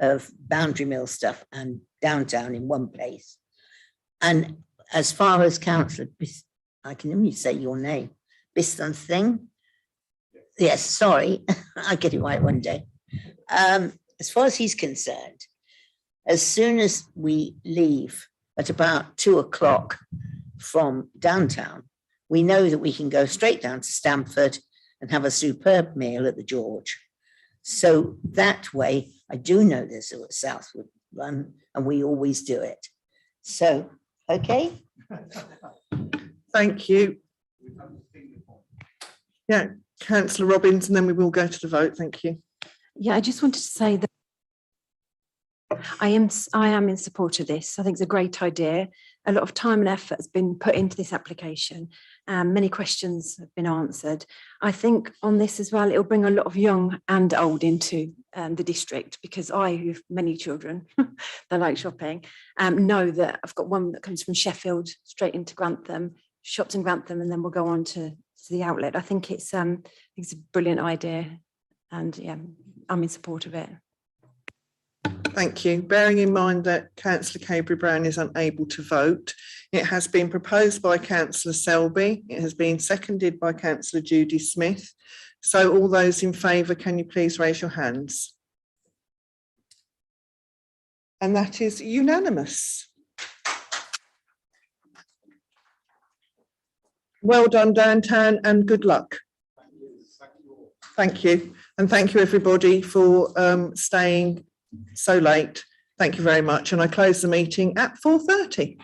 Speaker 16: of Boundary Mill stuff and downtown in one place. And as far as Councillor, I can only say your name, Bistan Singh. Yes, sorry, I'll get it right one day. As far as he's concerned, as soon as we leave at about 2 o'clock from downtown, we know that we can go straight down to Stamford and have a superb meal at the George. So that way, I do know there's a Southwood run, and we always do it. So, okay.
Speaker 1: Thank you. Yeah, Councillor Robbins, and then we will go to the vote. Thank you.
Speaker 21: Yeah, I just wanted to say that I am in support of this. I think it's a great idea. A lot of time and effort has been put into this application. Many questions have been answered. I think on this as well, it'll bring a lot of young and old into the district, because I, who have many children that like shopping, know that I've got one that comes from Sheffield straight into Grantham, shops in Grantham, and then we'll go on to the outlet. I think it's a brilliant idea, and yeah, I'm in support of it.
Speaker 1: Thank you. Bearing in mind that Councillor Cabry-Brown is unable to vote, it has been proposed by Councillor Selby. It has been seconded by Councillor Judy Smith. So all those in favour, can you please raise your hands? And that is unanimous. Well done, Downtown, and good luck. Thank you. And thank you, everybody, for staying so late Thank you very much. And I close the meeting at 4:30.